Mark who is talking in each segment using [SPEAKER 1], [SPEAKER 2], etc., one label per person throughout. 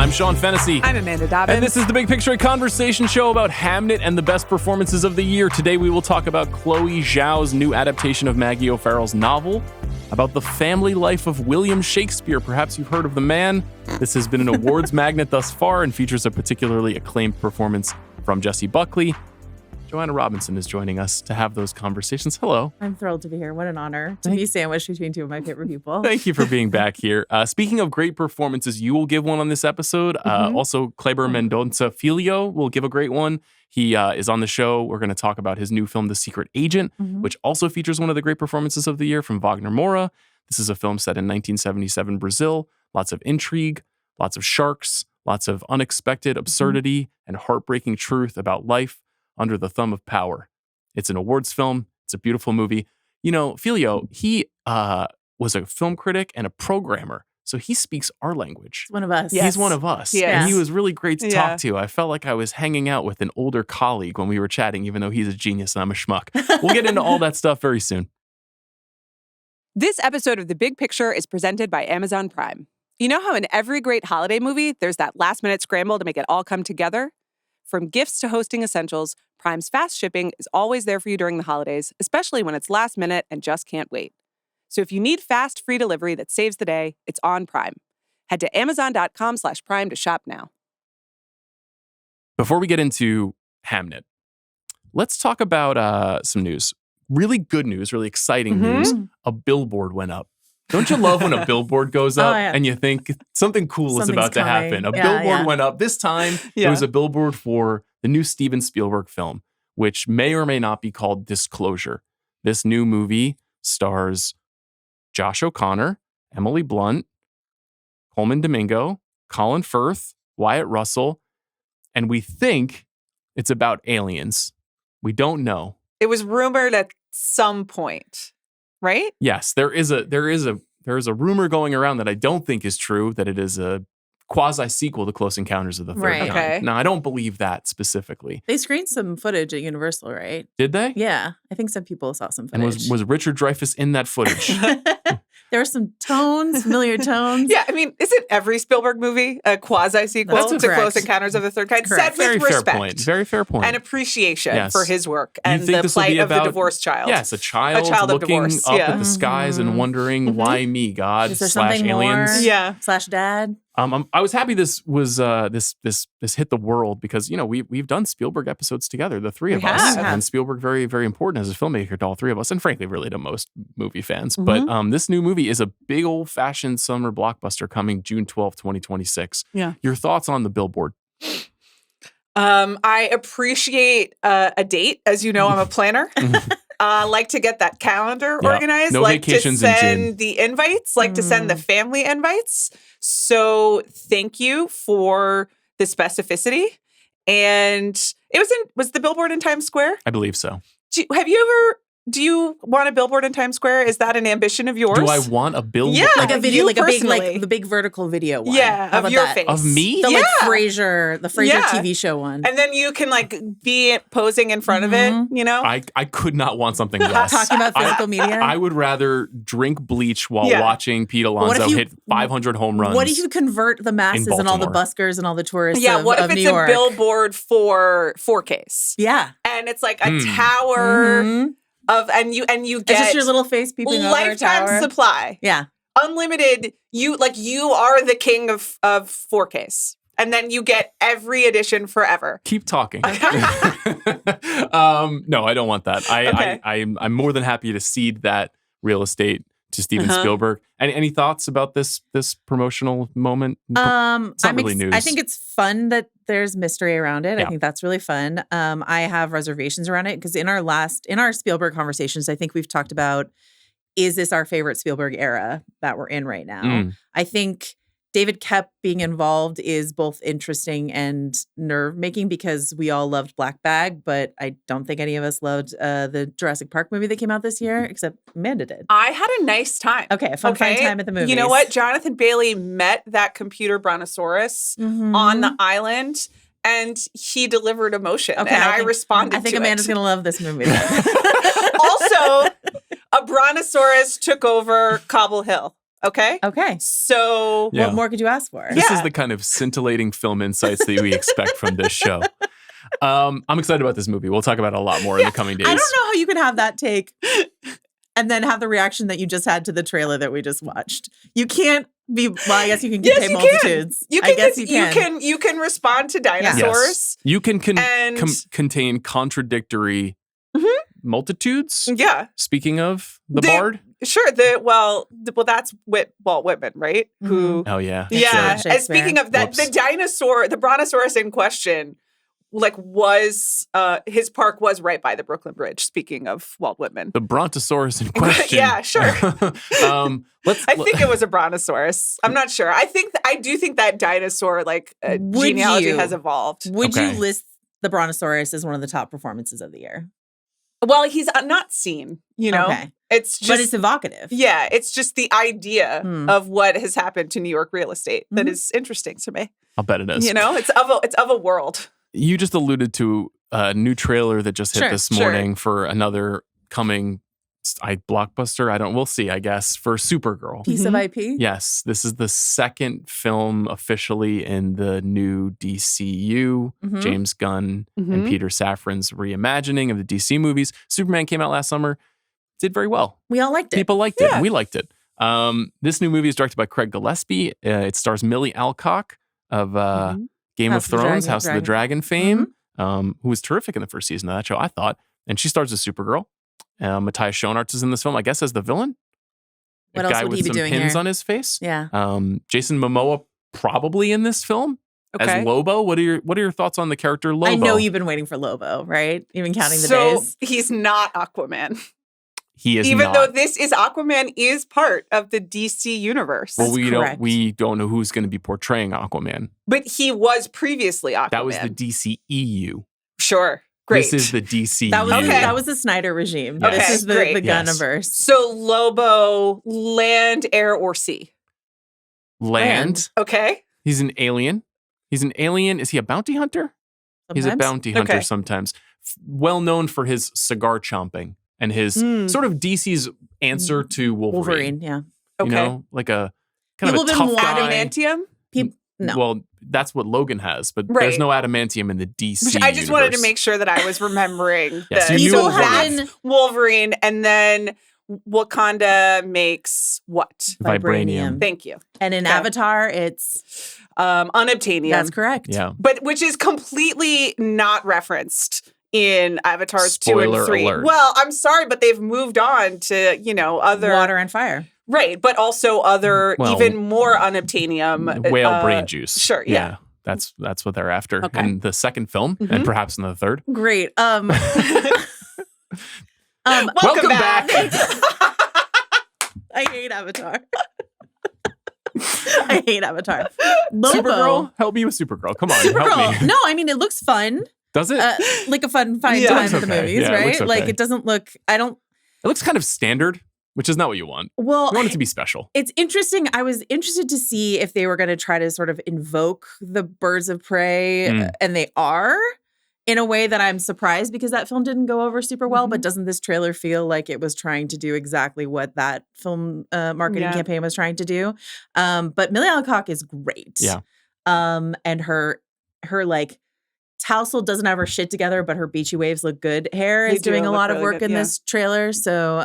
[SPEAKER 1] I'm Sean Fennessey.
[SPEAKER 2] I'm Amanda Dobbins.
[SPEAKER 1] And this is the Big Picture, a conversation show about Hamnet and the best performances of the year. Today we will talk about Chloe Zhao's new adaptation of Maggie O'Farrell's novel, about the family life of William Shakespeare. Perhaps you've heard of the man. This has been an awards magnet thus far and features a particularly acclaimed performance from Jessie Buckley. Joanna Robinson is joining us to have those conversations. Hello.
[SPEAKER 3] I'm thrilled to be here. What an honor to be sandwiched between two of my favorite people.
[SPEAKER 1] Thank you for being back here. Speaking of great performances, you will give one on this episode. Also, Kleber Mendonça Filho will give a great one. He is on the show. We're going to talk about his new film, The Secret Agent, which also features one of the great performances of the year from Wagner Moura. This is a film set in 1977 Brazil. Lots of intrigue, lots of sharks, lots of unexpected absurdity and heartbreaking truth about life under the thumb of power. It's an awards film. It's a beautiful movie. You know, Filho, he was a film critic and a programmer, so he speaks our language.
[SPEAKER 3] He's one of us.
[SPEAKER 1] Yes. He's one of us.
[SPEAKER 2] Yes.
[SPEAKER 1] And he was really great to talk to. I felt like I was hanging out with an older colleague when we were chatting, even though he's a genius and I'm a schmuck. We'll get into all that stuff very soon.
[SPEAKER 2] This episode of The Big Picture is presented by Amazon Prime. You know how in every great holiday movie, there's that last-minute scramble to make it all come together? From gifts to hosting essentials, Prime's fast shipping is always there for you during the holidays, especially when it's last minute and just can't wait. So if you need fast, free delivery that saves the day, it's on Prime. Head to amazon.com/prime to shop now.
[SPEAKER 1] Before we get into Hamnet, let's talk about some news. Really good news, really exciting news. A billboard went up. Don't you love when a billboard goes up and you think something cool is about to happen? A billboard went up. This time, it was a billboard for the new Steven Spielberg film, which may or may not be called Disclosure. This new movie stars Josh O'Connor, Emily Blunt, Coleman Domingo, Colin Firth, Wyatt Russell, and we think it's about aliens. We don't know.
[SPEAKER 2] It was rumored at some point, right?
[SPEAKER 1] Yes, there is a rumor going around that I don't think is true, that it is a quasi sequel to Close Encounters of the Third Kind.
[SPEAKER 2] Okay.
[SPEAKER 1] Now, I don't believe that specifically.
[SPEAKER 3] They screened some footage at Universal, right?
[SPEAKER 1] Did they?
[SPEAKER 3] Yeah. I think some people saw some
[SPEAKER 1] And
[SPEAKER 3] footage.
[SPEAKER 1] was Richard Dreyfuss in that footage?
[SPEAKER 3] There were some tones, familiar tones.
[SPEAKER 2] Yeah, I mean, isn't every Spielberg movie a quasi-sequel
[SPEAKER 3] That's
[SPEAKER 2] to
[SPEAKER 3] correct.
[SPEAKER 2] Close Encounters of the Third Kind?
[SPEAKER 3] Correct.
[SPEAKER 2] Said with
[SPEAKER 1] Very
[SPEAKER 2] respect.
[SPEAKER 1] fair point. Very fair point.
[SPEAKER 2] And appreciation
[SPEAKER 1] Yes.
[SPEAKER 2] for his work
[SPEAKER 1] You
[SPEAKER 2] and
[SPEAKER 1] think
[SPEAKER 2] the
[SPEAKER 1] this will be
[SPEAKER 2] plight of the
[SPEAKER 1] about-
[SPEAKER 2] divorced child.
[SPEAKER 1] Yes, a child
[SPEAKER 2] of
[SPEAKER 1] looking
[SPEAKER 2] divorce,
[SPEAKER 1] up
[SPEAKER 2] yeah.
[SPEAKER 1] at the skies and wondering, why me, God,
[SPEAKER 3] Is there
[SPEAKER 1] slash
[SPEAKER 3] something
[SPEAKER 1] aliens?
[SPEAKER 3] more?
[SPEAKER 2] Yeah.
[SPEAKER 3] Slash dad.
[SPEAKER 1] I was happy this was this hit the world because we've done Spielberg episodes together, the three of
[SPEAKER 2] We
[SPEAKER 1] us,
[SPEAKER 2] have.
[SPEAKER 1] and Spielberg very, very important as a filmmaker to all three of us, and frankly, really to most movie fans. But this new movie is a big old fashioned summer blockbuster coming June 12th, 2026.
[SPEAKER 2] Yeah.
[SPEAKER 1] Your thoughts on the billboard?
[SPEAKER 2] I appreciate a date. As you know, I'm a planner. Like to get that calendar organized.
[SPEAKER 1] No
[SPEAKER 2] like to
[SPEAKER 1] vacations in June.
[SPEAKER 2] send the invites. Like to send the family invites. So thank you for the specificity. And it was the billboard in Times Square?
[SPEAKER 1] I believe so.
[SPEAKER 2] Do you want a billboard in Times Square? Is that an ambition of yours?
[SPEAKER 1] Do I want a billboard?
[SPEAKER 2] Yeah.
[SPEAKER 3] Like a video,
[SPEAKER 2] you
[SPEAKER 3] like a big,
[SPEAKER 2] personally.
[SPEAKER 3] like the big vertical video one.
[SPEAKER 2] Yeah,
[SPEAKER 3] How
[SPEAKER 2] of
[SPEAKER 3] about
[SPEAKER 2] your
[SPEAKER 3] that?
[SPEAKER 2] face.
[SPEAKER 1] Of me?
[SPEAKER 3] The
[SPEAKER 2] Yeah.
[SPEAKER 3] Frasier
[SPEAKER 2] Yeah.
[SPEAKER 3] TV show one.
[SPEAKER 2] And then you can like be posing in front of it, you know?
[SPEAKER 1] I could not want something less.
[SPEAKER 3] Talking about physical media.
[SPEAKER 1] I would rather drink bleach while
[SPEAKER 2] Yeah.
[SPEAKER 1] watching Pete
[SPEAKER 3] what
[SPEAKER 1] Alonso
[SPEAKER 3] if you-
[SPEAKER 1] hit 500 home runs.
[SPEAKER 3] What if you convert the masses and all the
[SPEAKER 1] Baltimore.
[SPEAKER 3] buskers and all the tourists
[SPEAKER 2] Yeah,
[SPEAKER 3] of,
[SPEAKER 2] what if
[SPEAKER 3] of
[SPEAKER 2] it's
[SPEAKER 3] New York?
[SPEAKER 2] a billboard for 4Ks?
[SPEAKER 3] Yeah.
[SPEAKER 2] And it's like a tower
[SPEAKER 3] Mhm.
[SPEAKER 2] of and you
[SPEAKER 3] It's
[SPEAKER 2] get
[SPEAKER 3] just your little face peeping over a
[SPEAKER 2] lifetime
[SPEAKER 3] tower.
[SPEAKER 2] supply.
[SPEAKER 3] Yeah.
[SPEAKER 2] Unlimited. You are the king of 4Ks. And then you get every edition forever.
[SPEAKER 1] Keep talking. No, I don't want that.
[SPEAKER 2] Okay.
[SPEAKER 1] I'm more than happy to cede that real estate to Steven Spielberg. Any thoughts about this promotional moment? It's not really news.
[SPEAKER 3] I think it's fun that there's mystery around it.
[SPEAKER 1] Yeah.
[SPEAKER 3] I think that's really fun. I have reservations around it because in our Spielberg conversations, I think we've talked about, is this our favorite Spielberg era that we're in right now? I think David Koepp being involved is both interesting and nerve-making because we all loved Black Bag, but I don't think any of us loved the Jurassic Park movie that came out this year, except Amanda did.
[SPEAKER 2] I had a nice time.
[SPEAKER 3] Okay, a fun time at the movies.
[SPEAKER 2] You know what? Jonathan Bailey met that computer brontosaurus on the island, and he delivered emotion, and I responded
[SPEAKER 3] I think
[SPEAKER 2] to
[SPEAKER 3] Amanda's
[SPEAKER 2] it.
[SPEAKER 3] going to love this movie.
[SPEAKER 2] Also, a brontosaurus took over Cobble Hill. Okay. So
[SPEAKER 3] what more could you ask for?
[SPEAKER 1] This is the kind of scintillating film insights that we expect from this show. I'm excited about this movie. We'll talk about it a lot more in the coming days.
[SPEAKER 3] I don't know how you can have that take and then have the reaction that you just had to the trailer that we just watched. You can't be, well, I guess you can contain multitudes.
[SPEAKER 2] You can respond to dinosaurs.
[SPEAKER 1] Yes. You can contain contradictory multitudes.
[SPEAKER 2] Yeah.
[SPEAKER 1] Speaking of the bard.
[SPEAKER 2] Sure. That's Walt Whitman, right?
[SPEAKER 3] Mm-hmm.
[SPEAKER 2] Who?
[SPEAKER 1] Oh yeah.
[SPEAKER 2] Yeah.
[SPEAKER 1] Sure.
[SPEAKER 2] And speaking of that, the dinosaur, the brontosaurus in question, was his park was right by the Brooklyn Bridge. Speaking of Walt Whitman,
[SPEAKER 1] the brontosaurus in question.
[SPEAKER 2] Yeah, sure. I think it was a brontosaurus. I'm not sure. I do think that dinosaur genealogy has evolved.
[SPEAKER 3] Would you list the brontosaurus as one of the top performances of the year?
[SPEAKER 2] Well, he's not seen,
[SPEAKER 3] Okay.
[SPEAKER 2] It's just,
[SPEAKER 3] but it's evocative.
[SPEAKER 2] Yeah, it's just the idea of what has happened to New York real estate that is interesting to me.
[SPEAKER 1] I'll bet it is.
[SPEAKER 2] It's of a world.
[SPEAKER 1] You just alluded to a new trailer that just hit this morning for another coming blockbuster. We'll see, I guess, for Supergirl.
[SPEAKER 3] Piece of IP?
[SPEAKER 1] Yes. This is the second film officially in the new DCU. James Gunn and Peter Safran's reimagining of the DC movies. Superman came out last summer. Did very well.
[SPEAKER 3] We all liked it.
[SPEAKER 1] People liked it. And we liked it. This new movie is directed by Craig Gillespie. It stars Millie Alcock of Game of Thrones, House of the Dragon fame, who was terrific in the first season of that show, I thought. And she stars as Supergirl. Matthias Schoenaerts is in this film, I guess, as the villain.
[SPEAKER 3] What
[SPEAKER 1] a
[SPEAKER 3] else
[SPEAKER 1] guy
[SPEAKER 3] would
[SPEAKER 1] with
[SPEAKER 3] he be
[SPEAKER 1] some
[SPEAKER 3] doing
[SPEAKER 1] pins
[SPEAKER 3] here?
[SPEAKER 1] on his face.
[SPEAKER 3] Yeah.
[SPEAKER 1] Jason Momoa probably in this film as Lobo. What are your thoughts on the character Lobo?
[SPEAKER 3] I know you've been waiting for Lobo, right? You've been counting the days.
[SPEAKER 2] So he's not Aquaman.
[SPEAKER 1] He is
[SPEAKER 2] Even
[SPEAKER 1] not.
[SPEAKER 2] though Aquaman is part of the DC universe.
[SPEAKER 1] Well, we don't know who's going to be portraying Aquaman.
[SPEAKER 2] But he was previously Aquaman.
[SPEAKER 1] That was the DCEU.
[SPEAKER 2] Sure. Great.
[SPEAKER 1] This is the DCU.
[SPEAKER 3] That was the Snyder regime.
[SPEAKER 1] Yes.
[SPEAKER 3] This is the Gunniverse.
[SPEAKER 2] So Lobo, land, air, or sea?
[SPEAKER 1] Land.
[SPEAKER 2] Okay.
[SPEAKER 1] He's an alien. Is he a bounty hunter?
[SPEAKER 3] Sometimes?
[SPEAKER 1] He's a bounty hunter sometimes. Well known for his cigar chomping and his sort of DC's answer to Wolverine.
[SPEAKER 3] Yeah.
[SPEAKER 2] Okay.
[SPEAKER 1] Like a kind of a tough guy.
[SPEAKER 2] Adamantium?
[SPEAKER 3] No.
[SPEAKER 1] Well, that's what Logan has, but there's no adamantium in the DC
[SPEAKER 2] I just wanted to make sure that I was remembering
[SPEAKER 1] yes,
[SPEAKER 2] that.
[SPEAKER 1] you knew
[SPEAKER 2] That's Wolverine, and then Wakanda makes what?
[SPEAKER 1] Vibranium.
[SPEAKER 2] Thank you.
[SPEAKER 3] And in Avatar, it's
[SPEAKER 2] unobtainium.
[SPEAKER 3] That's correct.
[SPEAKER 1] Yeah.
[SPEAKER 2] But which is completely not referenced in Avatars
[SPEAKER 1] Spoiler
[SPEAKER 2] 2 and 3.
[SPEAKER 1] alert.
[SPEAKER 2] Well, I'm sorry, but they've moved on to, other
[SPEAKER 3] water and fire.
[SPEAKER 2] Right, but also other even more unobtainium
[SPEAKER 1] whale brain juice.
[SPEAKER 2] Sure, yeah.
[SPEAKER 1] That's what they're after in the second film and perhaps in the third.
[SPEAKER 3] Great.
[SPEAKER 2] Welcome back.
[SPEAKER 3] I hate Avatar. I hate Avatar. Lobo.
[SPEAKER 1] Supergirl, help me with Supergirl. Come on, help me.
[SPEAKER 3] No, I mean it looks fun.
[SPEAKER 1] Does it?
[SPEAKER 3] Like a fun time at the movies,
[SPEAKER 1] Yeah,
[SPEAKER 3] right?
[SPEAKER 1] it looks
[SPEAKER 3] Like it doesn't look.
[SPEAKER 1] It looks kind of standard, which is not what you want.
[SPEAKER 3] Well,
[SPEAKER 1] you want it to be special.
[SPEAKER 3] It's interesting. I was interested to see if they were going to try to sort of invoke the birds of prey, and they are in a way that I'm surprised because that film didn't go over super well. But doesn't this trailer feel like it was trying to do exactly what that film marketing campaign was trying to do? But Millie Alcock is great.
[SPEAKER 1] Yeah.
[SPEAKER 3] And her like Tousle doesn't have her shit together, but her beachy waves look good. Hair is doing a lot of work in this trailer. So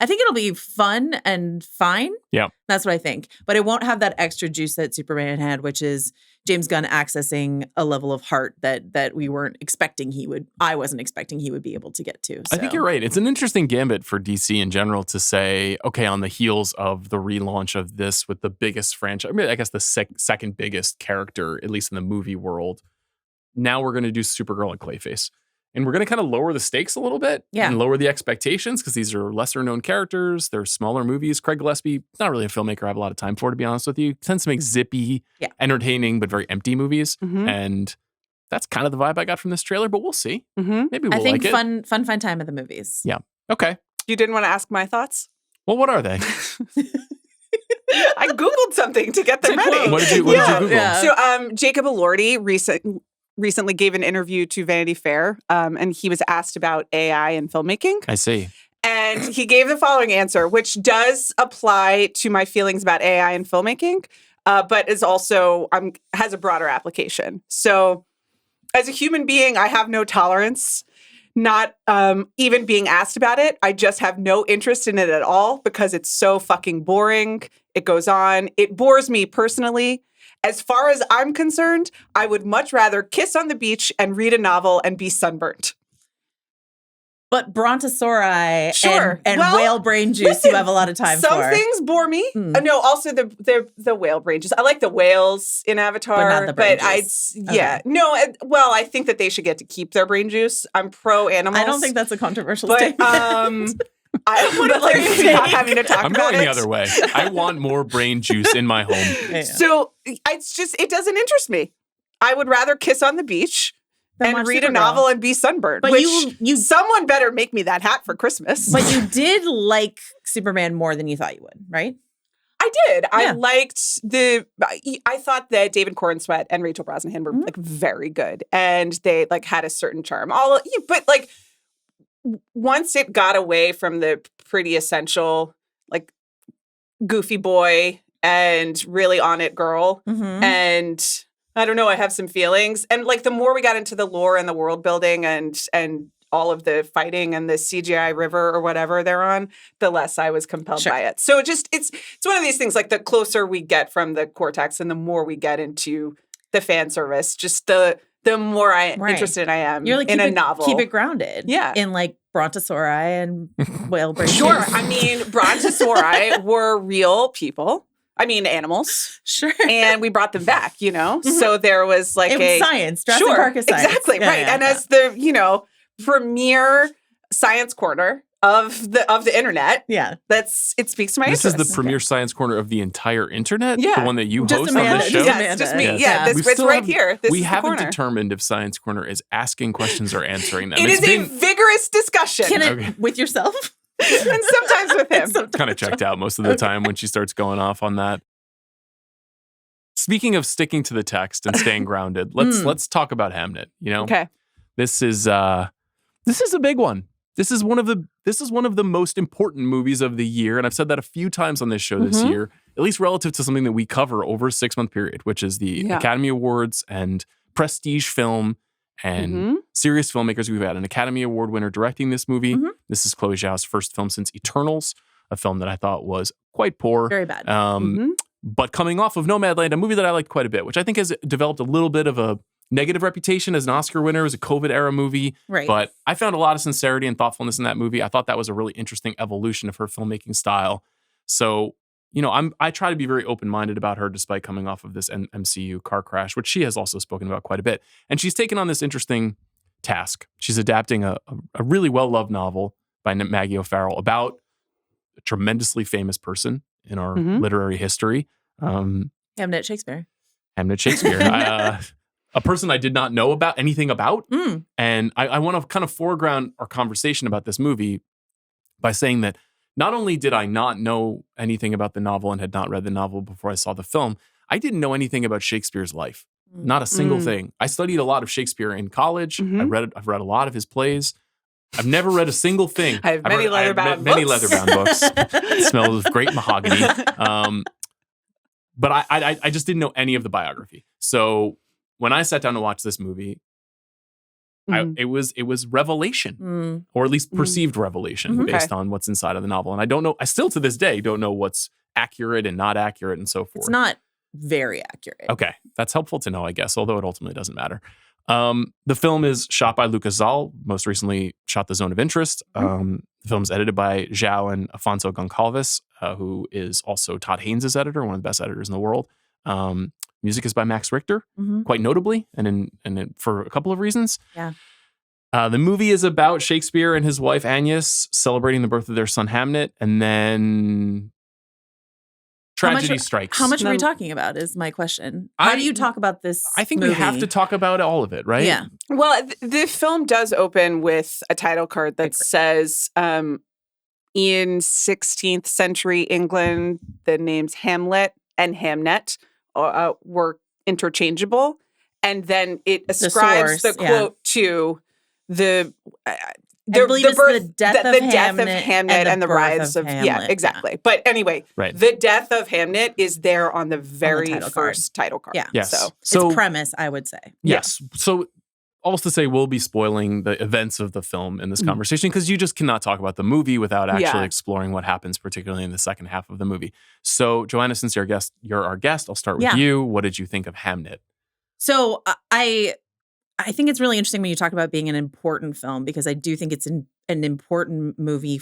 [SPEAKER 3] I think it'll be fun and fine.
[SPEAKER 1] Yeah.
[SPEAKER 3] That's what I think. But it won't have that extra juice that Superman had, which is James Gunn accessing a level of heart that we weren't expecting I wasn't expecting he would be able to get to. So.
[SPEAKER 1] I think you're right. It's an interesting gambit for DC in general to say, okay, on the heels of the relaunch of this with the biggest franchise, I guess the second biggest character, at least in the movie world, now we're going to do Supergirl and Clayface. And we're going to kind of lower the stakes a little bit and lower the expectations because these are lesser known characters. They're smaller movies. Craig Gillespie, not really a filmmaker I have a lot of time for, to be honest with you. Tends to make zippy, entertaining, but very empty movies. And that's kind of the vibe I got from this trailer, but we'll see. Maybe we'll like it.
[SPEAKER 3] I think fun time at the movies.
[SPEAKER 1] Yeah. Okay.
[SPEAKER 2] You didn't want to ask my thoughts?
[SPEAKER 1] Well, what are they?
[SPEAKER 2] I Googled something to get them ready.
[SPEAKER 1] What did you Google?
[SPEAKER 2] Yeah. So Jacob Elordi recently gave an interview to Vanity Fair, and he was asked about AI and filmmaking.
[SPEAKER 1] I see.
[SPEAKER 2] And he gave the following answer, which does apply to my feelings about AI and filmmaking, but is also has a broader application. So as a human being, I have no tolerance, not even being asked about it. I just have no interest in it at all because it's so fucking boring. It goes on. It bores me personally. As far as I'm concerned, I would much rather kiss on the beach and read a novel and be sunburnt.
[SPEAKER 3] But brontosauri
[SPEAKER 2] Sure.
[SPEAKER 3] and whale brain juice,
[SPEAKER 2] listen,
[SPEAKER 3] you have a lot of time
[SPEAKER 2] some
[SPEAKER 3] for.
[SPEAKER 2] things bore me. No, also the whale brain juice. I like the whales in Avatar,
[SPEAKER 3] but not the brain juice.
[SPEAKER 2] Yeah. Okay. No, well, I think that they should get to keep their brain juice. I'm pro animals.
[SPEAKER 3] I don't think that's a controversial
[SPEAKER 2] statement. But not having to talk
[SPEAKER 1] I'm
[SPEAKER 2] about
[SPEAKER 1] going the other way. I want more brain juice in my home.
[SPEAKER 2] Yeah. So it doesn't interest me. I would rather kiss on the beach and read a novel and be sunburned. But you someone better make me that hat for Christmas.
[SPEAKER 3] But you did like Superman more than you thought you would, right?
[SPEAKER 2] I did. Yeah. I liked I thought that David Cornsweet and Rachel Brosnahan were like very good, and they like had a certain charm. But like once it got away from the pretty essential like goofy boy and really on it girl, and I don't know, I have some feelings. And like the more we got into the lore and the world building and all of the fighting and the CGI river or whatever they're on, the less I was compelled by it. So it's one of these things, like the closer we get from the cortex and the more we get into the fan service, just the more interested I am in a novel.
[SPEAKER 3] Keep it grounded. Yeah. In like brontosauri and whale brain.
[SPEAKER 2] Sure. I mean, brontosauri were real people. I mean, animals.
[SPEAKER 3] Sure.
[SPEAKER 2] And we brought them back, So there was like
[SPEAKER 3] it was science. Jurassic Park is science.
[SPEAKER 2] Exactly. Yeah, right. Yeah, and as the, premier science corner of the internet.
[SPEAKER 3] Yeah.
[SPEAKER 2] It speaks to my interest.
[SPEAKER 1] This is the premier science corner of the entire internet?
[SPEAKER 2] Yeah.
[SPEAKER 1] The one that you host on this show?
[SPEAKER 2] Yeah, it's just me. Yeah, it's right here.
[SPEAKER 1] We haven't determined if Science Corner is asking questions or answering them.
[SPEAKER 2] It is a vigorous discussion.
[SPEAKER 3] With yourself?
[SPEAKER 2] And sometimes with him.
[SPEAKER 1] Kind of checked out most of the time when she starts going off on that. Speaking of sticking to the text and staying grounded, let's talk about Hamnet.
[SPEAKER 2] Okay.
[SPEAKER 1] This is a big one. This is one of the most important movies of the year, and I've said that a few times on this show this year, at least relative to something that we cover over a 6-month period, which is the Academy Awards and prestige film and serious filmmakers. We've had an Academy Award winner directing this movie. This is Chloe Zhao's first film since Eternals, a film that I thought was quite poor.
[SPEAKER 3] Very bad.
[SPEAKER 1] But coming off of Nomadland, a movie that I liked quite a bit, which I think has developed a little bit of a negative reputation as an Oscar winner. It was a COVID-era movie.
[SPEAKER 3] Right.
[SPEAKER 1] But I found a lot of sincerity and thoughtfulness in that movie. I thought that was a really interesting evolution of her filmmaking style. So, I try to be very open-minded about her despite coming off of this MCU car crash, which she has also spoken about quite a bit. And she's taken on this interesting task. She's adapting a really well-loved novel by Maggie O'Farrell about a tremendously famous person in our literary history.
[SPEAKER 3] Hamnet Shakespeare.
[SPEAKER 1] A person I did not know anything about. And I want to kind of foreground our conversation about this movie by saying that not only did I not know anything about the novel and had not read the novel before I saw the film, I didn't know anything about Shakespeare's life. Not a single thing. I studied a lot of Shakespeare in college. I've read a lot of his plays. I've never read a single thing.
[SPEAKER 2] I have many leather-bound books.
[SPEAKER 1] Many leather-bound books. It smells of great mahogany. But I just didn't know any of the biography. So when I sat down to watch this movie, it was revelation, or at least perceived revelation based on what's inside of the novel. And I don't know, I still to this day don't know what's accurate and not accurate and so forth.
[SPEAKER 3] It's not very accurate.
[SPEAKER 1] Okay. That's helpful to know, I guess, although it ultimately doesn't matter. The film is shot by Lucas Zal, most recently shot The Zone of Interest. The film's edited by Zhao and Afonso Goncalves, who is also Todd Haynes' editor, one of the best editors in the world. Music is by Max Richter, quite notably, and for a couple of reasons.
[SPEAKER 3] Yeah.
[SPEAKER 1] The movie is about Shakespeare and his wife Agnes celebrating the birth of their son Hamnet, and then tragedy strikes.
[SPEAKER 3] How much are we talking about is my question. How do you talk about this
[SPEAKER 1] I think
[SPEAKER 3] movie?
[SPEAKER 1] We have to talk about all of it, right?
[SPEAKER 3] Yeah.
[SPEAKER 2] Well, the film does open with a title card that says, in 16th century England, the names Hamlet and Hamnet were interchangeable. And then it ascribes the quote to the
[SPEAKER 3] I believe it's the death of Hamnet
[SPEAKER 2] and the rise of
[SPEAKER 3] Hamlet.
[SPEAKER 2] Yeah, exactly. Yeah. But anyway, the death of Hamnet is there on the very first title card.
[SPEAKER 3] Yeah.
[SPEAKER 1] Yes.
[SPEAKER 3] So it's premise, I would say.
[SPEAKER 1] Yes. Yeah. So all to say, we'll be spoiling the events of the film in this conversation because you just cannot talk about the movie without actually exploring what happens, particularly in the second half of the movie. So, Joanna, since you're our guest, I'll start with you. What did you think of Hamnet?
[SPEAKER 3] So I think it's really interesting when you talk about being an important film because I do think it's an important movie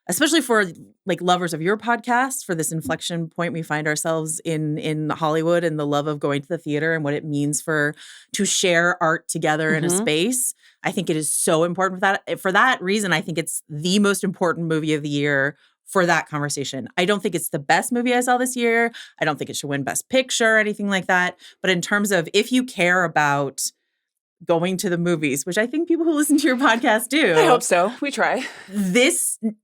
[SPEAKER 3] especially for like lovers of your podcast, for this inflection point we find ourselves in Hollywood and the love of going to the theater and what it means to share art together in a space. I think it is so important for that reason. I think it's the most important movie of the year for that conversation. I don't think it's the best movie I saw this year. I don't think it should win Best Picture or anything like that. But in terms of if you care about going to the movies, which I think people who listen to your podcast do.
[SPEAKER 2] I hope so. We try.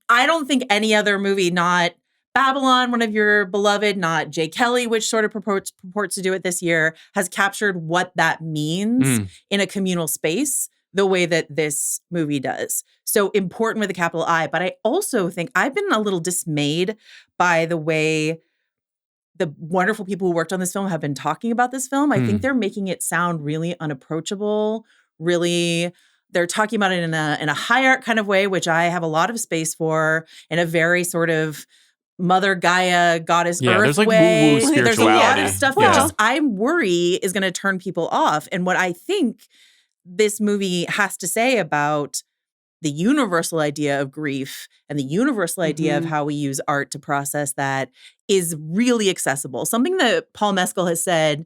[SPEAKER 3] I don't think any other movie, not Babylon, one of your beloved, not Jay Kelly, which sort of purports to do it this year, has captured what that means in a communal space the way that this movie does. So important with a capital I. But I also think I've been a little dismayed by the way the wonderful people who worked on this film have been talking about this film. I think they're making it sound really unapproachable, they're talking about it in a high art kind of way, which I have a lot of space for, in a very sort of Mother Gaia, Goddess Earth
[SPEAKER 1] there's like
[SPEAKER 3] way.
[SPEAKER 1] woo-woo spirituality.
[SPEAKER 3] There's a lot of stuff that just I worry is going to turn people off. And what I think this movie has to say about the universal idea of grief and the universal idea of how we use art to process that is really accessible. Something that Paul Mescal has said,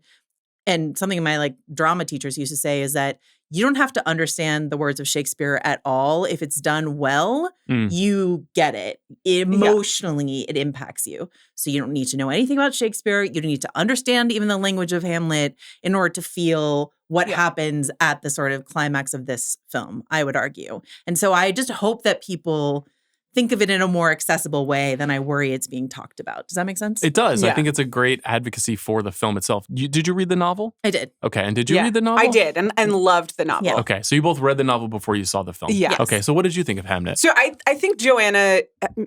[SPEAKER 3] and something my drama teachers used to say, is that you don't have to understand the words of Shakespeare at all. If it's done well, you get it. Emotionally, it impacts you. So you don't need to know anything about Shakespeare. You don't need to understand even the language of Hamlet in order to feel what happens at the sort of climax of this film, I would argue. And so I just hope that people think of it in a more accessible way than I worry it's being talked about. Does that make sense?
[SPEAKER 1] It does. Yeah. I think it's a great advocacy for the film itself. Did you read the novel?
[SPEAKER 3] I did.
[SPEAKER 1] Okay. And did you read the novel?
[SPEAKER 2] I did and loved the novel.
[SPEAKER 1] Yeah. Okay. So you both read the novel before you saw the film?
[SPEAKER 2] Yes.
[SPEAKER 1] Okay. So what did you think of Hamnet?
[SPEAKER 2] So I think Joanna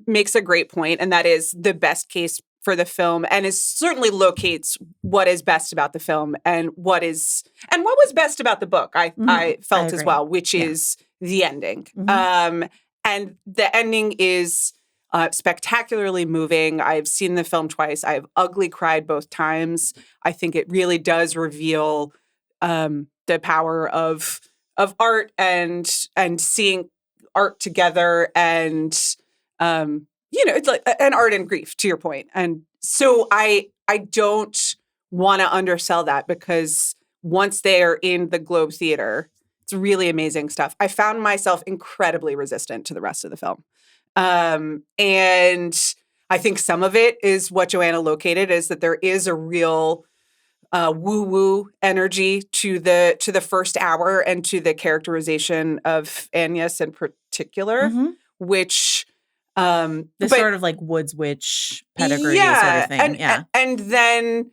[SPEAKER 2] makes a great point, and that is the best case for the film, and is certainly locates what is best about the film and what was best about the book. I felt as well, which is the ending. And the ending is spectacularly moving. I've seen the film twice. I've ugly cried both times. I think it really does reveal the power of art and seeing art together, and it's like an art and grief, to your point. And so I don't want to undersell that, because once they are in the Globe Theater, it's really amazing stuff. I found myself incredibly resistant to the rest of the film. And I think some of it is what Joanna located, is that there is a real woo-woo energy to the first hour and to the characterization of Agnes in particular, which
[SPEAKER 3] sort of like Woods Witch pedigree sort of thing.
[SPEAKER 2] And then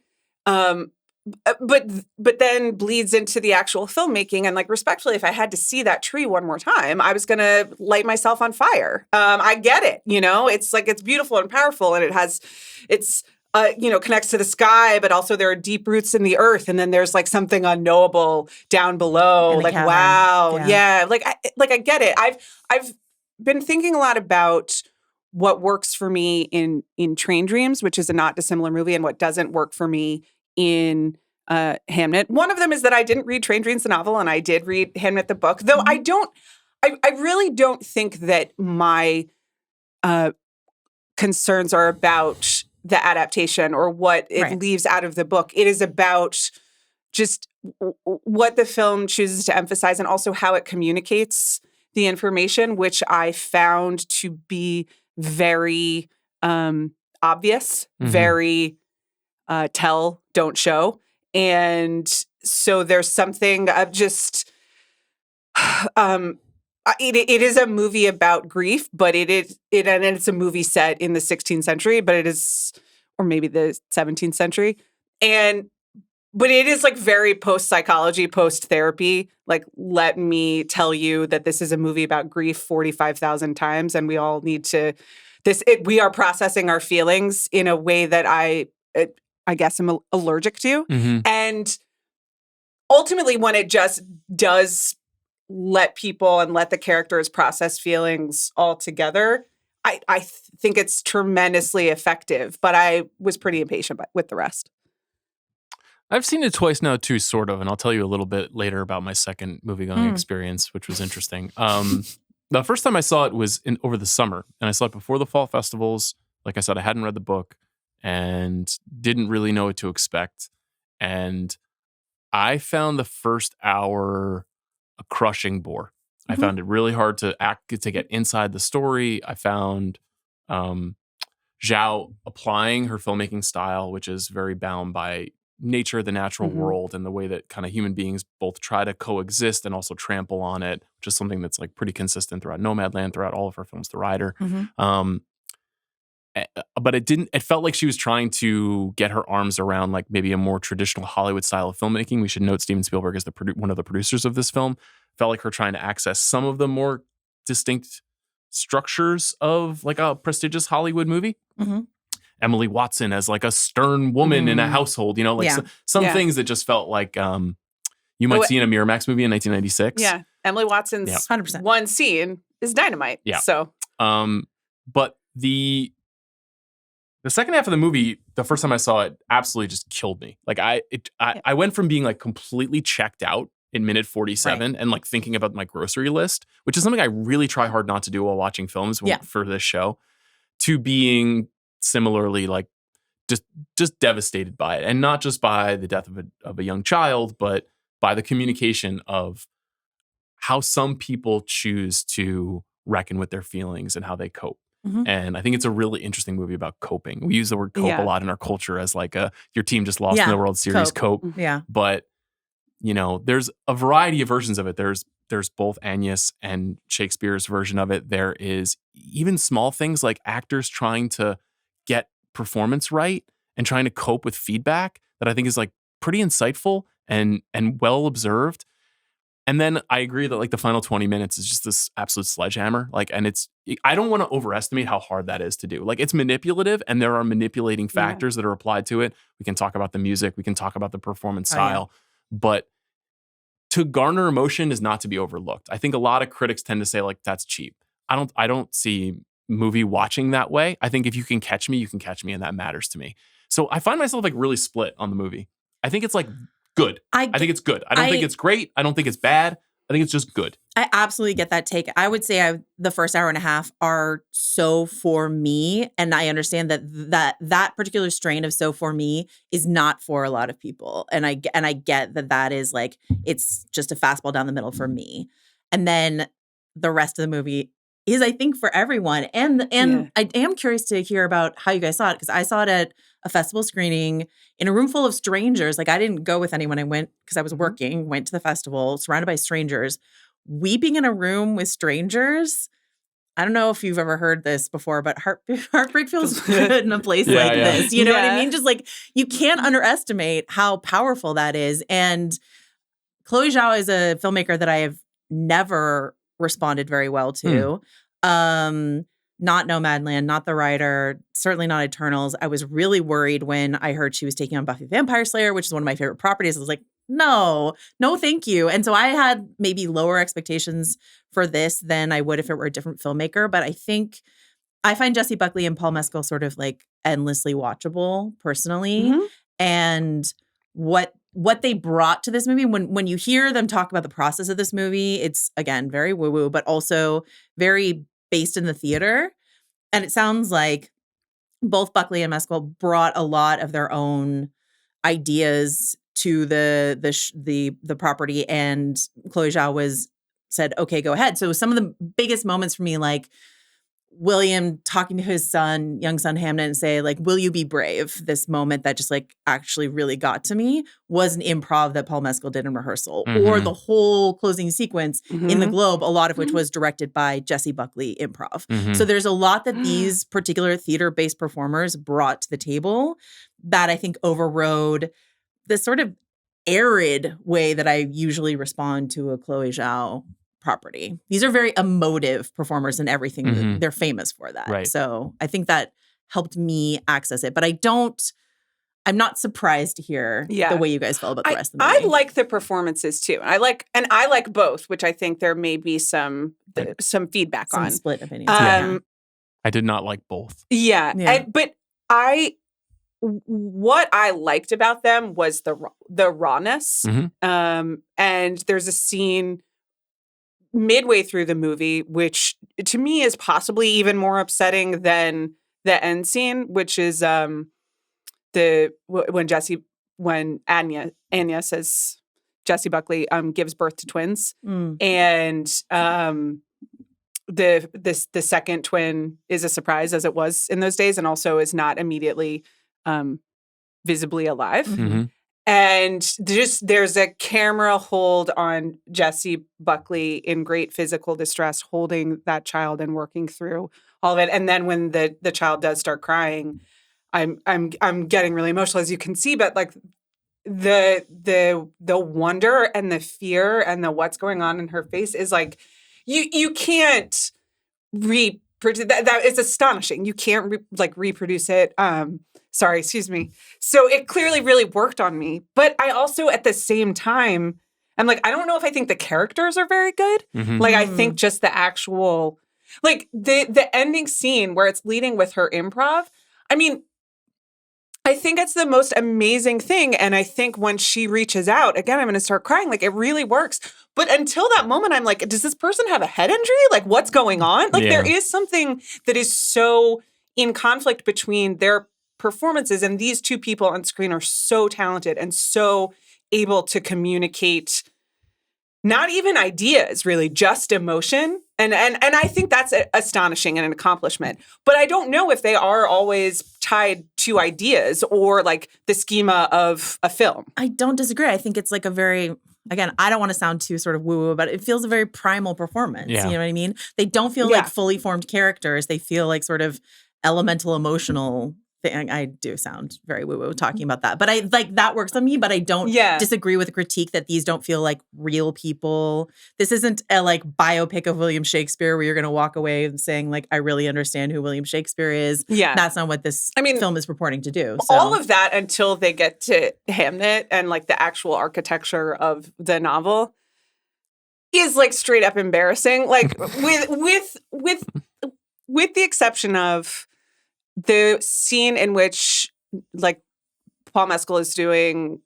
[SPEAKER 2] but then bleeds into the actual filmmaking. And respectfully, if I had to see that tree one more time, I was going to light myself on fire. I get it. It's beautiful and powerful, and it's connects to the sky, but also there are deep roots in the earth. And then there's something unknowable down below. Wow. Yeah. I get it. I've been thinking a lot about what works for me in Train Dreams, which is a not dissimilar movie, and what doesn't work for me in Hamnet. One of them is that I didn't read Train Dreams the novel, and I did read Hamnet the book, though I really don't think that my concerns are about the adaptation or what it leaves out of the book. It is about just what the film chooses to emphasize, and also how it communicates the information, which I found to be very obvious, very tell, don't show. And so there's something of just, it is a movie about grief, but and it's a movie set in the 16th century, but it is, or maybe the 17th century. But it is like very post-psychology, post-therapy. Like, let me tell you that this is a movie about grief 45,000 times, and we all need to we are processing our feelings in a way that I guess I'm allergic to.
[SPEAKER 1] Mm-hmm.
[SPEAKER 2] And ultimately, when it just does let people and let the characters process feelings all together, I think it's tremendously effective. But I was pretty impatient with the rest.
[SPEAKER 1] I've seen it twice now too, sort of, and I'll tell you a little bit later about my second movie-going experience, which was interesting. The first time I saw it was over the summer, and I saw it before the fall festivals. Like I said, I hadn't read the book and didn't really know what to expect. And I found the first hour a crushing bore. Mm-hmm. I found it really hard to get inside the story. I found Zhao applying her filmmaking style, which is very bound by nature, the natural world, and the way that kind of human beings both try to coexist and also trample on it, which is something that's like pretty consistent throughout Nomadland, throughout all of her films, The Rider. But it felt like she was trying to get her arms around like maybe a more traditional Hollywood style of filmmaking. We should note Steven Spielberg is one of the producers of this film. Felt like her trying to access some of the more distinct structures of like a prestigious Hollywood movie. Emily Watson as like a stern woman in a household, like some things that just felt like you might see in a Miramax movie in 1996.
[SPEAKER 2] Yeah. Emily Watson's 100%. One scene is dynamite.
[SPEAKER 1] Yeah.
[SPEAKER 2] So,
[SPEAKER 1] but the second half of the movie, the first time I saw it, absolutely just killed me. Like I went from being like completely checked out in minute 47 and like thinking about my grocery list, which is something I really try hard not to do while watching films for this show, to being similarly like just devastated by it, and not just by the death of a young child, but by the communication of how some people choose to reckon with their feelings and how they cope. And I think it's a really interesting movie about coping. We use the word cope a lot in our culture as like your team just lost in the World Series cope.
[SPEAKER 3] Yeah.
[SPEAKER 1] But there's a variety of versions of it. There's both Agnes and Shakespeare's version of it. There is even small things like actors trying to get performance right and trying to cope with feedback that I think is like pretty insightful and well observed. And then I agree that like the final 20 minutes is just this absolute sledgehammer. Like, and I don't want to overestimate how hard that is to do. Like, it's manipulative, and there are manipulating factors that are applied to it. We can talk about the music, we can talk about the performance style, but to garner emotion is not to be overlooked. I think a lot of critics tend to say like that's cheap. I don't see movie watching that way. I think if you can catch me, you can catch me, and that matters to me. So I find myself like really split on the movie. I think it's like good. I think it's good. I don't think it's great. I don't think it's bad. I think it's just good.
[SPEAKER 3] I absolutely get that take. I would say the first hour and a half are so for me, and I understand that particular strain of so for me is not for a lot of people, and I get that is like it's just a fastball down the middle for me, and then the rest of the movie is, I think, for everyone. And I am curious to hear about how you guys saw it, because I saw it at a festival screening in a room full of strangers. Like, I didn't go with anyone. I went because I was working, went to the festival, surrounded by strangers. Weeping in a room with strangers. I don't know if you've ever heard this before, but heartbreak feels good in a place like this. You know what I mean? Just like, you can't underestimate how powerful that is. And Chloe Zhao is a filmmaker that I have never responded very well to. Not Nomadland, not The Rider, certainly not Eternals. I was really worried when I heard she was taking on Buffy the Vampire Slayer, which is one of my favorite properties. I was like, no, thank you. And so I had maybe lower expectations for this than I would if it were a different filmmaker. But I think I find Jessie Buckley and Paul Mescal sort of like endlessly watchable personally. And what they brought to this movie, when you hear them talk about the process of this movie, it's, again, very woo-woo, but also very based in the theater. And it sounds like both Buckley and Mescal brought a lot of their own ideas to the property, and Chloe Zhao said, okay, go ahead. So some of the biggest moments for me, like William talking to his young son Hamnet, and say like, will you be brave? This moment that just like actually really got to me was an improv that Paul Mescal did in rehearsal, or the whole closing sequence in the Globe, a lot of which was directed by Jessie Buckley improv. So there's a lot that these particular theater-based performers brought to the table that I think overrode the sort of arid way that I usually respond to a Chloe Zhao property. These are very emotive performers in everything.
[SPEAKER 1] Mhm.
[SPEAKER 3] They're famous for that.
[SPEAKER 1] Right.
[SPEAKER 3] So I think that helped me access it. But I'm not surprised to hear the way you guys felt about the rest of the movie.
[SPEAKER 2] I like the performances too. I like both, which I think there may be some feedback
[SPEAKER 3] Some
[SPEAKER 2] on.
[SPEAKER 3] split opinions.
[SPEAKER 1] I did not like both.
[SPEAKER 2] Yeah. What I liked about them was the rawness.
[SPEAKER 1] Mhm.
[SPEAKER 2] And there's a scene midway through the movie, which to me is possibly even more upsetting than the end scene, which is when Anya says Jessie Buckley gives birth to twins, and the second twin is a surprise, as it was in those days, and also is not immediately visibly alive.
[SPEAKER 1] Mm-hmm.
[SPEAKER 2] And there's a camera hold on Jessie Buckley in great physical distress, holding that child and working through all of it. And then when the child does start crying, I'm getting really emotional, as you can see. But like the wonder and the fear and the what's going on in her face is like you can't reproduce that. Is astonishing. You can't reproduce it. Sorry, excuse me. So it clearly really worked on me. But I also, at the same time, I'm like, I don't know if I think the characters are very good.
[SPEAKER 1] Mm-hmm.
[SPEAKER 2] Like, I think just the actual, like, the ending scene where it's leading with her improv. I mean, I think it's the most amazing thing. And I think when she reaches out, again, I'm going to start crying. Like, it really works. But until that moment, I'm like, does this person have a head injury? Like, what's going on? Like, there is something that is so in conflict between their performances, and these two people on screen are so talented and so able to communicate not even ideas, really, just emotion. And I think that's astonishing and an accomplishment. But I don't know if they are always tied to ideas or like the schema of a film.
[SPEAKER 3] I don't disagree. I think it's like a very, again, I don't want to sound too sort of woo-woo, but it feels a very primal performance.
[SPEAKER 1] Yeah.
[SPEAKER 3] You know what I mean? They don't feel like fully formed characters. They feel like sort of elemental emotional thing. I do sound very woo-woo talking about that, but I like that works on me, but I don't disagree with the critique that these don't feel like real people. This isn't a like biopic of William Shakespeare where you're going to walk away and saying like, I really understand who William Shakespeare is.
[SPEAKER 2] Yeah.
[SPEAKER 3] That's not what this film is purporting to do. So.
[SPEAKER 2] All of that until they get to Hamnet and like the actual architecture of the novel is like straight up embarrassing. Like with the exception of the scene in which, like, Paul Mescal is doing,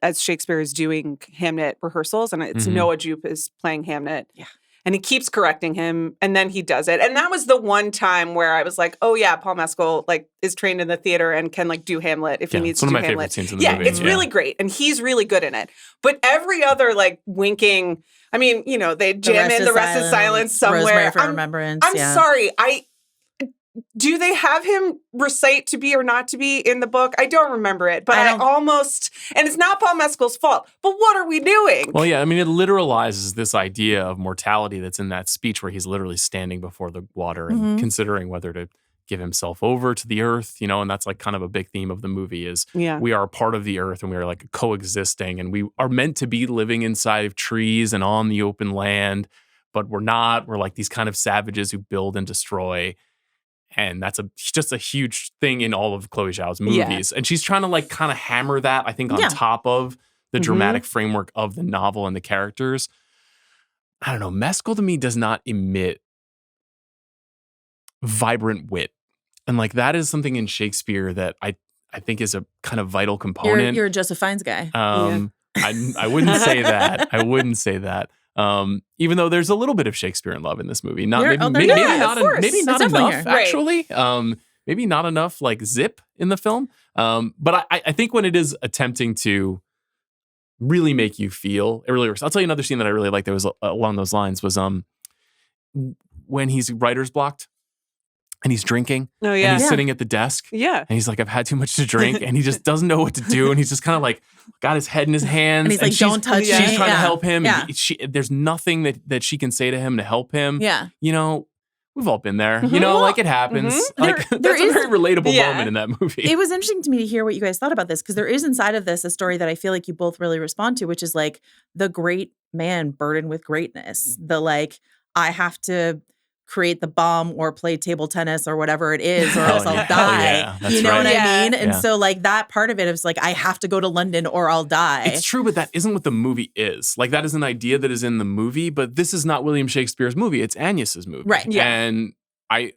[SPEAKER 2] as Shakespeare is doing Hamnet rehearsals, and it's Noah Jupe is playing Hamnet. Yeah. And he keeps correcting him, and then he does it. And that was the one time where I was like, oh, yeah, Paul Mescal, like, is trained in the theater and can, like, do Hamlet if he needs to do Hamlet.
[SPEAKER 1] It's one of my favorite scenes in the movie.
[SPEAKER 2] It's really great, and he's really good in it. But every other, like, winking, I mean, you know, they jam in The Rest is Silence somewhere.
[SPEAKER 3] Rosemary for Remembrance.
[SPEAKER 2] I'm sorry, do they have him recite to be or not to be in the book? I don't remember it, but I almost, and it's not Paul Mescal's fault, but what are we doing?
[SPEAKER 1] Well, yeah, I mean, it literalizes this idea of mortality that's in that speech where he's literally standing before the water and considering whether to give himself over to the earth, you know, and that's like kind of a big theme of the movie is we are a part of the earth and we are like coexisting and we are meant to be living inside of trees and on the open land, but we're not. We're like these kind of savages who build and destroy. And that's just a huge thing in all of Chloe Zhao's movies. And she's trying to like kind of hammer that, I think, on top of the dramatic framework of the novel and the characters. I don't know. Mescal to me does not emit vibrant wit. And like that is something in Shakespeare that I think is a kind of vital component.
[SPEAKER 3] You're a Joseph Fiennes guy.
[SPEAKER 1] I wouldn't say that. I wouldn't say that. Even though there's a little bit of Shakespeare in love in this movie. Maybe not enough, actually. Maybe not enough like zip in the film. But I think when it is attempting to really make you feel, it really works. I'll tell you another scene that I really liked that was along those lines was when he's writer's blocked and he's drinking.
[SPEAKER 2] Oh, yeah.
[SPEAKER 1] And he's sitting at the desk.
[SPEAKER 2] Yeah.
[SPEAKER 1] And he's like, I've had too much to drink. And he just doesn't know what to do. And he's just kind of like, got his head in his hands.
[SPEAKER 3] And he's like, don't touch me.
[SPEAKER 1] She's trying to help him. Yeah. And there's nothing that she can say to him to help him.
[SPEAKER 3] Yeah.
[SPEAKER 1] You know, we've all been there. You know, like it happens. Like that's a very relatable moment in that movie.
[SPEAKER 3] It was interesting to me to hear what you guys thought about this, because there is inside of this a story that I feel like you both really respond to, which is like the great man burdened with greatness. The like, I have to create the bomb or play table tennis or whatever it is, or else I'll die. You know what I mean? And so like that part of it is like, I have to go to London or I'll die.
[SPEAKER 1] It's true, but that isn't what the movie is. Like that is an idea that is in the movie, but this is not William Shakespeare's movie. It's Agnes's movie.
[SPEAKER 3] Right.
[SPEAKER 2] Yeah.
[SPEAKER 1] And I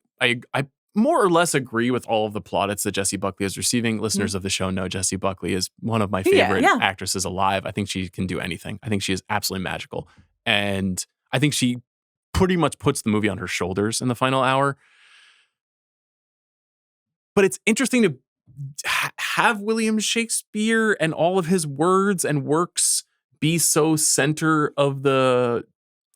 [SPEAKER 1] more or less agree with all of the plaudits that Jessie Buckley is receiving. Listeners of the show know Jessie Buckley is one of my favorite actresses alive. I think she can do anything. I think she is absolutely magical. And I think she pretty much puts the movie on her shoulders in the final hour. But it's interesting to have William Shakespeare and all of his words and works be so center of the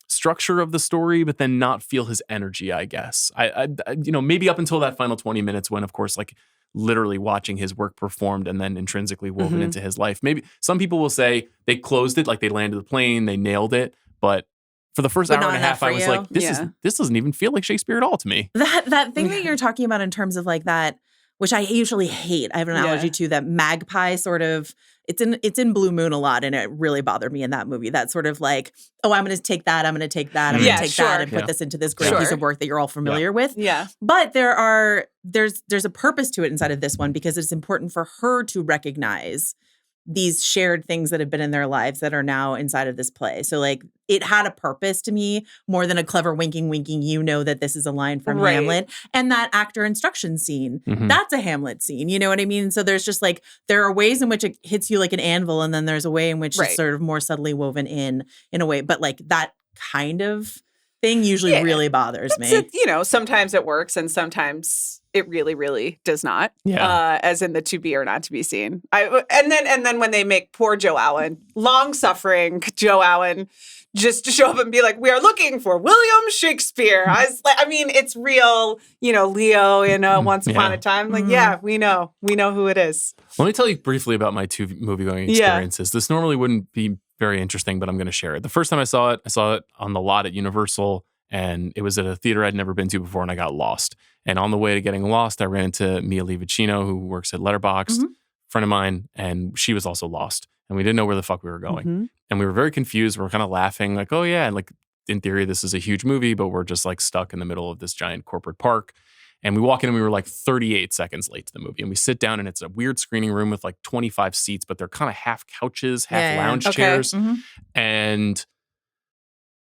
[SPEAKER 1] structure of the story, but then not feel his energy, I guess. I you know, maybe up until that final 20 minutes when, of course, like literally watching his work performed and then intrinsically woven into his life. Maybe some people will say they closed it, like they landed the plane, they nailed it, but for the first hour and a half, I was like, this doesn't even feel like Shakespeare at all to me.
[SPEAKER 3] That thing that you're talking about in terms of like that, which I usually hate. I have an allergy to that magpie sort of. It's in Blue Moon a lot, and it really bothered me in that movie. That sort of like, oh, I'm going to take that, I'm going to take that, I'm going to take that, and put this into this great piece of work that you're all familiar with.
[SPEAKER 2] Yeah.
[SPEAKER 3] But there's a purpose to it inside of this one, because it's important for her to recognize these shared things that have been in their lives that are now inside of this play. So like it had a purpose to me more than a clever winking, you know that this is a line from Hamlet. And that actor instruction scene, that's a Hamlet scene. You know what I mean? So there's just like, there are ways in which it hits you like an anvil, and then there's a way in which it's sort of more subtly woven in a way. But like that kind of thing usually really bothers me.
[SPEAKER 2] You know, sometimes it works and sometimes it really, really does not.
[SPEAKER 1] Yeah.
[SPEAKER 2] As in the to be or not to be seen. And then when they make poor Joe Allen, long-suffering Joe Allen, just to show up and be like, we are looking for William Shakespeare. I mean, it's real, you know, Leo in Once Upon a Time. Like, we know who it is.
[SPEAKER 1] Let me tell you briefly about my two movie-going experiences. This normally wouldn't be very interesting, but I'm going to share it. The first time I saw it on the lot at Universal, and it was at a theater I'd never been to before, and I got lost. And on the way to getting lost, I ran into Mia Livicino, who works at Letterboxd, friend of mine, and she was also lost. And we didn't know where the fuck we were going. And we were very confused. We were kind of laughing, like, oh yeah, and like in theory, this is a huge movie, but we're just like stuck in the middle of this giant corporate park. And we walk in and we were like 38 seconds late to the movie. And we sit down and it's a weird screening room with like 25 seats, but they're kind of half couches, half lounge chairs. And,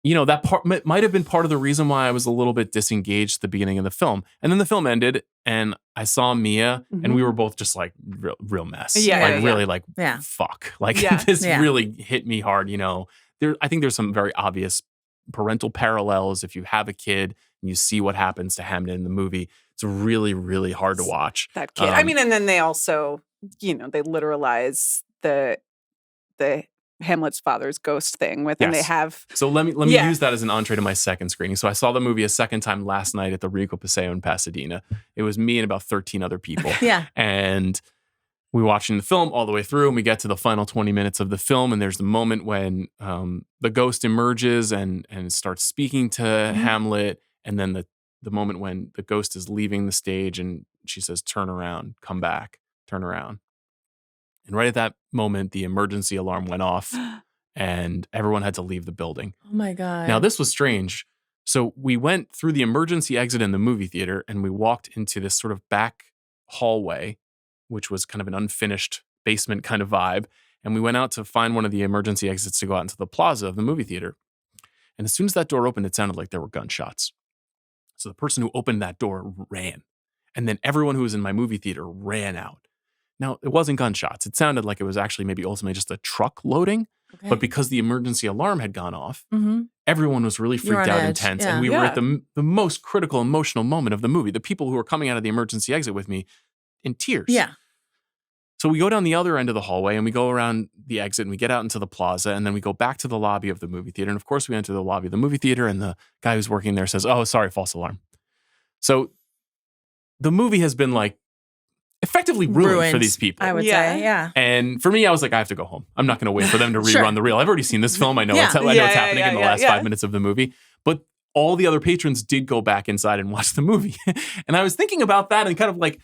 [SPEAKER 1] you know, that part might have been part of the reason why I was a little bit disengaged at the beginning of the film. And then the film ended and I saw Mia and we were both just like real mess. Really like, fuck. Like this really hit me hard, you know. I think there's some very obvious parental parallels. If you have a kid and you see what happens to Hamnet in the movie, it's really, really hard to watch.
[SPEAKER 2] That kid. I mean, and then they also, you know, they literalize the Hamlet's father's ghost thing with, and they have.
[SPEAKER 1] So let me use that as an entree to my second screening. So I saw the movie a second time last night at the Rico Paseo in Pasadena. It was me and about 13 other people. And we were watching the film all the way through, and we get to the final 20 minutes of the film, and there's the moment when the ghost emerges and starts speaking to Hamlet, and then the moment when the ghost is leaving the stage and she says, turn around, come back, turn around. And right at that moment, the emergency alarm went off and everyone had to leave the building.
[SPEAKER 3] Oh my God.
[SPEAKER 1] Now, this was strange. So we went through the emergency exit in the movie theater and we walked into this sort of back hallway, which was kind of an unfinished basement kind of vibe. And we went out to find one of the emergency exits to go out into the plaza of the movie theater. And as soon as that door opened, it sounded like there were gunshots. So the person who opened that door ran. And then everyone who was in my movie theater ran out. Now, it wasn't gunshots. It sounded like it was actually maybe ultimately just a truck loading. Okay. But because the emergency alarm had gone off, everyone was really freaked out and tense. And we were at the most critical emotional moment of the movie. The people who were coming out of the emergency exit with me in tears.
[SPEAKER 3] Yeah.
[SPEAKER 1] So we go down the other end of the hallway and we go around the exit and we get out into the plaza and then we go back to the lobby of the movie theater. And of course, we enter the lobby of the movie theater and the guy who's working there says, oh, sorry, false alarm. So the movie has been like effectively ruined for these people.
[SPEAKER 3] I would say, yeah.
[SPEAKER 1] And for me, I was like, I have to go home. I'm not going to wait for them to rerun the reel. I've already seen this film. I know what's happening in the last 5 minutes of the movie. But all the other patrons did go back inside and watch the movie. And I was thinking about that and kind of like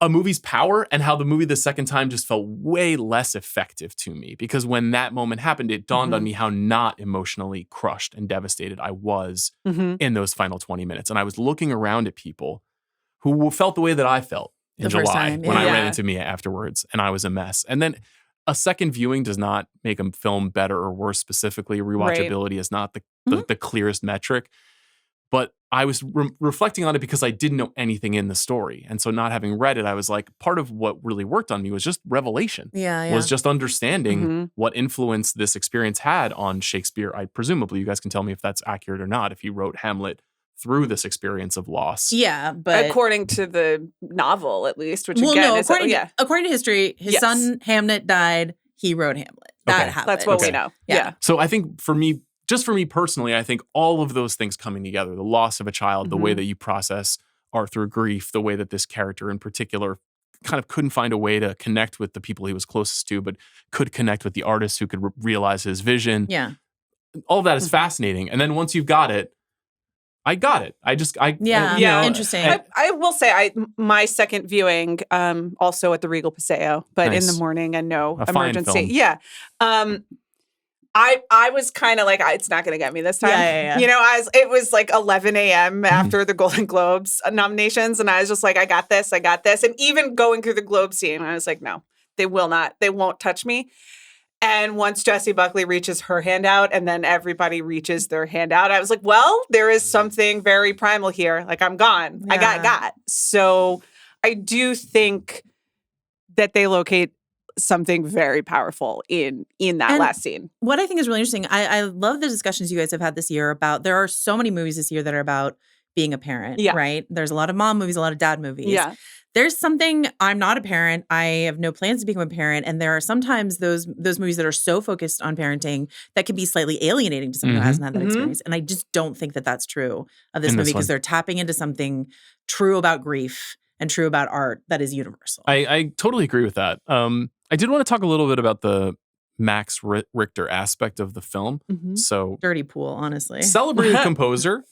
[SPEAKER 1] a movie's power and how the movie the second time just felt way less effective to me. Because when that moment happened, it dawned on me how not emotionally crushed and devastated I was in those final 20 minutes. And I was looking around at people who felt the way that I felt in July when I ran into Mia afterwards, and I was a mess. And then a second viewing does not make a film better or worse. Specifically, rewatchability is not the clearest metric. But I was reflecting on it because I didn't know anything in the story. And so not having read it, I was like, part of what really worked on me was just revelation. Was just understanding what influence this experience had on Shakespeare. Presumably, you guys can tell me if that's accurate or not, if he wrote Hamlet through this experience of loss.
[SPEAKER 3] Yeah, but
[SPEAKER 2] according to the novel, at least, which
[SPEAKER 3] according to history, his son Hamnet died. He wrote Hamlet. That happened.
[SPEAKER 2] That's what we know. Yeah.
[SPEAKER 1] So I think for me personally, I think all of those things coming together, the loss of a child, the way that you process art through grief, the way that this character in particular kind of couldn't find a way to connect with the people he was closest to, but could connect with the artist who could realize his vision.
[SPEAKER 3] Yeah.
[SPEAKER 1] All of that is fascinating. And then once you've got it, I got it.
[SPEAKER 3] Interesting.
[SPEAKER 2] I will say, my second viewing, also at the Regal Paseo, but in the morning and no emergency. Yeah. I was kind of like, it's not going to get me this time.
[SPEAKER 3] Yeah.
[SPEAKER 2] You know, it was like 11 a.m. after the Golden Globes nominations. And I was just like, I got this. And even going through the Globe scene, I was like, no, they won't touch me. And once Jessie Buckley reaches her hand out and then everybody reaches their hand out, I was like, well, there is something very primal here. Like, I'm gone. I got. So I do think that they locate something very powerful in that last scene.
[SPEAKER 3] What I think is really interesting, I love the discussions you guys have had this year about, there are so many movies this year that are about being a parent, right? There's a lot of mom movies, a lot of dad movies.
[SPEAKER 2] Yeah.
[SPEAKER 3] There's something, I'm not a parent. I have no plans to become a parent. And there are sometimes those movies that are so focused on parenting that can be slightly alienating to someone who hasn't had that experience. And I just don't think that that's true of this movie, because they're tapping into something true about grief and true about art that is universal.
[SPEAKER 1] I totally agree with that. I did want to talk a little bit about the Max Richter aspect of the film. So
[SPEAKER 3] Dirty Pool, honestly.
[SPEAKER 1] Celebrated composer.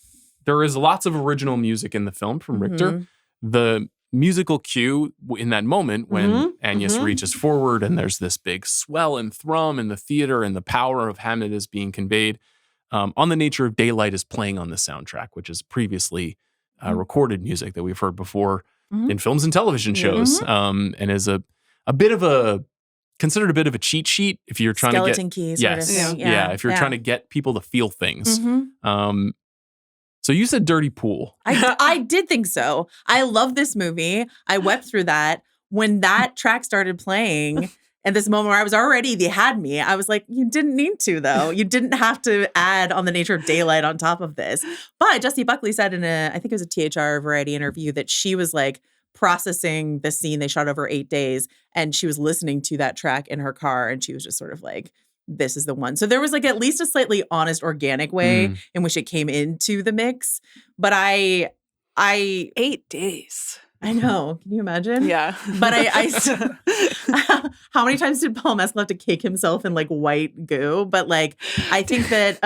[SPEAKER 1] There is lots of original music in the film from Richter. The musical cue in that moment when Agnes reaches forward and there's this big swell and thrum in the theater and the power of Hamnet is being conveyed. On the Nature of Daylight is playing on the soundtrack, which is previously recorded music that we've heard before in films and television shows, and is considered a bit of a cheat sheet if you're trying
[SPEAKER 3] skeleton
[SPEAKER 1] to get
[SPEAKER 3] key sort of thing.
[SPEAKER 1] if you're trying to get people to feel things. So you said Dirty Pool.
[SPEAKER 3] I did think so. I love this movie. I wept through that. When that track started playing, at this moment where they had me, I was like, you didn't need to, though. You didn't have to add On the Nature of Daylight on top of this. But Jessie Buckley said in I think it was a THR Variety interview, that she was like processing the scene they shot over 8 days, and she was listening to that track in her car, and she was just sort of like, this is the one. So there was like at least a slightly honest, organic way in which it came into the mix. But I
[SPEAKER 2] 8 days.
[SPEAKER 3] I know. Can you imagine?
[SPEAKER 2] Yeah.
[SPEAKER 3] But how many times did Paul Mescal have to cake himself in like white goo? But like, I think that,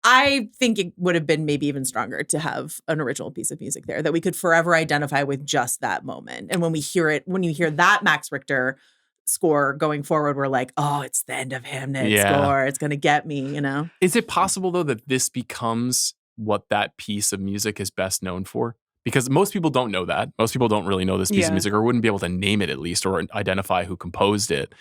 [SPEAKER 3] I think it would have been maybe even stronger to have an original piece of music there that we could forever identify with just that moment. And when we hear it, when you hear that Max Richter score going forward, we're like, oh, it's the end of Hamnet score. It's going to get me, you know?
[SPEAKER 1] Is it possible, though, that this becomes what that piece of music is best known for? Because most people don't know that. Most people don't really know this piece of music, or wouldn't be able to name it at least, or identify who composed it.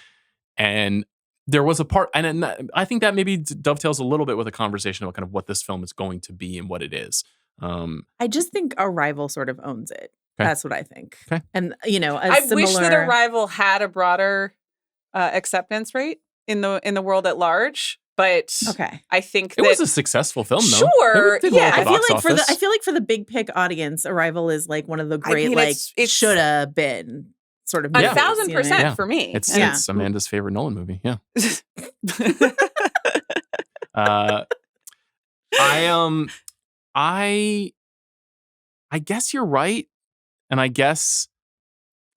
[SPEAKER 1] And there was a part, and I think that maybe dovetails a little bit with a conversation about kind of what this film is going to be and what it is.
[SPEAKER 3] I just think Arrival sort of owns it. Okay. That's what I think.
[SPEAKER 1] Okay.
[SPEAKER 3] And, you know,
[SPEAKER 2] I wish that Arrival had a broader acceptance rate in the world at large. But I think
[SPEAKER 1] it was a successful film, though.
[SPEAKER 2] Sure,
[SPEAKER 3] yeah. I feel like for the big pick audience, Arrival is like one of the great it should have been sort of movies,
[SPEAKER 2] 1,000% for me.
[SPEAKER 1] It's Amanda's favorite Nolan movie. Yeah. I guess you're right. And I guess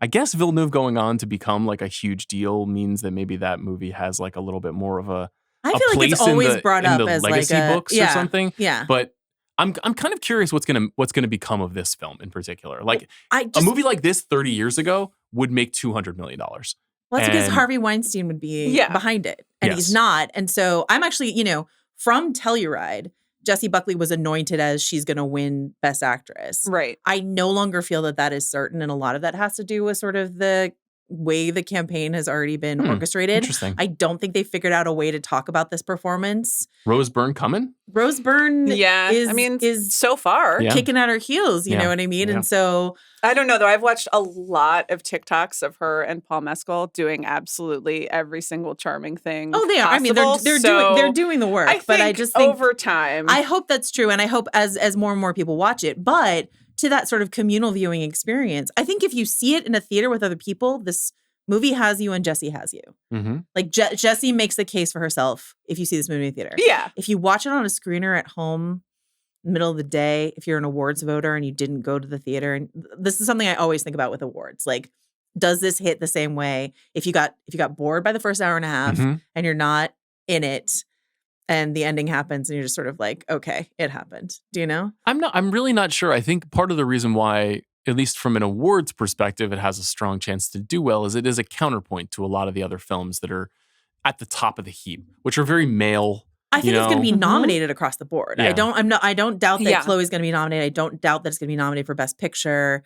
[SPEAKER 1] Villeneuve going on to become like a huge deal means that maybe that movie has like a little bit more of a
[SPEAKER 3] I feel like it's always brought up as
[SPEAKER 1] legacy
[SPEAKER 3] like
[SPEAKER 1] books or something.
[SPEAKER 3] Yeah.
[SPEAKER 1] But I'm kind of curious what's gonna become of this film in particular. Like a movie like this 30 years ago would make $200 million.
[SPEAKER 3] Well, that's because Harvey Weinstein would be behind it, and he's not. And so I'm actually, from Telluride, Jessie Buckley was anointed as she's going to win Best Actress.
[SPEAKER 2] Right.
[SPEAKER 3] I no longer feel that is certain, and a lot of that has to do with sort of the way the campaign has already been orchestrated.
[SPEAKER 1] Interesting.
[SPEAKER 3] I don't think they figured out a way to talk about this performance.
[SPEAKER 1] Rose Byrne coming?
[SPEAKER 3] Rose Byrne is
[SPEAKER 2] so far
[SPEAKER 3] kicking at her heels, you know what I mean?
[SPEAKER 1] Yeah.
[SPEAKER 3] And so
[SPEAKER 2] I don't know though. I've watched a lot of TikToks of her and Paul Mescal doing absolutely every single charming thing.
[SPEAKER 3] Oh, they are.
[SPEAKER 2] Possible.
[SPEAKER 3] I mean, they're doing the work. But I just think
[SPEAKER 2] over time,
[SPEAKER 3] I hope that's true, and I hope as more and more people watch it. But to that sort of communal viewing experience, I think if you see it in a theater with other people, this movie has you and Jessie has you.
[SPEAKER 1] Mm-hmm.
[SPEAKER 3] Like Jessie makes the case for herself if you see this movie in the theater.
[SPEAKER 2] Yeah.
[SPEAKER 3] If you watch it on a screener at home, middle of the day, if you're an awards voter and you didn't go to the theater, and this is something I always think about with awards, like, does this hit the same way if you got bored by the first hour and a half and you're not in it and the ending happens and you're just sort of like, okay, it happened. Do you know?
[SPEAKER 1] I'm really not sure. I think part of the reason why, at least from an awards perspective, it has a strong chance to do well is it is a counterpoint to a lot of the other films that are at the top of the heap, which are very male.
[SPEAKER 3] I think it's going to be nominated across the board.
[SPEAKER 1] Yeah.
[SPEAKER 3] I don't doubt that Chloe's going to be nominated. I don't doubt that it's going to be nominated for Best Picture.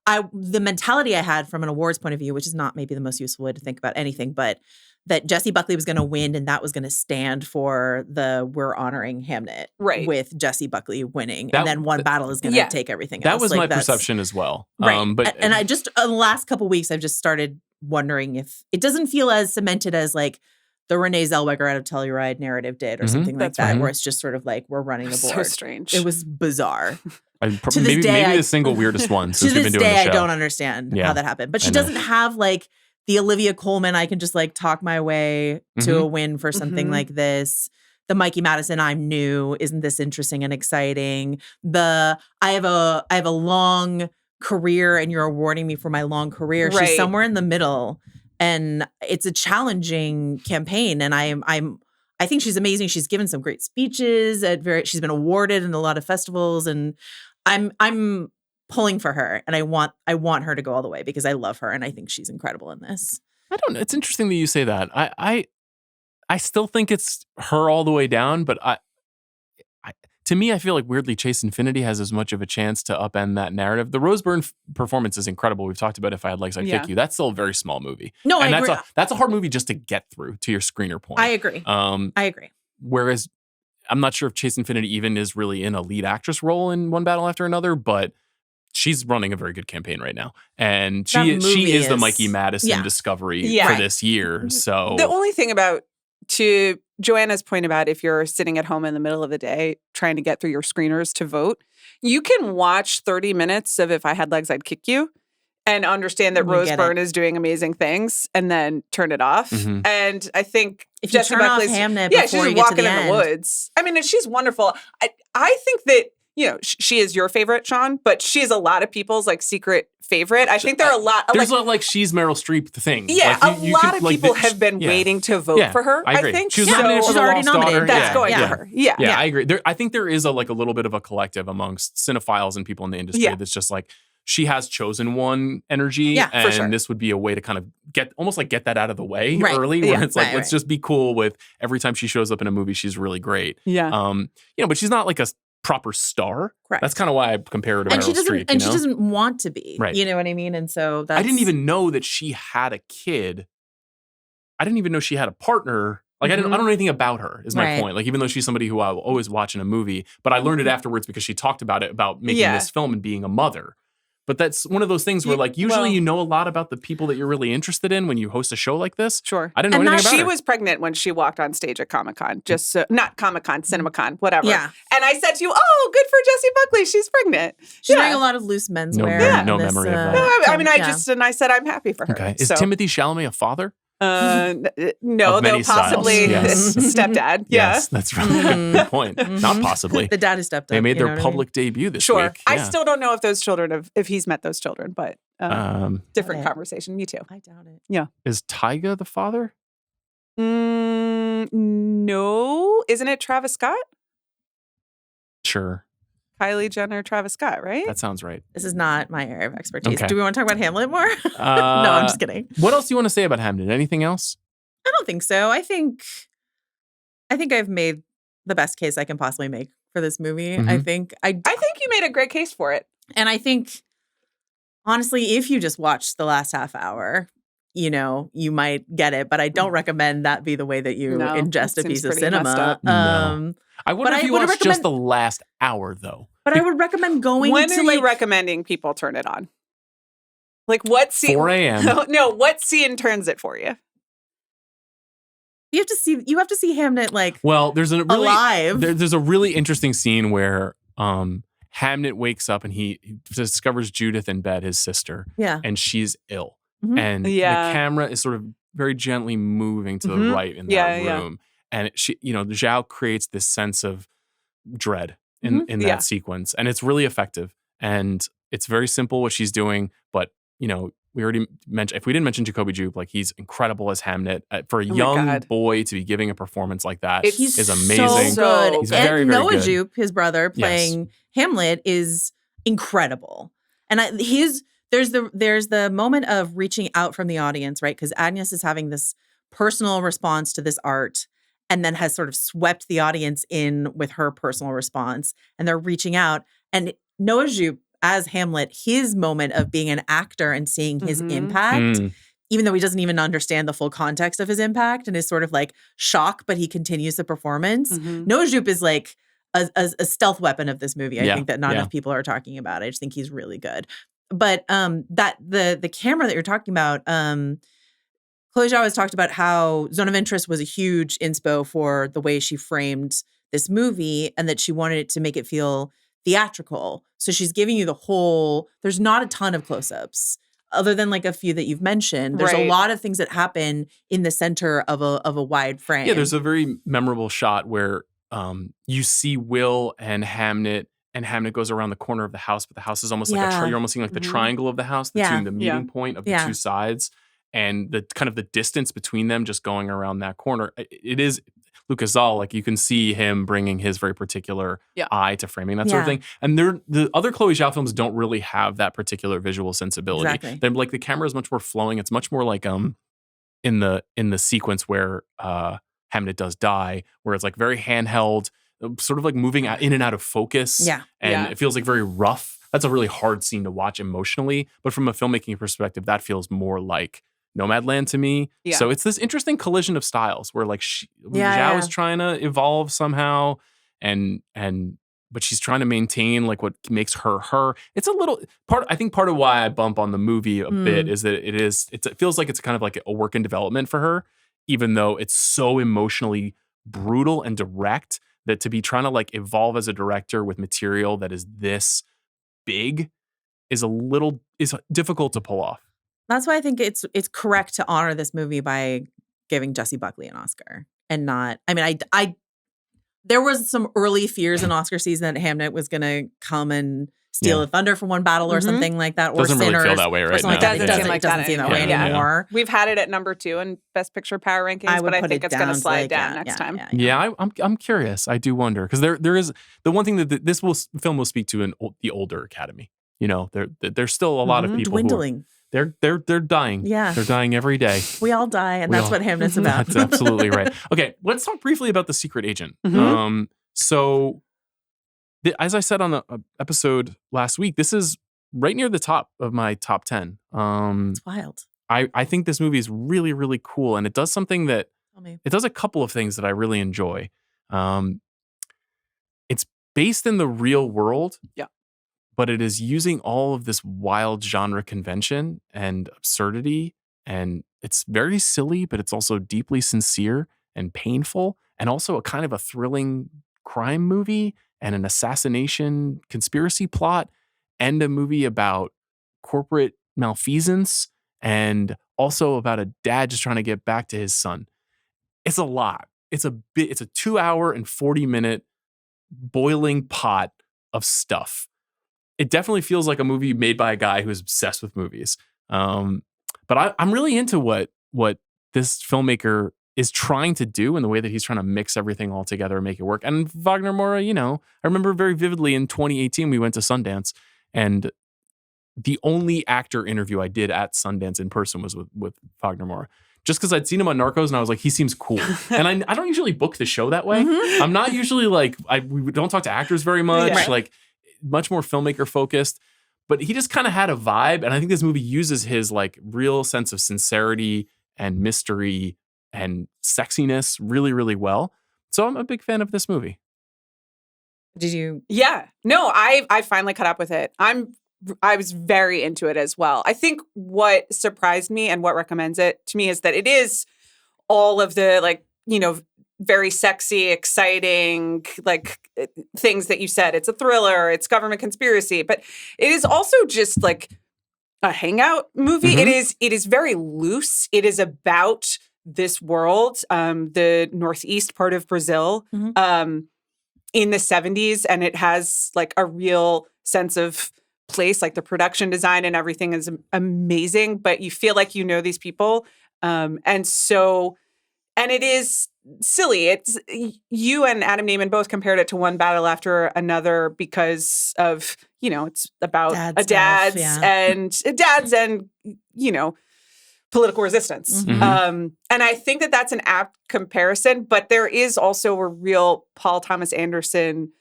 [SPEAKER 3] The mentality I had from an awards point of view, which is not maybe the most useful way to think about anything, but that Jessie Buckley was going to win and that was going to stand for we're honoring Hamnet with Jessie Buckley winning. And then One Battle is going to take everything else.
[SPEAKER 1] That was my perception as well.
[SPEAKER 3] Right. And I just, in the last couple of weeks, I've just started wondering if it doesn't feel as cemented as like the Renee Zellweger out of Telluride narrative did or something like that, where it's just sort of like, we're running the board.
[SPEAKER 2] So strange.
[SPEAKER 3] It was bizarre.
[SPEAKER 1] Maybe the single weirdest one since we've been doing the show.
[SPEAKER 3] To this day, I don't understand how that happened. But she doesn't have like the Olivia Colman, I can just like talk my way to a win for something like this. The Mikey Madison, I'm new. Isn't this interesting and exciting? I have a long career and you're awarding me for my long career. She's somewhere in the middle. And it's a challenging campaign. And I think she's amazing. She's given some great speeches she's been awarded in a lot of festivals. And I'm pulling for her, and I want her to go all the way because I love her and I think she's incredible in this.
[SPEAKER 1] I don't know. It's interesting that you say that. I still think it's her all the way down, but to me, I feel like weirdly Chase Infinity has as much of a chance to upend that narrative. The Rose Byrne performance is incredible. We've talked about If I Had Legs, I'd Kick You. That's still a very small movie.
[SPEAKER 3] No, I agree.
[SPEAKER 1] That's a hard movie just to get through, to your screener point.
[SPEAKER 3] I agree. I agree.
[SPEAKER 1] Whereas I'm not sure if Chase Infinity even is really in a lead actress role in One Battle After Another, but she's running a very good campaign right now. And she is the Mikey Madison discovery for this year. So
[SPEAKER 2] the only thing to Joanna's point about if you're sitting at home in the middle of the day trying to get through your screeners to vote, you can watch 30 minutes of If I Had Legs, I'd Kick You and understand that Rose Byrne is doing amazing things and then turn it off. And I think
[SPEAKER 3] if you turn off Hamnet before
[SPEAKER 2] she's
[SPEAKER 3] you get
[SPEAKER 2] walking
[SPEAKER 3] to the
[SPEAKER 2] in the woods. I mean, and she's wonderful. I think that, she is your favorite, Sean, but she is a lot of people's like secret favorite. I think there are a lot.
[SPEAKER 1] There's like she's Meryl Streep thing.
[SPEAKER 2] Yeah, a lot of people have been waiting to vote for her.
[SPEAKER 1] I agree.
[SPEAKER 2] I think
[SPEAKER 1] she was nominated for
[SPEAKER 3] she's already nominated.
[SPEAKER 2] That's going for her. Yeah,
[SPEAKER 1] I agree. I think there is a little bit of a collective amongst cinephiles and people in the industry that's just like she has chosen one energy, and this would be a way to kind of get that out of the way early. Where it's like let's just be cool with every time she shows up in a movie, she's really great.
[SPEAKER 2] Yeah,
[SPEAKER 1] but she's not like a proper star.
[SPEAKER 3] Correct.
[SPEAKER 1] That's kind of why I compare her to Meryl Streep.
[SPEAKER 3] And she doesn't want to be.
[SPEAKER 1] Right.
[SPEAKER 3] You know what I mean? And so that's...
[SPEAKER 1] I didn't even know that she had a kid. I didn't even know she had a partner. Like I don't know anything about her is my point. Like even though she's somebody who I will always watch in a movie, but I learned it afterwards because she talked about making this film and being a mother. But that's one of those things where like usually you know a lot about the people that you're really interested in when you host a show like this.
[SPEAKER 2] Sure.
[SPEAKER 1] I didn't know anything about her.
[SPEAKER 2] She was pregnant when she walked on stage at Comic-Con. Not Comic-Con, CinemaCon, whatever.
[SPEAKER 3] Yeah.
[SPEAKER 2] And I said to you, oh, good for Jessie Buckley. She's pregnant.
[SPEAKER 3] She's wearing a lot of loose menswear.
[SPEAKER 1] No memory of that.
[SPEAKER 2] No, I mean, I said I'm happy for her.
[SPEAKER 1] Okay. Is Timothée Chalamet a father?
[SPEAKER 2] No, though possibly stepdad.
[SPEAKER 1] Yes, that's right. Good point. Not possibly.
[SPEAKER 3] The dad is stepdad.
[SPEAKER 1] They made their public debut this week.
[SPEAKER 2] I still don't know if those children if he's met those children, but different conversation. Me too.
[SPEAKER 3] I doubt it.
[SPEAKER 2] Yeah.
[SPEAKER 1] Is Tyga the father?
[SPEAKER 2] No. Isn't it Travis Scott?
[SPEAKER 1] Sure.
[SPEAKER 2] Kylie Jenner, Travis Scott, right?
[SPEAKER 1] That sounds right.
[SPEAKER 3] This is not my area of expertise.
[SPEAKER 1] Okay.
[SPEAKER 3] Do we want to talk about Hamlet more? No, I'm just kidding.
[SPEAKER 1] What else do you want to say about Hamnet? Anything else?
[SPEAKER 3] I don't think so. I think I've made the best case I can possibly make for this movie.
[SPEAKER 1] Mm-hmm.
[SPEAKER 2] I think you made a great case for it.
[SPEAKER 3] And I think, honestly, if you just watch the last half hour, you might get it. But I don't recommend that be the way that you ingest a piece of cinema.
[SPEAKER 1] No. I wonder if you watch just the last hour, though.
[SPEAKER 3] But I would recommend going
[SPEAKER 2] when
[SPEAKER 3] to
[SPEAKER 2] are you recommending people turn it on? Like what scene?
[SPEAKER 1] 4 a.m.
[SPEAKER 2] No, what scene turns it for you?
[SPEAKER 3] You have to see Hamnet
[SPEAKER 1] there's a really
[SPEAKER 3] alive.
[SPEAKER 1] There's a really interesting scene where Hamnet wakes up and he discovers Judith in bed, his sister.
[SPEAKER 3] Yeah.
[SPEAKER 1] And she's ill.
[SPEAKER 3] Mm-hmm.
[SPEAKER 1] And the camera is sort of very gently moving to the right in that room. And Zhao creates this sense of dread in that sequence. And it's really effective. And it's very simple what she's doing. But, we already mentioned, if we didn't mention Jacoby Jupe, he's incredible as Hamnet. For a young boy to be giving a performance like that is amazing.
[SPEAKER 3] So good.
[SPEAKER 1] He's very, very
[SPEAKER 3] Noah
[SPEAKER 1] good.
[SPEAKER 3] Jupe, his brother, playing Hamlet is incredible. And there's the moment of reaching out from the audience, right? Because Agnes is having this personal response to this art and then has sort of swept the audience in with her personal response. And they're reaching out. And Noah Jupe, as Hamlet, his moment of being an actor and seeing his impact, even though he doesn't even understand the full context of his impact and is sort of shock, but he continues the performance. Noah Jupe is a stealth weapon of this movie. I think that not enough people are talking about. I just think he's really good. But that the camera that you're talking about, Chloe Zhao has talked about how Zone of Interest was a huge inspo for the way she framed this movie and that she wanted it to make it feel theatrical. So she's giving you the whole, there's not a ton of close-ups other than a few that you've mentioned. There's a lot of things that happen in the center of a wide frame.
[SPEAKER 1] Yeah, there's a very memorable shot where you see Will and Hamnet goes around the corner of the house, but the house is almost you're almost seeing the triangle of the house, the meeting point of the two sides, and the kind of the distance between them just going around that corner. It is Lucas Zal, you can see him bringing his very particular eye to framing that sort of thing. And the other Chloe Zhao films don't really have that particular visual sensibility.
[SPEAKER 3] Exactly.
[SPEAKER 1] They're the camera is much more flowing. It's much more in the sequence where Hamnet does die, where it's very handheld, sort of moving in and out of focus.
[SPEAKER 3] Yeah.
[SPEAKER 1] And it feels very rough. That's a really hard scene to watch emotionally. But from a filmmaking perspective, that feels more like Nomadland to me. Yeah. So it's this interesting collision of styles where Zhao is trying to evolve somehow but she's trying to maintain what makes her. It's a little I think part of why I bump on the movie a bit is that it feels like it's kind of a work in development for her, even though it's so emotionally brutal and direct that to be trying to evolve as a director with material that is this big is difficult to pull off.
[SPEAKER 3] That's why I think it's correct to honor this movie by giving Jessie Buckley an Oscar and not. I mean, I there was some early fears in Oscar season that Hamnet was going to come and steal the thunder from One Battle or something like that, or
[SPEAKER 1] doesn't
[SPEAKER 3] Sinners.
[SPEAKER 1] really feel that way right now.
[SPEAKER 2] It doesn't
[SPEAKER 3] seem that way anymore.
[SPEAKER 2] We've had it at number 2 in Best Picture Power Rankings, but I think it's going to slide down next time.
[SPEAKER 1] Yeah, I'm curious. I do wonder because there is the one thing that this film will speak to the older Academy. There's still a lot of people
[SPEAKER 3] dwindling.
[SPEAKER 1] They're dying.
[SPEAKER 3] Yeah.
[SPEAKER 1] They're dying every day.
[SPEAKER 3] We all die, and that's what Hamnet's about.
[SPEAKER 1] That's absolutely right. Okay, let's talk briefly about The Secret Agent. As I said on the episode last week, this is right near the top of my top 10.
[SPEAKER 3] It's wild.
[SPEAKER 1] I think this movie is really, really cool, and it does something that it does a couple of things that I really enjoy. It's based in the real world.
[SPEAKER 2] Yeah.
[SPEAKER 1] But it is using all of this wild genre convention and absurdity. And it's very silly, but it's also deeply sincere and painful. And also a kind of a thrilling crime movie and an assassination conspiracy plot and a movie about corporate malfeasance and also about a dad just trying to get back to his son. It's a lot. It's a 2 hour and 40-minute boiling pot of stuff. It definitely feels like a movie made by a guy who's obsessed with movies. But I'm really into what this filmmaker is trying to do and the way that he's trying to mix everything all together and make it work. And Wagner Moura, I remember very vividly in 2018, we went to Sundance, and the only actor interview I did at Sundance in person was with Wagner Moura. Just because I'd seen him on Narcos and I was like, he seems cool. And I don't usually book the show that way. I'm not usually we don't talk to actors very much, much more filmmaker focused. But he just kind of had a vibe. And I think this movie uses his real sense of sincerity and mystery and sexiness really, really well. So I'm a big fan of this movie.
[SPEAKER 3] Did you?
[SPEAKER 2] Yeah. No, I finally caught up with it. I was very into it as well. I think what surprised me and what recommends it to me is that it is all of the very sexy, exciting, things that you said. It's a thriller, it's government conspiracy, but it is also just a hangout movie.
[SPEAKER 1] Mm-hmm.
[SPEAKER 2] It is very loose. It is about this world, the northeast part of Brazil, in the 70s, and it has a real sense of place. The production design and everything is amazing, but you feel like these people, and it is silly. It's you and Adam Naiman both compared it to One Battle After Another because of it's about dads and political resistance.
[SPEAKER 1] Mm-hmm.
[SPEAKER 2] And I think that that's an apt comparison, but there is also a real Paul Thomas Anderson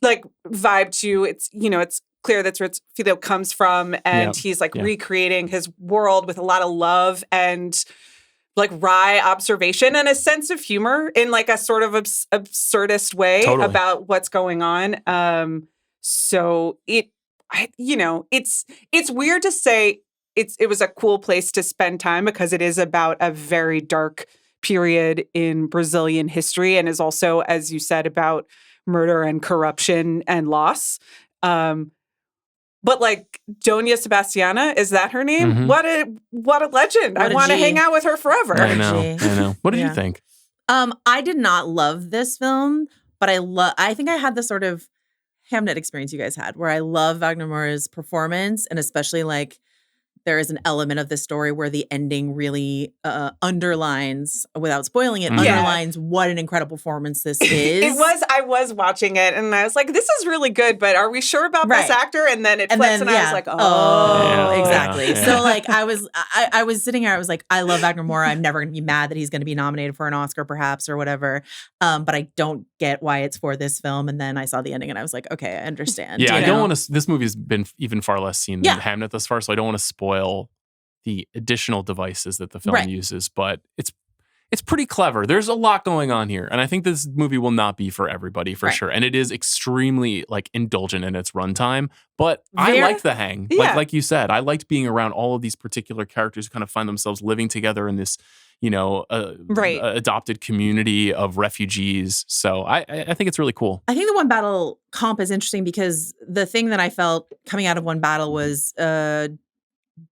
[SPEAKER 2] vibe to it's clear that's where Filho comes from, and he's recreating his world with a lot of love and wry observation and a sense of humor in a sort of absurdist way about what's going on. So it's weird to say it was a cool place to spend time because it is about a very dark period in Brazilian history and is also, as you said, about murder and corruption and loss. But Doña Sebastiana, is that her name?
[SPEAKER 1] Mm-hmm.
[SPEAKER 2] What a legend. I want to hang out with her forever.
[SPEAKER 1] I know. What did you think?
[SPEAKER 3] I did not love this film, but I think I had the sort of Hamnet experience you guys had where I love Wagner Moura's performance, and especially there is an element of this story where the ending really underlines, without spoiling it, underlines what an incredible performance this is.
[SPEAKER 2] I was watching it and I was like, this is really good, but are we sure about this actor? And then it flips and I was like,
[SPEAKER 3] exactly.
[SPEAKER 1] Yeah.
[SPEAKER 3] So I was sitting here, I was like, I love Wagner Moura. I'm never going to be mad that he's going to be nominated for an Oscar perhaps or whatever. But I don't get why it's for this film. And then I saw the ending and I was like, okay, I understand.
[SPEAKER 1] Yeah, I don't want to, this movie's been even far less seen than Hamnet thus far, so I don't want to spoil the additional devices that the film uses, but it's pretty clever. There's a lot going on here, and I think this movie will not be for everybody for sure. And it is extremely indulgent in its runtime, but I liked the hang. Like you said, I liked being around all of these particular characters who kind of find themselves living together in this adopted community of refugees. So I think it's really cool.
[SPEAKER 3] I think the One Battle comp is interesting because the thing that I felt coming out of One Battle was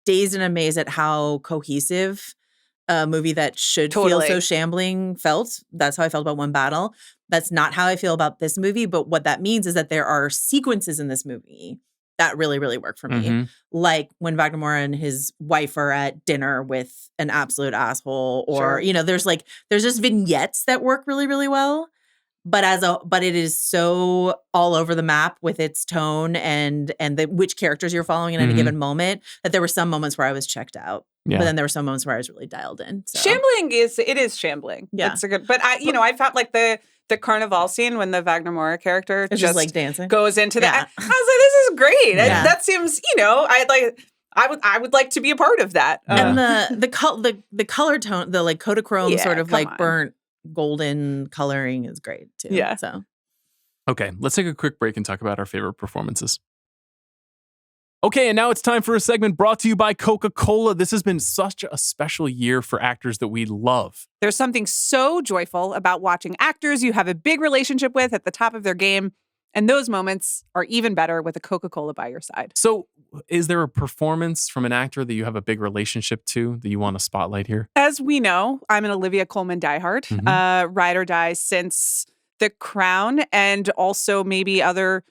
[SPEAKER 3] dazed and amazed at how cohesive a movie that should feel so shambling felt. That's how I felt about One Battle. That's not how I feel about this movie, but what that means is that there are sequences in this movie that really, really work for me.
[SPEAKER 1] Mm-hmm.
[SPEAKER 3] Like when Wagner Moura and his wife are at dinner with an absolute asshole, or there's just vignettes that work really, really well. But it is so all over the map with its tone and which characters you're following at any given moment that there were some moments where I was checked out. Yeah. But then there were some moments where I was really dialed in. So.
[SPEAKER 2] Shambling is shambling.
[SPEAKER 3] Yeah.
[SPEAKER 2] It's a good, but I felt the Carnival scene when the Wagner Moura character just
[SPEAKER 3] dancing
[SPEAKER 2] goes into that. I was like, this is great. Yeah. That seems, I would like to be a part of that.
[SPEAKER 3] And the color tone, the Kodachrome sort of burnt golden coloring is great too.
[SPEAKER 2] Yeah.
[SPEAKER 3] So
[SPEAKER 1] okay, let's take a quick break and talk about our favorite performances. Okay, and now it's time for a segment brought to you by Coca Cola. This has been such a special year for actors that we love.
[SPEAKER 2] There's something so joyful about watching actors you have a big relationship with at the top of their game, and those moments are even better with a Coca Cola by your side.
[SPEAKER 1] So, is there a performance from an actor that you have a big relationship to that you want to spotlight here?
[SPEAKER 2] As we know, I'm an Olivia Colman diehard, ride or die since The Crown, and also maybe other.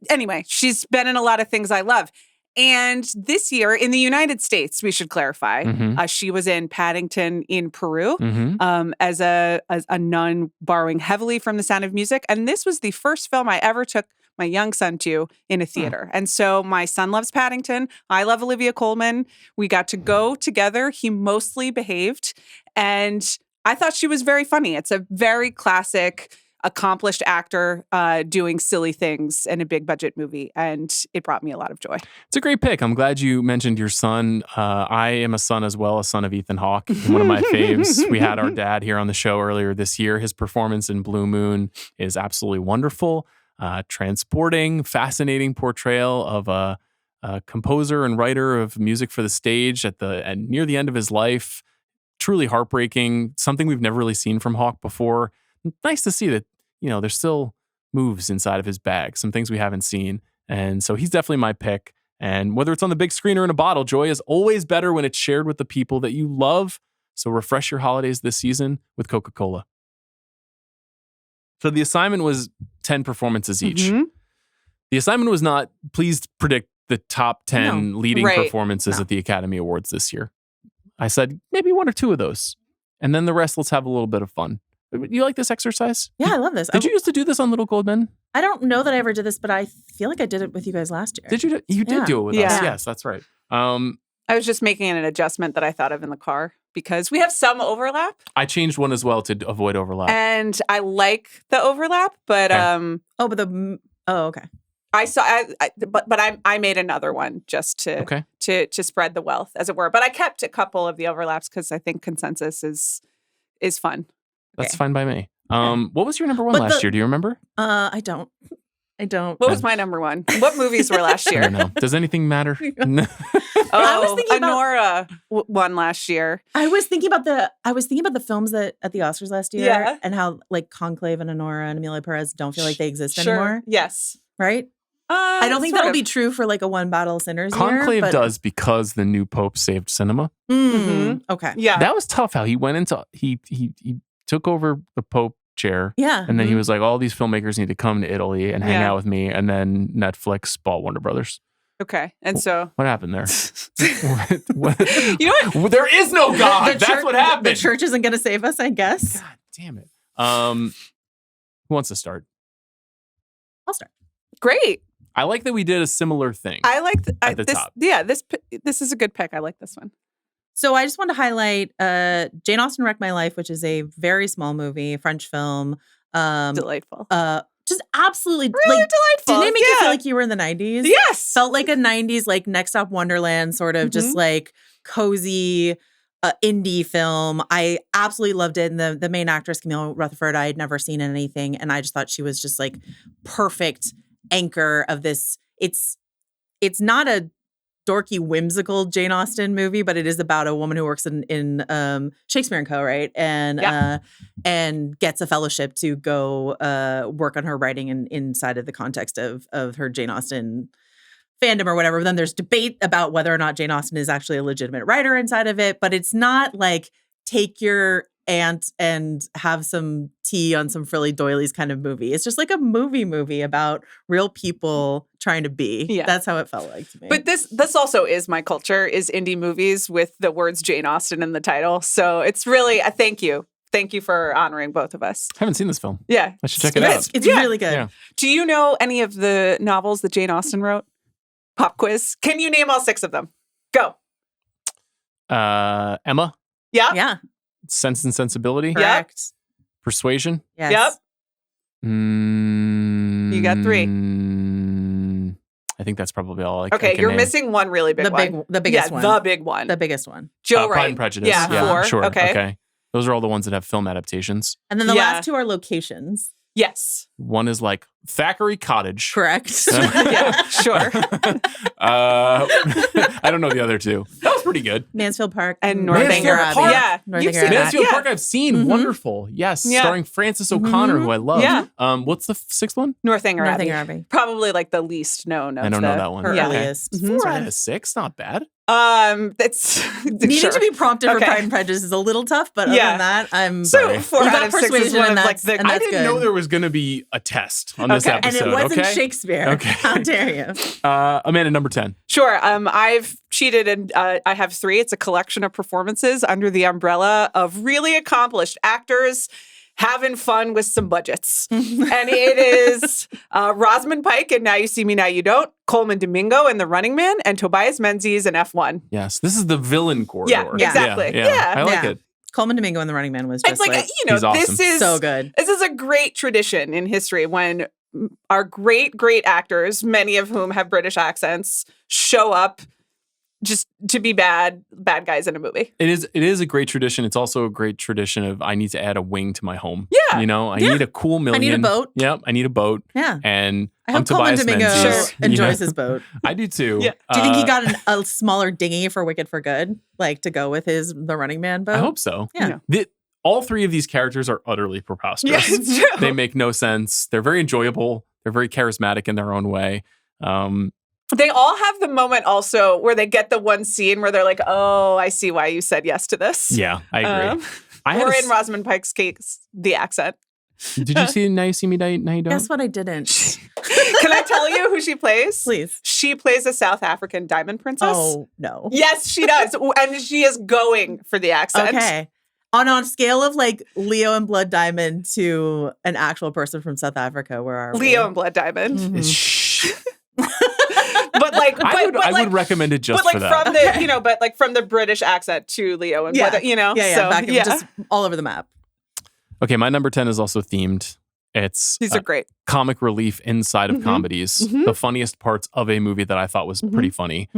[SPEAKER 2] Anyway, she's been in a lot of things I love. And this year in the United States, we should clarify, she was in Paddington in Peru as a nun borrowing heavily from The Sound of Music. And this was the first film I ever took my young son to in a theater. And so my son loves Paddington. I love Olivia Colman. We got to go together. He mostly behaved. And I thought she was very funny. It's a very classic, accomplished actor doing silly things in a big budget movie. And it brought me a lot of joy.
[SPEAKER 1] It's a great pick. I'm glad you mentioned your son. I am a son as well, a son of Ethan Hawke, one of my faves. We had our dad here on the show earlier this year. His performance in Blue Moon is absolutely wonderful. Transporting, fascinating portrayal of a composer and writer of music for the stage at near the end of his life. Truly heartbreaking, something we've never really seen from Hawke before. Nice to see that, there's still moves inside of his bag, some things we haven't seen. And so he's definitely my pick. And whether it's on the big screen or in a bottle, joy is always better when it's shared with the people that you love. So refresh your holidays this season with Coca Cola. So the assignment was 10 performances each. The assignment was not, please predict the top 10 leading performances at the Academy Awards this year. I said, maybe one or two of those. And then the rest, let's have a little bit of fun. You like this exercise?
[SPEAKER 3] Yeah, I love this.
[SPEAKER 1] Did you used to do this on Little Gold Men?
[SPEAKER 3] I don't know that I ever did this, but I feel like I did it with you guys last year.
[SPEAKER 1] Did you? You did do it with us. Yes, that's right.
[SPEAKER 2] I was just making an adjustment that I thought of in the car because we have some overlap.
[SPEAKER 1] I changed one as well to avoid overlap.
[SPEAKER 2] And I like the overlap, but
[SPEAKER 3] okay.
[SPEAKER 2] I made another one just to spread the wealth, as it were. But I kept a couple of the overlaps because I think consensus is fun.
[SPEAKER 1] That's fine by me. What was your number one last year? Do you remember?
[SPEAKER 3] I don't.
[SPEAKER 2] What was my number one? What movies were last year?
[SPEAKER 1] I don't know. Does anything matter?
[SPEAKER 2] I was thinking Anora won last year.
[SPEAKER 3] I was thinking about the films that at the Oscars last year and how like Conclave and Anora and Emilia Perez don't feel like they exist anymore.
[SPEAKER 2] Yes.
[SPEAKER 3] Right? I don't think that'll be true for like a One Battle of Sinners
[SPEAKER 1] Conclave
[SPEAKER 3] year,
[SPEAKER 1] does because the new Pope saved cinema.
[SPEAKER 3] Okay.
[SPEAKER 2] Yeah.
[SPEAKER 1] That was tough how he went into he took over the Pope chair.
[SPEAKER 3] Yeah.
[SPEAKER 1] And then he was like, all these filmmakers need to come to Italy and hang out with me. And then Netflix bought Warner Brothers.
[SPEAKER 2] Okay. And so
[SPEAKER 1] what happened there? what? You know what? There is no God. That's what happened.
[SPEAKER 3] The church isn't going to save us, I guess.
[SPEAKER 1] God damn it. Who wants to start?
[SPEAKER 3] I'll start.
[SPEAKER 2] Great.
[SPEAKER 1] I like that we did a similar thing.
[SPEAKER 2] I like
[SPEAKER 1] at the top.
[SPEAKER 2] Yeah, this is a good pick. I like this one.
[SPEAKER 3] So I just want to highlight Jane Austen Wrecked My Life, which is a very small movie, French film.
[SPEAKER 2] Delightful.
[SPEAKER 3] Just absolutely
[SPEAKER 2] really delightful.
[SPEAKER 3] Didn't it make you feel like you were in the 90s?
[SPEAKER 2] Yes.
[SPEAKER 3] Felt like a 90s, like Next Stop Wonderland, sort of just like cozy indie film. I absolutely loved it. And the main actress, Camille Rutherford, I had never seen in anything. And I just thought she was just like perfect anchor of this. It's not a dorky, whimsical Jane Austen movie, but it is about a woman who works in Shakespeare & Co., right? And gets a fellowship to go work on her writing inside of the context of her Jane Austen fandom or whatever. Then there's debate about whether or not Jane Austen is actually a legitimate writer inside of it, but it's not like take your aunt and have some tea on some frilly doilies kind of movie. It's just like a movie about real people trying to be. Yeah. That's how it felt like to me.
[SPEAKER 2] But this also is my culture, is indie movies with the words Jane Austen in the title. So it's really a thank you. Thank you for honoring both of us.
[SPEAKER 1] I haven't seen this film.
[SPEAKER 2] Yeah.
[SPEAKER 1] I should check it out.
[SPEAKER 3] It's really good.
[SPEAKER 1] Yeah.
[SPEAKER 2] Do you know any of the novels that Jane Austen wrote? Pop quiz. Can you name all 6 of them? Go.
[SPEAKER 1] Emma.
[SPEAKER 2] Yeah.
[SPEAKER 3] Yeah.
[SPEAKER 1] Sense and Sensibility.
[SPEAKER 3] Correct.
[SPEAKER 1] Persuasion.
[SPEAKER 3] Yes.
[SPEAKER 2] Yep.
[SPEAKER 1] You
[SPEAKER 2] got 3.
[SPEAKER 1] I think that's probably all I
[SPEAKER 2] Okay,
[SPEAKER 1] can
[SPEAKER 2] you're
[SPEAKER 1] name.
[SPEAKER 2] missing one really big one.
[SPEAKER 3] The biggest one.
[SPEAKER 2] The big one.
[SPEAKER 3] The biggest one.
[SPEAKER 2] Joe
[SPEAKER 1] Pride
[SPEAKER 2] Wright.
[SPEAKER 1] and Prejudice.
[SPEAKER 2] Yeah, 4.
[SPEAKER 1] Sure.
[SPEAKER 2] Okay.
[SPEAKER 1] Those are all the ones that have film adaptations.
[SPEAKER 3] And then the last 2 are locations.
[SPEAKER 2] Yes.
[SPEAKER 1] One is like Thackeray Cottage.
[SPEAKER 3] Correct.
[SPEAKER 2] Yeah, sure.
[SPEAKER 1] I don't know the other 2. That was pretty good.
[SPEAKER 3] Mansfield Park
[SPEAKER 2] and Northanger Abbey.
[SPEAKER 1] Yeah.
[SPEAKER 2] You've seen
[SPEAKER 1] Mansfield Park I've seen. Wonderful. Yes.
[SPEAKER 2] Yeah.
[SPEAKER 1] Starring Frances O'Connor, who I love.
[SPEAKER 2] Yeah.
[SPEAKER 1] What's the 6th one?
[SPEAKER 2] Northanger Abbey. Probably like the least known of
[SPEAKER 1] I don't know that one.
[SPEAKER 3] Her earliest.
[SPEAKER 1] 4 out of 6. Not bad.
[SPEAKER 2] That's
[SPEAKER 3] needing to be prompted for Pride and Prejudice is a little tough, but other than that, I'm
[SPEAKER 2] so 4 out of 6 is one of like
[SPEAKER 1] I didn't know there was going to be a test on this episode.
[SPEAKER 3] And it wasn't
[SPEAKER 1] okay?
[SPEAKER 3] Shakespeare.
[SPEAKER 1] Okay.
[SPEAKER 3] How dare you?
[SPEAKER 1] Amanda, number 10.
[SPEAKER 2] Sure. I've cheated and I have 3. It's a collection of performances under the umbrella of really accomplished actors having fun with some budgets. And it is Rosamund Pike in Now You See Me, Now You Don't, Coleman Domingo in The Running Man, and Tobias Menzies in F1.
[SPEAKER 1] Yes, this is the villain corridor.
[SPEAKER 2] Yeah, exactly. Yeah.
[SPEAKER 1] I like it.
[SPEAKER 3] Coleman Domingo in The Running Man was just
[SPEAKER 2] It's like, you know,
[SPEAKER 1] he's awesome.
[SPEAKER 2] this is
[SPEAKER 3] so good.
[SPEAKER 2] This is a great tradition in history when our great, great actors, many of whom have British accents, show up just to be bad guys in a movie.
[SPEAKER 1] It is a great tradition. It's also a great tradition of I need to add a wing to my home.
[SPEAKER 2] Yeah.
[SPEAKER 1] You know, I need a cool million.
[SPEAKER 3] I need a boat.
[SPEAKER 1] Yep, I need a boat.
[SPEAKER 3] Yeah.
[SPEAKER 1] And
[SPEAKER 3] I hope
[SPEAKER 1] Tobias
[SPEAKER 3] Coleman Domingo
[SPEAKER 1] Menzies,
[SPEAKER 3] enjoys his boat.
[SPEAKER 1] I do too.
[SPEAKER 2] Yeah.
[SPEAKER 3] Do you think he got a smaller dinghy for Wicked for Good, like to go with The Running Man boat?
[SPEAKER 1] I hope so.
[SPEAKER 3] Yeah.
[SPEAKER 1] All 3 of these characters are utterly preposterous.
[SPEAKER 2] Yeah, it's true.
[SPEAKER 1] They make no sense. They're very enjoyable. They're very charismatic in their own way.
[SPEAKER 2] They all have the moment also where they get the one scene where they're like, oh, I see why you said yes to this.
[SPEAKER 1] Yeah, I agree.
[SPEAKER 2] Or in Rosamund Pike's case, the accent.
[SPEAKER 1] Did you see Now You See Me, Now You Don't?
[SPEAKER 3] Guess what I didn't?
[SPEAKER 2] Can I tell you who she plays?
[SPEAKER 3] Please.
[SPEAKER 2] She plays a South African diamond princess.
[SPEAKER 3] Oh, no.
[SPEAKER 2] Yes, she does. And she is going for the accent.
[SPEAKER 3] Okay. On a scale of like Leo and Blood Diamond to an actual person from South Africa, where are we?
[SPEAKER 2] Leo and Blood Diamond.
[SPEAKER 1] Mm-hmm.
[SPEAKER 2] I
[SPEAKER 1] would recommend it just for that.
[SPEAKER 2] From the, you know, but like from the British accent to Leo and Blood, you know.
[SPEAKER 3] Yeah, just all over the map.
[SPEAKER 1] Okay, my number 10 is also themed. It's
[SPEAKER 2] These are great.
[SPEAKER 1] Comic relief inside of comedies. The funniest parts of a movie that I thought was pretty funny.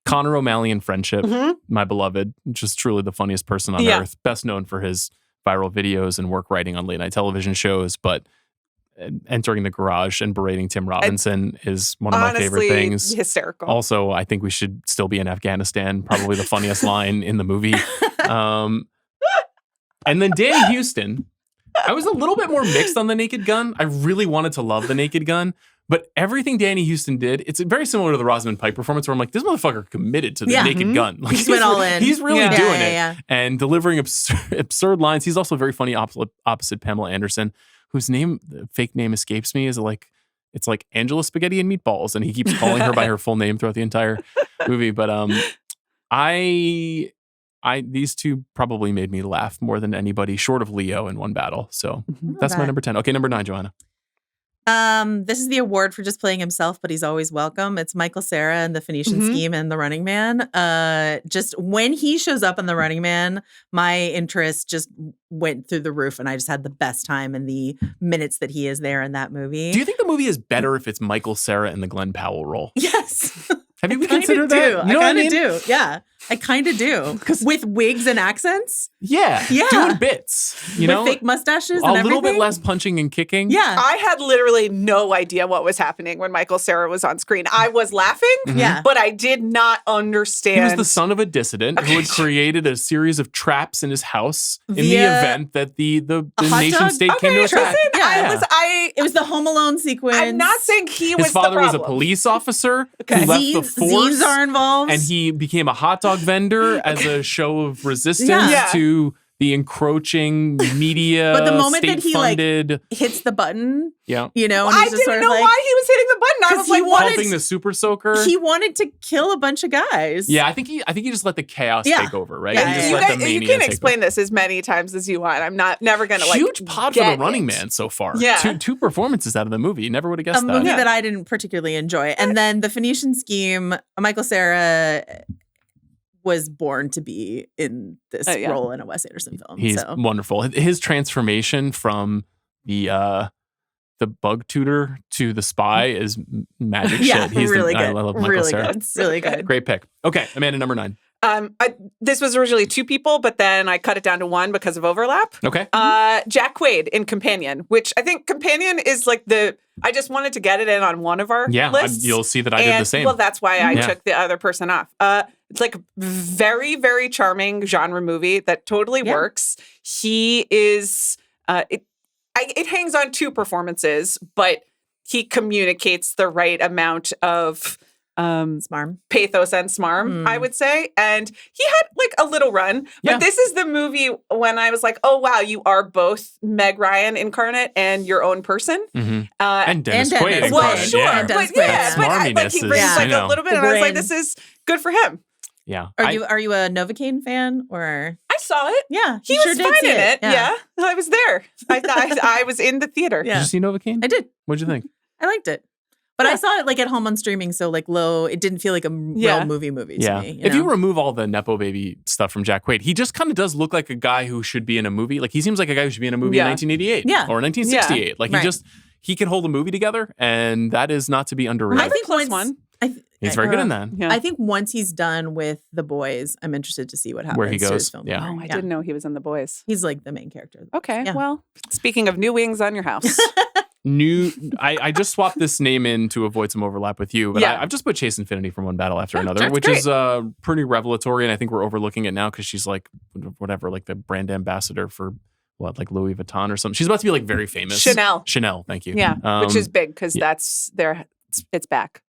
[SPEAKER 1] Connor O'Malley in Friendship, my beloved, just truly the funniest person on earth. Best known for his viral videos and work writing on late night television shows, but entering the garage and berating Tim Robinson is one of my favorite things.
[SPEAKER 2] Hysterical.
[SPEAKER 1] Also, I think we should still be in Afghanistan. Probably the funniest line in the movie. And then Danny Houston. I was a little bit more mixed on The Naked Gun. I really wanted to love The Naked Gun, but everything Danny Houston did, it's very similar to the Rosamund Pike performance where I'm like, this motherfucker committed to The Naked Gun. Like,
[SPEAKER 3] he went all in.
[SPEAKER 1] He's really doing it and delivering absurd lines. He's also very funny opposite Pamela Anderson, whose fake name escapes me. It's like Angela Spaghetti and Meatballs, and he keeps calling her by her full name throughout the entire movie. But these 2 probably made me laugh more than anybody, short of Leo in One Battle. So that's my number 10. Okay, number 9, Joanna.
[SPEAKER 3] This is the award for just playing himself, but he's always welcome. It's Michael Cera and The Phoenician Scheme and The Running Man. Just when he shows up in The Running Man, my interest just went through the roof, and I just had the best time in the minutes that he is there in that movie.
[SPEAKER 1] Do you think the movie is better if it's Michael Cera in the Glenn Powell role?
[SPEAKER 3] Yes.
[SPEAKER 1] Have you considered that?
[SPEAKER 3] I kind of do. Yeah. I kind of do. With wigs and accents?
[SPEAKER 1] Yeah. Doing bits, you know?
[SPEAKER 3] With fake mustaches and
[SPEAKER 1] a
[SPEAKER 3] everything?
[SPEAKER 1] little bit less punching and kicking.
[SPEAKER 3] Yeah.
[SPEAKER 2] I had literally no idea what was happening when Michael Cera was on screen. I was laughing, but I did not understand.
[SPEAKER 1] He was the son of a dissident who had created a series of traps in his house in the event that the nation state came to attack.
[SPEAKER 3] It was the Home Alone sequence.
[SPEAKER 2] I'm not saying he was
[SPEAKER 1] his father
[SPEAKER 2] the
[SPEAKER 1] was a police officer who left the force.
[SPEAKER 3] Zines are involved.
[SPEAKER 1] And he became a hot dog vendor as a show of resistance to the encroaching media.
[SPEAKER 3] But the moment that he
[SPEAKER 1] funded,
[SPEAKER 3] hits the button, you know, and
[SPEAKER 2] I
[SPEAKER 3] he's just
[SPEAKER 2] didn't know why he was hitting the button. I was like,
[SPEAKER 1] pumping the super soaker.
[SPEAKER 3] He wanted to kill a bunch of guys.
[SPEAKER 1] Yeah, I think he just let the chaos take over, right?
[SPEAKER 2] Yeah.
[SPEAKER 1] He just let the mania
[SPEAKER 2] you can explain this as many times as you want. I'm never going to
[SPEAKER 1] huge pod for The Running Man so far. Yeah, two performances out of the movie. You never would have guessed that.
[SPEAKER 3] A movie that I didn't particularly enjoy. And then The Phoenician Scheme, Michael Cera was born to be in this role in a Wes Anderson film.
[SPEAKER 1] He's wonderful. His transformation from the bug tutor to the spy is magic shit. He's
[SPEAKER 3] really good.
[SPEAKER 1] I love Michael Cera.
[SPEAKER 3] Good. Really good.
[SPEAKER 1] Great pick. Okay, Amanda, number 9.
[SPEAKER 2] This was originally 2 people, but then I cut it down to 1 because of overlap.
[SPEAKER 1] Okay.
[SPEAKER 2] Jack Quaid in Companion, which I think Companion is like I just wanted to get it in on one of our lists.
[SPEAKER 1] You'll see that I did the same.
[SPEAKER 2] Well, that's why I took the other person off. It's like a very, very charming genre movie that totally works. He is, it hangs on 2 performances, but he communicates the right amount of pathos and smarm, I would say. And he had like a little run. But this is the movie when I was like, oh, wow, you are both Meg Ryan incarnate and your own person.
[SPEAKER 1] And Dennis Quaid.
[SPEAKER 2] Well, sure.
[SPEAKER 1] Yeah.
[SPEAKER 2] But like he brings like a little bit. And I was like, this is good for him.
[SPEAKER 1] Yeah.
[SPEAKER 3] Are you a Novocaine fan or?
[SPEAKER 2] I saw it.
[SPEAKER 3] Yeah.
[SPEAKER 2] He was fine in it. Yeah. I was there. I was in the theater.
[SPEAKER 1] Did you see Novocaine?
[SPEAKER 3] I did.
[SPEAKER 1] What'd you think?
[SPEAKER 3] I liked it. But I saw it like at home on streaming, so like low. It didn't feel like a real movie to me.
[SPEAKER 1] If you remove all the Nepo Baby stuff from Jack Quaid, he just kind of does look like a guy who should be in a movie. Like he seems like a guy who should be in a movie in 1988 or 1968. Like he can hold a movie together, and that is not to be underrated.
[SPEAKER 2] I think
[SPEAKER 1] he's very good in that.
[SPEAKER 3] Yeah. I think once he's done with The Boys, I'm interested to see what happens.
[SPEAKER 1] Where he goes.
[SPEAKER 3] To his film career.
[SPEAKER 2] I didn't know he was in The Boys.
[SPEAKER 3] He's like the main character.
[SPEAKER 2] Okay. Yeah. Well, speaking of new wings on your house.
[SPEAKER 1] I just swapped this name in to avoid some overlap with you, but I've just put Chase Infinity from One Battle After Another, which is pretty revelatory, and I think we're overlooking it now because she's like whatever, like the brand ambassador for like Louis Vuitton or something. She's about to be like very famous. Chanel, thank you.
[SPEAKER 2] Yeah, which is big because that's it's back.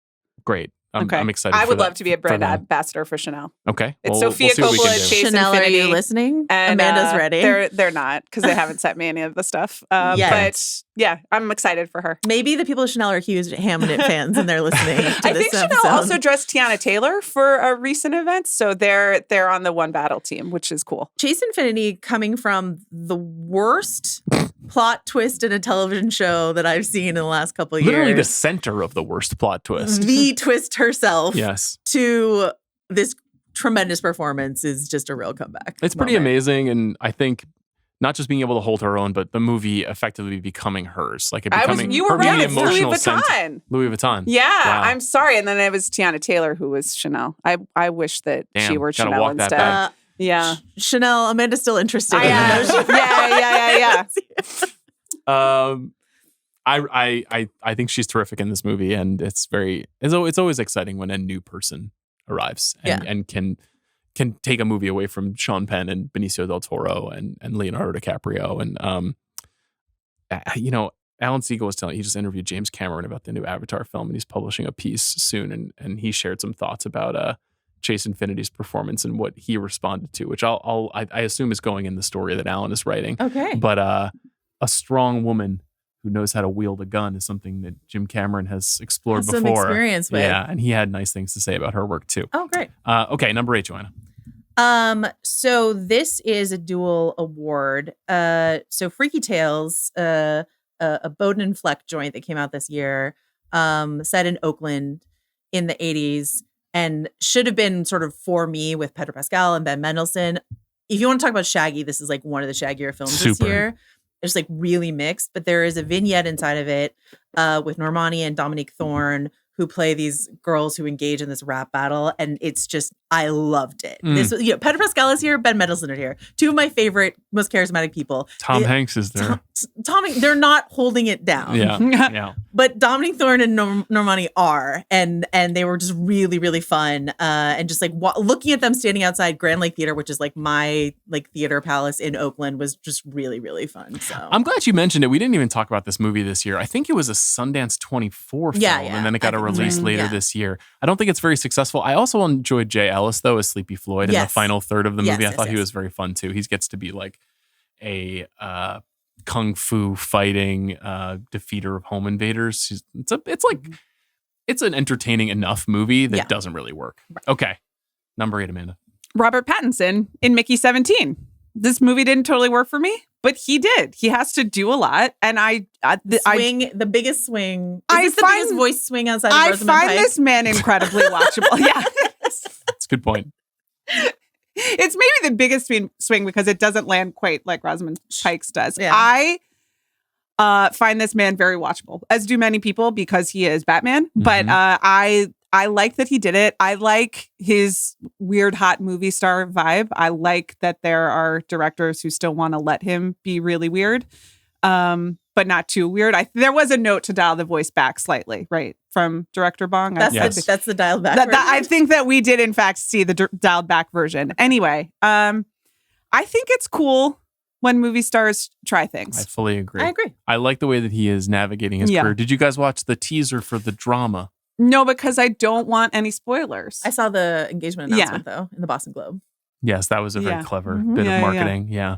[SPEAKER 1] Great. I'm excited.
[SPEAKER 2] I would love to be a brand ambassador for Chanel.
[SPEAKER 1] Okay,
[SPEAKER 2] it's Sophia Coppola, Chase
[SPEAKER 3] Chanel.
[SPEAKER 2] Infinity.
[SPEAKER 3] Are you listening?
[SPEAKER 2] And,
[SPEAKER 3] Amanda's ready.
[SPEAKER 2] They're not because they haven't sent me any of the stuff. But yeah, I'm excited for her.
[SPEAKER 3] Maybe the people at Chanel are huge Hamnet fans and they're listening.
[SPEAKER 2] I think Chanel also dressed Tiana Taylor for a recent event, so they're on the One Battle team, which is cool.
[SPEAKER 3] Chase Infinity coming from the worst plot twist in a television show that I've seen in the last couple of years.
[SPEAKER 1] Literally the center of the worst plot twist.
[SPEAKER 3] The twist herself.
[SPEAKER 1] Yes.
[SPEAKER 3] To this tremendous performance is just a real comeback.
[SPEAKER 1] It's pretty amazing, and I think not just being able to hold her own, but the movie effectively becoming hers. Like it becoming
[SPEAKER 2] you were right. It's Louis Vuitton.
[SPEAKER 1] Louis Vuitton.
[SPEAKER 2] Yeah, wow. I'm sorry. And then it was Tiana Taylor who was Chanel. I wish that she were Chanel instead. Yeah,
[SPEAKER 3] Chanel. Amanda's still interested.
[SPEAKER 2] Yeah.
[SPEAKER 1] I think she's terrific in this movie, and it's always exciting when a new person arrives and can take a movie away from Sean Penn and Benicio del Toro and Leonardo DiCaprio. And Alan Siegel was telling, he just interviewed James Cameron about the new Avatar film, and he's publishing a piece soon, and he shared some thoughts about Chase Infinity's performance and what he responded to, which I assume is going in the story that Alan is writing.
[SPEAKER 3] Okay.
[SPEAKER 1] But a strong woman who knows how to wield a gun is something that Jim Cameron has explored before.
[SPEAKER 3] Some experience with.
[SPEAKER 1] Yeah, and he had nice things to say about her work too.
[SPEAKER 3] Oh, great.
[SPEAKER 1] Okay, number 8, Joanna.
[SPEAKER 3] So this is a dual award. So Freaky Tales, a Bowden and Fleck joint that came out this year, set in Oakland in the 80s, and should have been sort of for me with Pedro Pascal and Ben Mendelsohn. If you want to talk about Shaggy, this is like one of the shaggier films this year. It's like really mixed, but there is a vignette inside of it with Normani and Dominique Thorne, who play these girls who engage in this rap battle. And it's just, I loved it. This, Pedro Pascal is here, Ben Mendelsohn are here. Two of my favorite, most charismatic people.
[SPEAKER 1] Tom Hanks is there.
[SPEAKER 3] They're not holding it down.
[SPEAKER 1] Yeah.
[SPEAKER 3] But Dominique Thorne and Normani are. And they were just really, really fun. And just like looking at them standing outside Grand Lake Theater, which is like my like theater palace in Oakland, was just really, really fun. So
[SPEAKER 1] I'm glad you mentioned it. We didn't even talk about this movie this year. I think it was a Sundance 24 film, and then it got released later this year. I don't think it's very successful. I also enjoyed Jay Ellis, though, as Sleepy Floyd in the final third of the movie. I thought he was very fun, too. He gets to be like a kung fu fighting defeater of home invaders. It's an entertaining enough movie that doesn't really work. Right. Okay. Number 8, Amanda.
[SPEAKER 2] Robert Pattinson in Mickey 17. This movie didn't totally work for me, but he did. He has to do a lot, and
[SPEAKER 3] the biggest swing. Is this the biggest voice swing outside of Rosamund Pike?
[SPEAKER 2] I find this man incredibly watchable. Yeah,
[SPEAKER 1] that's a good point.
[SPEAKER 2] It's maybe the biggest swing because it doesn't land quite like Rosamund Pike's does.
[SPEAKER 3] Yeah.
[SPEAKER 2] I find this man very watchable, as do many people, because he is Batman. Mm-hmm. But I like that he did it. I like his weird hot movie star vibe. I like that there are directors who still want to let him be really weird, but not too weird. There was a note to dial the voice back slightly, right, from director Bong.
[SPEAKER 3] That's the dialed back version.
[SPEAKER 2] I think that we did, in fact, see the dialed back version. Anyway, I think it's cool when movie stars try things.
[SPEAKER 1] I fully agree.
[SPEAKER 3] I agree.
[SPEAKER 1] I like the way that he is navigating his career. Did you guys watch the teaser for The Drama?
[SPEAKER 2] No, because I don't want any spoilers.
[SPEAKER 3] I saw the engagement announcement, though, in the Boston Globe.
[SPEAKER 1] Yes, that was a very clever bit of marketing. Yeah.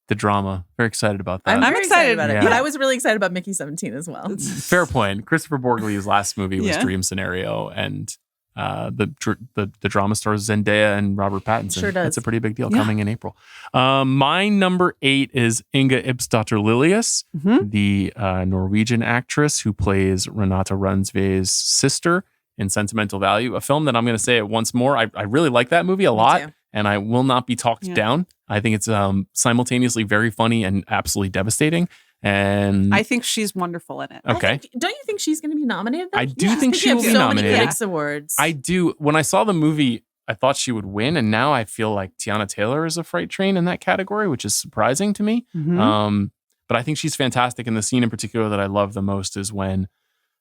[SPEAKER 1] The drama. Very excited about that.
[SPEAKER 3] I'm excited about it.
[SPEAKER 1] Yeah.
[SPEAKER 3] But I was really excited about Mickey 17 as well.
[SPEAKER 1] Fair point. Christopher Borgle's last movie was Dream Scenario, and the drama stars Zendaya and Robert Pattinson.
[SPEAKER 3] Sure does.
[SPEAKER 1] That's a pretty big deal coming in April. My number 8 is Inga Ibsdottir Lilius, the Norwegian actress who plays Renata Rundsve's sister in Sentimental Value, a film that I'm going to say it once more. I really like that movie a lot, and I will not be talked down. I think it's simultaneously very funny and absolutely devastating. And
[SPEAKER 2] I think she's wonderful in it.
[SPEAKER 1] Okay.
[SPEAKER 3] Don't you think she's going to be nominated? Though?
[SPEAKER 1] I do think she will be nominated.
[SPEAKER 3] So many Critics Awards.
[SPEAKER 1] I do. When I saw the movie, I thought she would win, and now I feel like Tiana Taylor is a freight train in that category, which is surprising to me. But I think she's fantastic. And the scene in particular that I love the most is when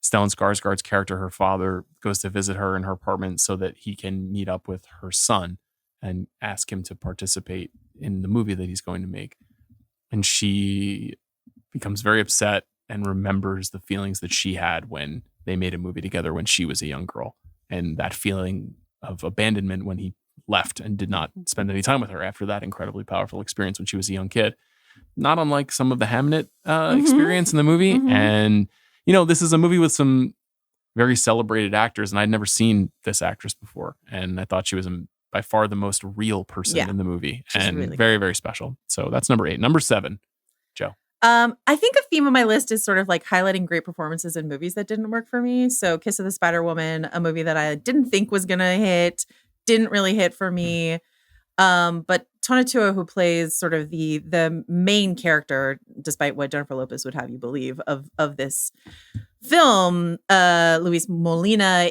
[SPEAKER 1] Stellan Skarsgård's character, her father, goes to visit her in her apartment so that he can meet up with her son and ask him to participate in the movie that he's going to make. And she becomes very upset and remembers the feelings that she had when they made a movie together when she was a young girl. And that feeling of abandonment when he left and did not spend any time with her after that incredibly powerful experience when she was a young kid. Not unlike some of the Hamnet experience in the movie. And, you know, this is a movie with some very celebrated actors, and I'd never seen this actress before. And I thought she was by far the most real person in the movie.
[SPEAKER 3] She's
[SPEAKER 1] and
[SPEAKER 3] really
[SPEAKER 1] very, very special. So that's number 8. Number 7, Joe.
[SPEAKER 3] I think a theme of my list is sort of like highlighting great performances in movies that didn't work for me. So Kiss of the Spider Woman, a movie that I didn't think was going to hit, didn't really hit for me. But Tonatiuh, who plays sort of the main character, despite what Jennifer Lopez would have you believe of this film, Luis Molina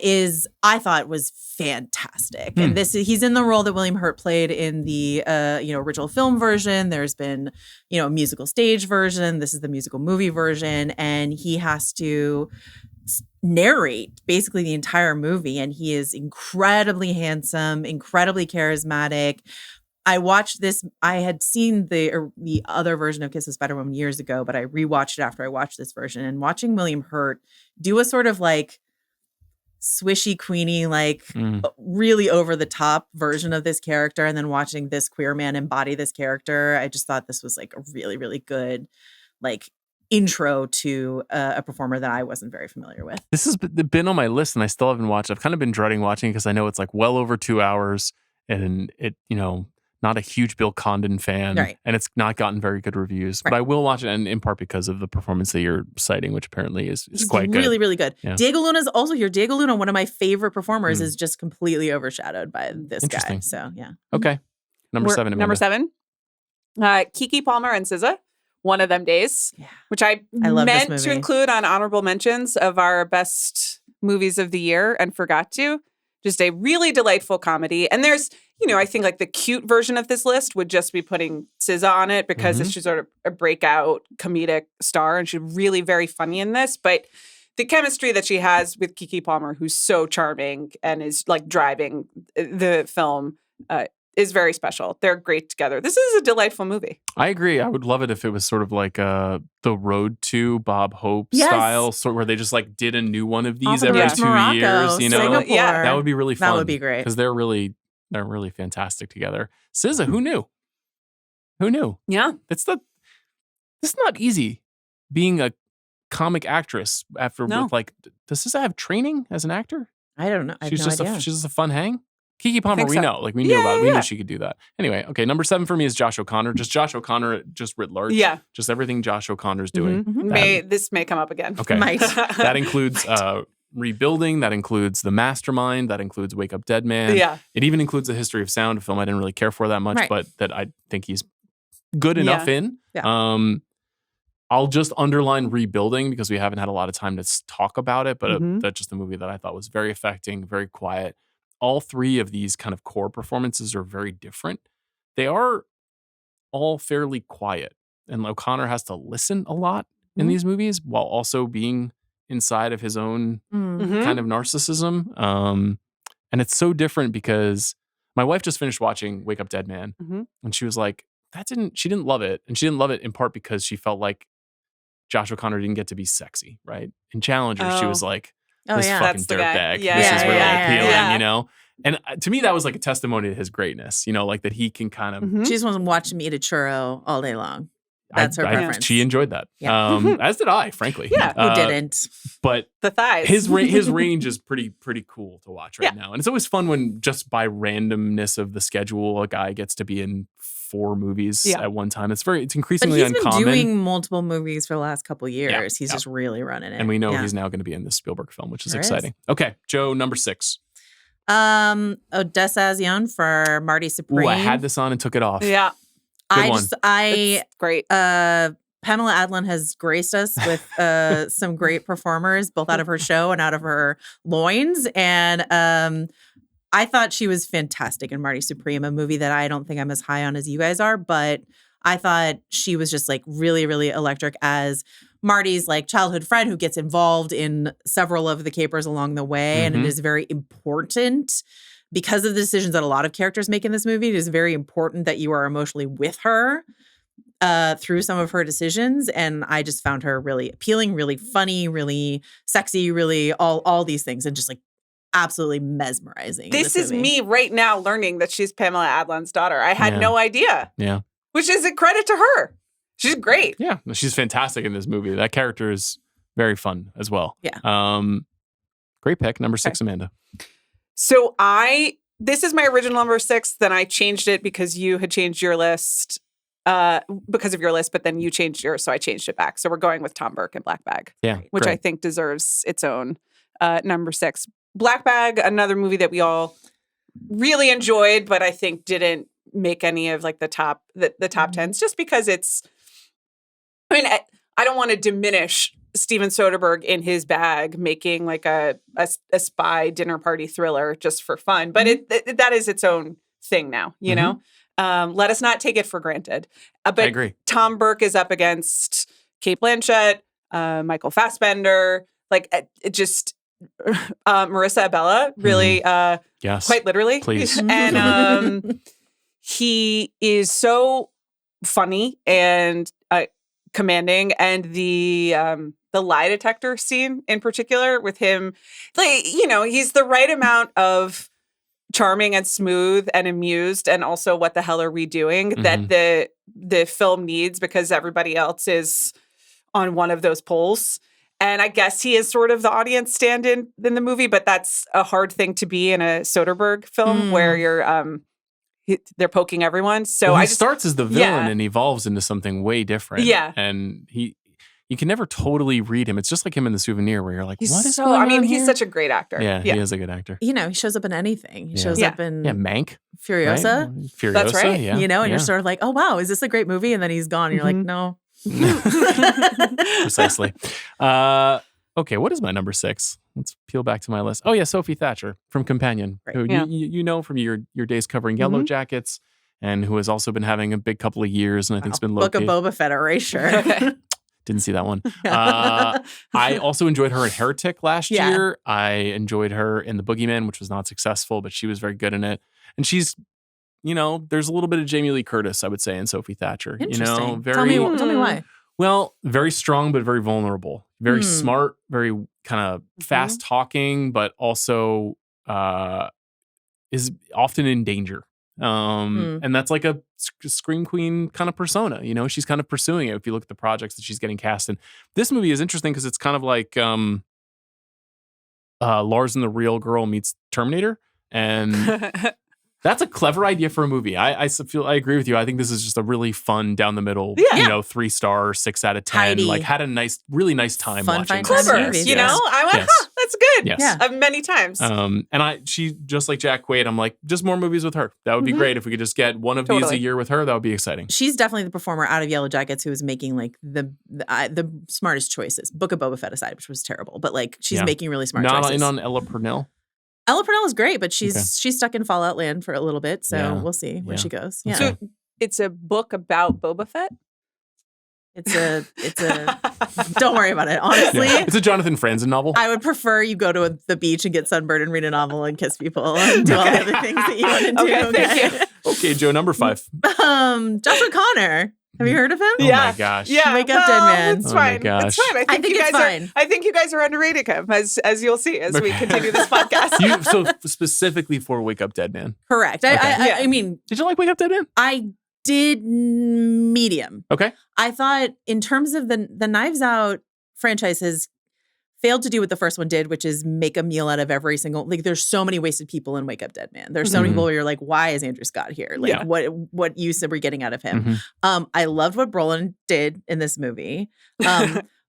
[SPEAKER 3] I thought was fantastic. And he's in the role that William Hurt played in the original film version. There's been, a musical stage version. This is the musical movie version, and he has to narrate basically the entire movie, and he is incredibly handsome, incredibly charismatic. I watched this. I had seen the other version of Kiss of Spider-Woman years ago, but I rewatched it after I watched this version. And watching William Hurt do a sort of like swishy queenie, like really over the top version of this character, and then watching this queer man embody this character, I just thought this was like a really, really good like intro to a performer that I wasn't very familiar with.
[SPEAKER 1] This has been on my list, and I still haven't watched. I've kind of been dreading watching because I know it's like well over 2 hours, and it not a huge Bill Condon fan, and it's not gotten very good reviews. But I will watch it, and in part because of the performance that you're citing, which apparently is quite good.
[SPEAKER 3] Really, really good.
[SPEAKER 1] Yeah.
[SPEAKER 3] Diego Luna's also here. Diego Luna, one of my favorite performers, is just completely overshadowed by this guy. So, yeah.
[SPEAKER 1] Okay. Number 7, Amanda.
[SPEAKER 2] Number 7, Keke Palmer and SZA, One of Them Days, which I meant to include on honorable mentions of our best movies of the year and forgot to. Just a really delightful comedy. And there's, I think like the cute version of this list would just be putting SZA on it because she's sort of a breakout comedic star and she's really very funny in this. But the chemistry that she has with Keke Palmer, who's so charming and is like driving the film, is very special. They're great together. This is a delightful movie.
[SPEAKER 1] I agree. I would love it if it was sort of like the Road to Bob Hope style, sort of where they just like did a new one of these every 2 years.
[SPEAKER 3] Singapore.
[SPEAKER 1] Yeah, that would be really fun.
[SPEAKER 3] That would be great
[SPEAKER 1] because they're really fantastic together. SZA, who knew? Who knew?
[SPEAKER 2] Yeah,
[SPEAKER 1] it's not easy being a comic actress after with like. Does SZA have training as an actor?
[SPEAKER 3] I don't know.
[SPEAKER 1] She's just a fun hang. Keke Palmer, we know. Like, we knew about it. We knew she could do that. Anyway, okay, number 7 for me is Josh O'Connor. Just Josh O'Connor, just writ large.
[SPEAKER 2] Yeah.
[SPEAKER 1] Just everything Josh O'Connor's doing.
[SPEAKER 2] This may come up again.
[SPEAKER 1] Okay. That includes Rebuilding. That includes The Mastermind. That includes Wake Up Dead Man.
[SPEAKER 2] Yeah.
[SPEAKER 1] It even includes The History of Sound, a film I didn't really care for that much, but that I think he's good enough in.
[SPEAKER 3] Yeah.
[SPEAKER 1] I'll just underline Rebuilding because we haven't had a lot of time to talk about it, but that's just a movie that I thought was very affecting, very quiet. All 3 of these kind of core performances are very different. They are all fairly quiet. And O'Connor has to listen a lot in these movies while also being inside of his own kind of narcissism. And it's so different because my wife just finished watching Wake Up Dead Man. And she was like, she didn't love it. And she didn't love it in part because she felt like Josh O'Connor didn't get to be sexy, right? In Challenger, she was like, this fucking dirtbag. This is really appealing, you know? And to me, that was like a testimony to his greatness, you know, like that he can kind of.
[SPEAKER 3] She just wants to watch him eat a churro all day long. That's her preference.
[SPEAKER 1] She enjoyed that. Yeah. As did I, frankly.
[SPEAKER 3] Yeah. Who didn't?
[SPEAKER 2] But the thighs.
[SPEAKER 1] His range is pretty cool to watch right now. And it's always fun when just by randomness of the schedule, a guy gets to be in 4 movies at one time. It's increasingly uncommon.
[SPEAKER 3] But he's been doing multiple movies for the last couple of years. Yeah. He's just really running it.
[SPEAKER 1] And we know he's now going to be in this Spielberg film, which is exciting. Okay, Joe, number 6.
[SPEAKER 3] Odessa Azion for Marty Supreme.
[SPEAKER 1] Ooh, I had this on and took it off.
[SPEAKER 2] Yeah.
[SPEAKER 3] It's
[SPEAKER 2] great.
[SPEAKER 3] Pamela Adlon has graced us with some great performers, both out of her show and out of her loins. And I thought she was fantastic in Marty Supreme, a movie that I don't think I'm as high on as you guys are, but I thought she was just like really, really electric as Marty's like childhood friend who gets involved in several of the capers along the way. And it is very important because of the decisions that a lot of characters make in this movie. It is very important that you are emotionally with her through some of her decisions. And I just found her really appealing, really funny, really sexy, really all these things, and just like absolutely mesmerizing.
[SPEAKER 2] This is me right now learning that she's Pamela Adlon's daughter. I had no idea.
[SPEAKER 1] Yeah.
[SPEAKER 2] Which is a credit to her. She's great.
[SPEAKER 1] Yeah. She's fantastic in this movie. That character is very fun as well.
[SPEAKER 3] Yeah.
[SPEAKER 1] Great pick. Number 6, Amanda.
[SPEAKER 2] So this is my original number 6. Then I changed it because you had changed your list because of your list, but then you changed yours. So I changed it back. So we're going with Tom Burke and Black Bag.
[SPEAKER 1] Yeah.
[SPEAKER 2] Which I think deserves its own number 6. Black Bag, another movie that we all really enjoyed, but I think didn't make any of like the top 10s just because I don't want to diminish Steven Soderbergh in his bag making like a spy dinner party thriller just for fun, but that is its own thing now, you know? Let us not take it for granted. But I
[SPEAKER 1] agree.
[SPEAKER 2] Tom Burke is up against Cate Blanchett, Michael Fassbender, like it just Marissa Abella, really,
[SPEAKER 1] yes,
[SPEAKER 2] quite literally.
[SPEAKER 1] Please.
[SPEAKER 2] And he is so funny and commanding, and the lie detector scene in particular with him, like, you know, he's the right amount of charming and smooth and amused, and also what the hell are we doing that the film needs because everybody else is on one of those poles. And I guess he is sort of the audience stand-in in the movie, but that's a hard thing to be in a Soderbergh film where you're they're poking everyone. So
[SPEAKER 1] he starts as the villain and evolves into something way different. Yeah, and you can never totally read him. It's just like him in The Souvenir, where you're like, what is going on
[SPEAKER 2] he's
[SPEAKER 1] here?
[SPEAKER 2] such a great actor.
[SPEAKER 1] Yeah, he is a good actor.
[SPEAKER 3] You know, he shows up in anything. He shows up in
[SPEAKER 1] Mank,
[SPEAKER 3] Furiosa.
[SPEAKER 1] Right? Furiosa,
[SPEAKER 2] that's right.
[SPEAKER 1] Yeah,
[SPEAKER 3] you know, and you're sort of like, oh wow, is this a great movie? And then he's gone. And you're like, no.
[SPEAKER 1] Precisely. Okay, what is my number 6? Let's peel back to my list. Oh yeah, Sophie Thatcher from Companion, who you know from your days covering Yellow Jackets, and who has also been having a big couple of years, and I think it's been
[SPEAKER 3] Book of Boba Fett erasure.
[SPEAKER 1] Didn't see that one. I also enjoyed her in Heretic last year. I enjoyed her in The Boogeyman, which was not successful, but she was very good in it. And she's, you know, there's a little bit of Jamie Lee Curtis, I would say, in Sophie Thatcher.
[SPEAKER 3] Interesting.
[SPEAKER 1] You know, very.
[SPEAKER 3] Tell me why.
[SPEAKER 1] Well, very strong, but very vulnerable. Very smart, very kind of fast talking, but also is often in danger. And that's like a scream queen kind of persona. You know, she's kind of pursuing it if you look at the projects that she's getting cast in. This movie is interesting because it's kind of like Lars and the Real Girl meets Terminator. And that's a clever idea for a movie. I agree with you. I think this is just a really fun, down the middle, you know, 3-star, 6 out of 10.
[SPEAKER 3] Tidy.
[SPEAKER 1] Like had a really nice time watching.
[SPEAKER 2] Clever, you know? I went, that's good.
[SPEAKER 1] Yes.
[SPEAKER 2] Many times.
[SPEAKER 1] And she, just like Jack Quaid, I'm like, just more movies with her. That would be great. If we could just get one of these a year with her, that would be exciting.
[SPEAKER 3] She's definitely the performer out of Yellow Jackets who is making like the smartest choices. Book of Boba Fett aside, which was terrible, but like she's making really smart choices.
[SPEAKER 1] Not in on Ella Purnell.
[SPEAKER 3] Ella Purnell is great, but she's stuck in Fallout Land for a little bit, so we'll see where she goes. Yeah.
[SPEAKER 2] So it's a book about Boba Fett?
[SPEAKER 3] It's a don't worry about it, honestly.
[SPEAKER 1] Yeah. It's a Jonathan Franzen novel.
[SPEAKER 3] I would prefer you go to the beach and get sunburned and read a novel and kiss people and do all the other things that you want to do.
[SPEAKER 2] Okay, thank you.
[SPEAKER 1] Okay, Joe, number 5.
[SPEAKER 3] Joshua Connor Have you heard of him?
[SPEAKER 1] Oh my gosh.
[SPEAKER 2] Yeah.
[SPEAKER 3] Wake Up Dead Man.
[SPEAKER 2] It's
[SPEAKER 1] Oh my
[SPEAKER 2] fine.
[SPEAKER 1] gosh.
[SPEAKER 2] It's fine. I think
[SPEAKER 3] it's fine.
[SPEAKER 2] I think you guys are underrating him, as you'll see as we continue this podcast.
[SPEAKER 1] So specifically for Wake Up Dead Man.
[SPEAKER 3] Correct.
[SPEAKER 1] Okay.
[SPEAKER 3] I mean,
[SPEAKER 1] Did you like Wake Up Dead Man?
[SPEAKER 3] I did medium.
[SPEAKER 1] Okay.
[SPEAKER 3] I thought in terms of the Knives Out franchise has failed to do what the first one did, which is make a meal out of every single, like there's so many wasted people in Wake Up Dead Man. There's so many people where you're like, why is Andrew Scott here? Like what use are we getting out of him? I loved what Brolin did in this movie.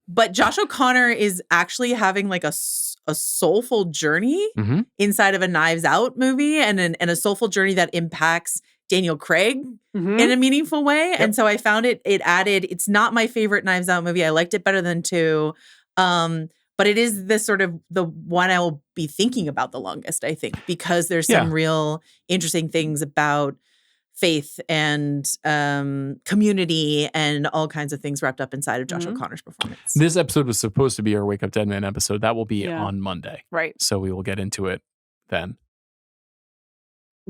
[SPEAKER 3] But Josh O'Connor is actually having like a soulful journey inside of a Knives Out movie and a soulful journey that impacts Daniel Craig in a meaningful way. Yep. And so I found it added, it's not my favorite Knives Out movie. I liked it better than 2. But it is this sort of the one I will be thinking about the longest, I think, because there's some real interesting things about faith and community and all kinds of things wrapped up inside of Josh O'Connor's performance.
[SPEAKER 1] This episode was supposed to be our Wake Up Dead Man episode. That will be on Monday.
[SPEAKER 2] Right.
[SPEAKER 1] So we will get into it then.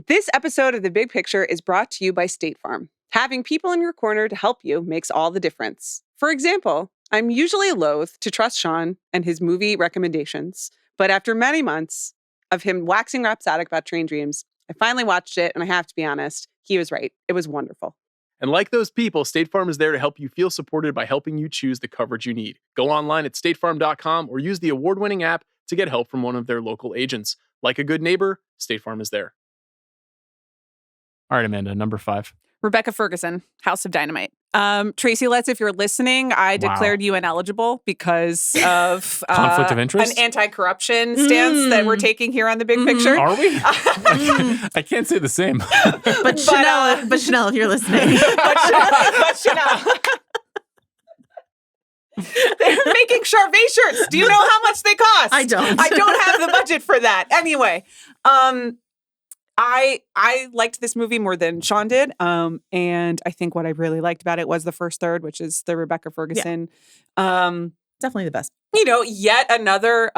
[SPEAKER 2] This episode of The Big Picture is brought to you by State Farm. Having people in your corner to help you makes all the difference. For example, I'm usually loath to trust Sean and his movie recommendations, but after many months of him waxing rhapsodic about Train Dreams, I finally watched it, and I have to be honest, he was right. It was wonderful.
[SPEAKER 1] And like those people, State Farm is there to help you feel supported by helping you choose the coverage you need. Go online at statefarm.com or use the award-winning app to get help from one of their local agents. Like a good neighbor, State Farm is there. All right, Amanda, number 5.
[SPEAKER 2] Rebecca Ferguson, House of Dynamite. Tracy Letts, if you're listening, I declared you ineligible because of
[SPEAKER 1] conflict of interest,
[SPEAKER 2] an anti-corruption stance that we're taking here on The Big Picture.
[SPEAKER 1] Are we? I can't say the same.
[SPEAKER 3] But Chanel, if you're listening,
[SPEAKER 2] but Chanel. They're making Charvet shirts. Do you know how much they cost?
[SPEAKER 3] I don't.
[SPEAKER 2] I don't have the budget for that. Anyway, I liked this movie more than Sean did. And I think what I really liked about it was the first third, which is the Rebecca Ferguson.
[SPEAKER 3] Definitely the best.
[SPEAKER 2] Yet another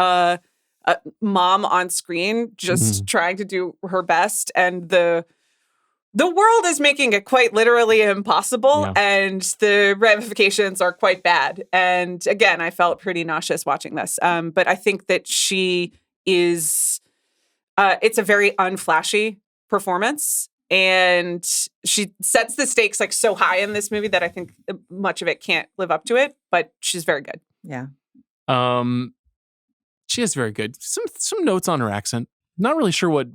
[SPEAKER 2] mom on screen just trying to do her best. And the world is making it quite literally impossible. And the ramifications are quite bad. And again, I felt pretty nauseous watching this. But I think that she is... it's a very unflashy performance, and she sets the stakes like so high in this movie that I think much of it can't live up to it, but she's very good.
[SPEAKER 3] Yeah.
[SPEAKER 1] She is very good. Some notes on her accent. Not really sure what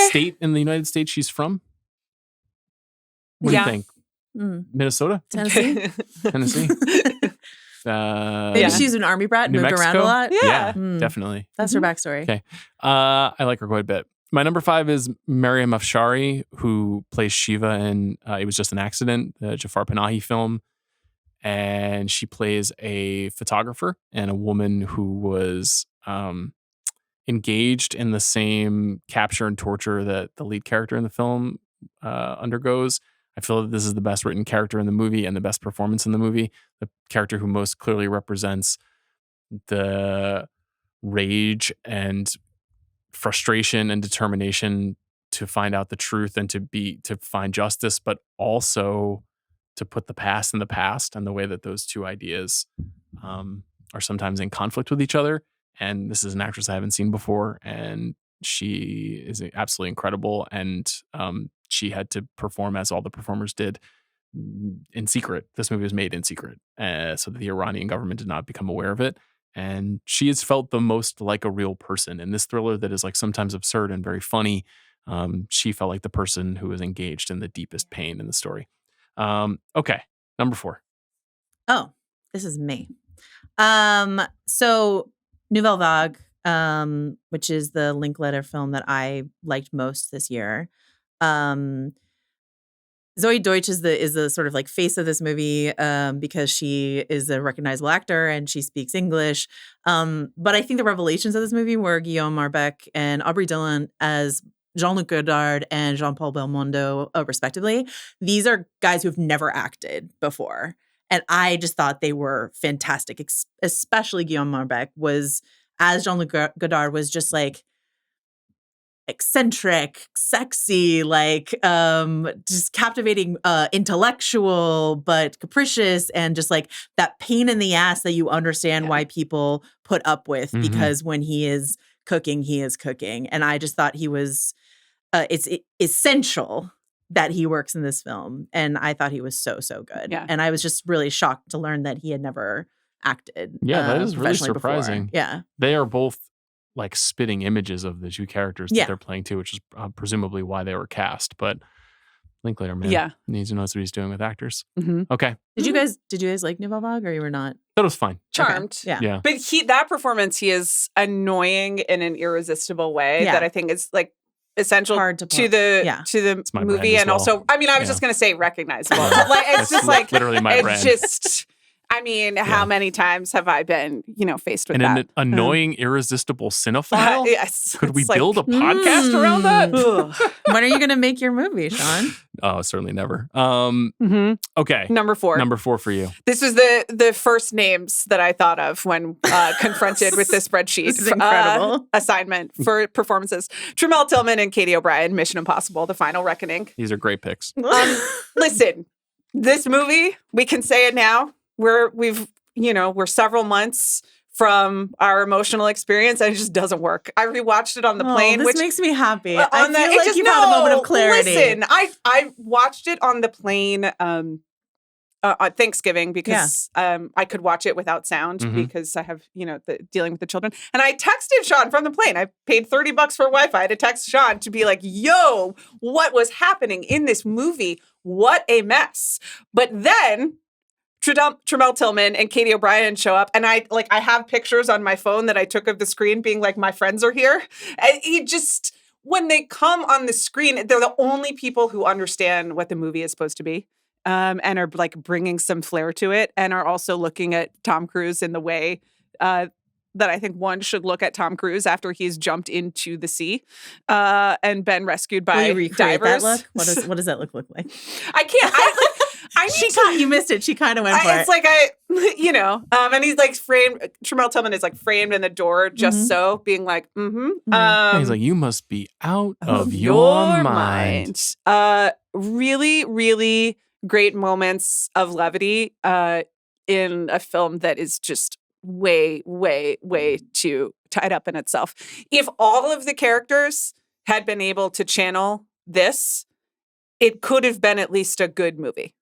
[SPEAKER 1] state in the United States she's from. What do you think? Minnesota?
[SPEAKER 3] Tennessee?
[SPEAKER 1] Tennessee?
[SPEAKER 3] Maybe she's an army brat,
[SPEAKER 1] New
[SPEAKER 3] moved
[SPEAKER 1] Mexico?
[SPEAKER 3] around a lot.
[SPEAKER 1] Yeah, definitely.
[SPEAKER 3] That's her backstory.
[SPEAKER 1] Okay. I like her quite a bit. My number 5 is Mariam Afshari, who plays Shiva in It Was Just an Accident, the Jafar Panahi film. And she plays a photographer and a woman who was engaged in the same capture and torture that the lead character in the film undergoes. I feel that this is the best written character in the movie and the best performance in the movie. The character who most clearly represents the rage and frustration and determination to find out the truth and to find justice, but also to put the past in the past, and the way that those two ideas are sometimes in conflict with each other. And this is an actress I haven't seen before, and she is absolutely incredible. And she had to perform, as all the performers did, in secret. This movie was made in secret, so that the Iranian government did not become aware of it. And she has felt the most like a real person in this thriller that is like sometimes absurd and very funny. She felt like the person who was engaged in the deepest pain in the story. Okay, number 4.
[SPEAKER 3] Oh, this is me. So Nouvelle Vague, which is the Linklater film that I liked most this year. Zoe Deutsch is the sort of like face of this movie because she is a recognizable actor and she speaks English. But I think the revelations of this movie were Guillaume Marbeck and Aubrey Dillon as Jean-Luc Godard and Jean-Paul Belmondo, respectively. These are guys who've never acted before. And I just thought they were fantastic, especially Guillaume Marbeck was, as Jean-Luc Godard, was just like, eccentric, sexy, like just captivating, intellectual, but capricious, and just like that pain in the ass that you understand why people put up with, because when he is cooking, he is cooking. And I just thought he was, it's essential that he works in this film. And I thought he was so, so good.
[SPEAKER 2] Yeah.
[SPEAKER 3] And I was just really shocked to learn that he had never acted.
[SPEAKER 1] Yeah, that is really
[SPEAKER 3] professionally
[SPEAKER 1] surprising.
[SPEAKER 3] before. Yeah.
[SPEAKER 1] They are both like spitting images of the two characters that they're playing too, which is presumably why they were cast. But Linklater, man, needs to know what he's doing with actors. Okay.
[SPEAKER 3] Did you guys like Nouveau Vague, or you were not?
[SPEAKER 1] That was fine.
[SPEAKER 2] Charmed.
[SPEAKER 3] Okay.
[SPEAKER 1] Yeah.
[SPEAKER 2] But that performance, he is annoying in an irresistible way that I think is like essential to the movie. And also, I mean, I was just going to say recognizable. Like, it's just like,
[SPEAKER 1] literally my brand.
[SPEAKER 2] Just, I mean, how many times have I been, faced with that?
[SPEAKER 1] An annoying, irresistible cinephile?
[SPEAKER 2] Yes.
[SPEAKER 1] Could we build a podcast around that?
[SPEAKER 3] When are you going to make your movie, Sean?
[SPEAKER 1] Oh, certainly never. Okay.
[SPEAKER 2] Number 4.
[SPEAKER 1] Number 4 for you.
[SPEAKER 2] This was the first names that I thought of when confronted with this spreadsheet.
[SPEAKER 3] This is incredible.
[SPEAKER 2] Assignment for performances. Tremel Tillman and Katie O'Brien, Mission Impossible, The Final Reckoning.
[SPEAKER 1] These are great picks.
[SPEAKER 2] Listen, this movie, we can say it now. We're several months from our emotional experience, and it just doesn't work. I rewatched it on the plane,
[SPEAKER 3] which makes me happy. I feel like you've
[SPEAKER 2] had
[SPEAKER 3] a moment of clarity.
[SPEAKER 2] Listen, I watched it on the plane on Thanksgiving because I could watch it without sound because I have dealing with the children. And I texted Sean from the plane. I paid $30 for Wi-Fi to text Sean to be like, "Yo, what was happening in this movie? What a mess!" But then Tremel Tillman and Katie O'Brien show up, and I have pictures on my phone that I took of the screen being like, my friends are here. And when they come on the screen, they're the only people who understand what the movie is supposed to be, and are like bringing some flair to it, and are also looking at Tom Cruise in the way that I think one should look at Tom Cruise after he's jumped into the sea and been rescued by divers.
[SPEAKER 3] That look? What does that look like?
[SPEAKER 2] I can't.
[SPEAKER 3] You missed it. She kind of went for it.
[SPEAKER 2] It's like and he's like framed. Tremel Tillman is like framed in the door just so, being like,
[SPEAKER 1] he's like, you must be out of your mind.
[SPEAKER 2] Really, really great moments of levity in a film that is just way, way, way too tied up in itself. If all of the characters had been able to channel this, it could have been at least a good movie.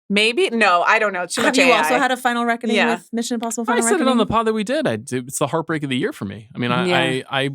[SPEAKER 2] Maybe? No, I don't know. Too much
[SPEAKER 3] Have you
[SPEAKER 2] AI.
[SPEAKER 3] also had a Final Reckoning with Mission Impossible Final Reckoning?
[SPEAKER 1] I said it on the pod that we did. It's the heartbreak of the year for me. I mean, I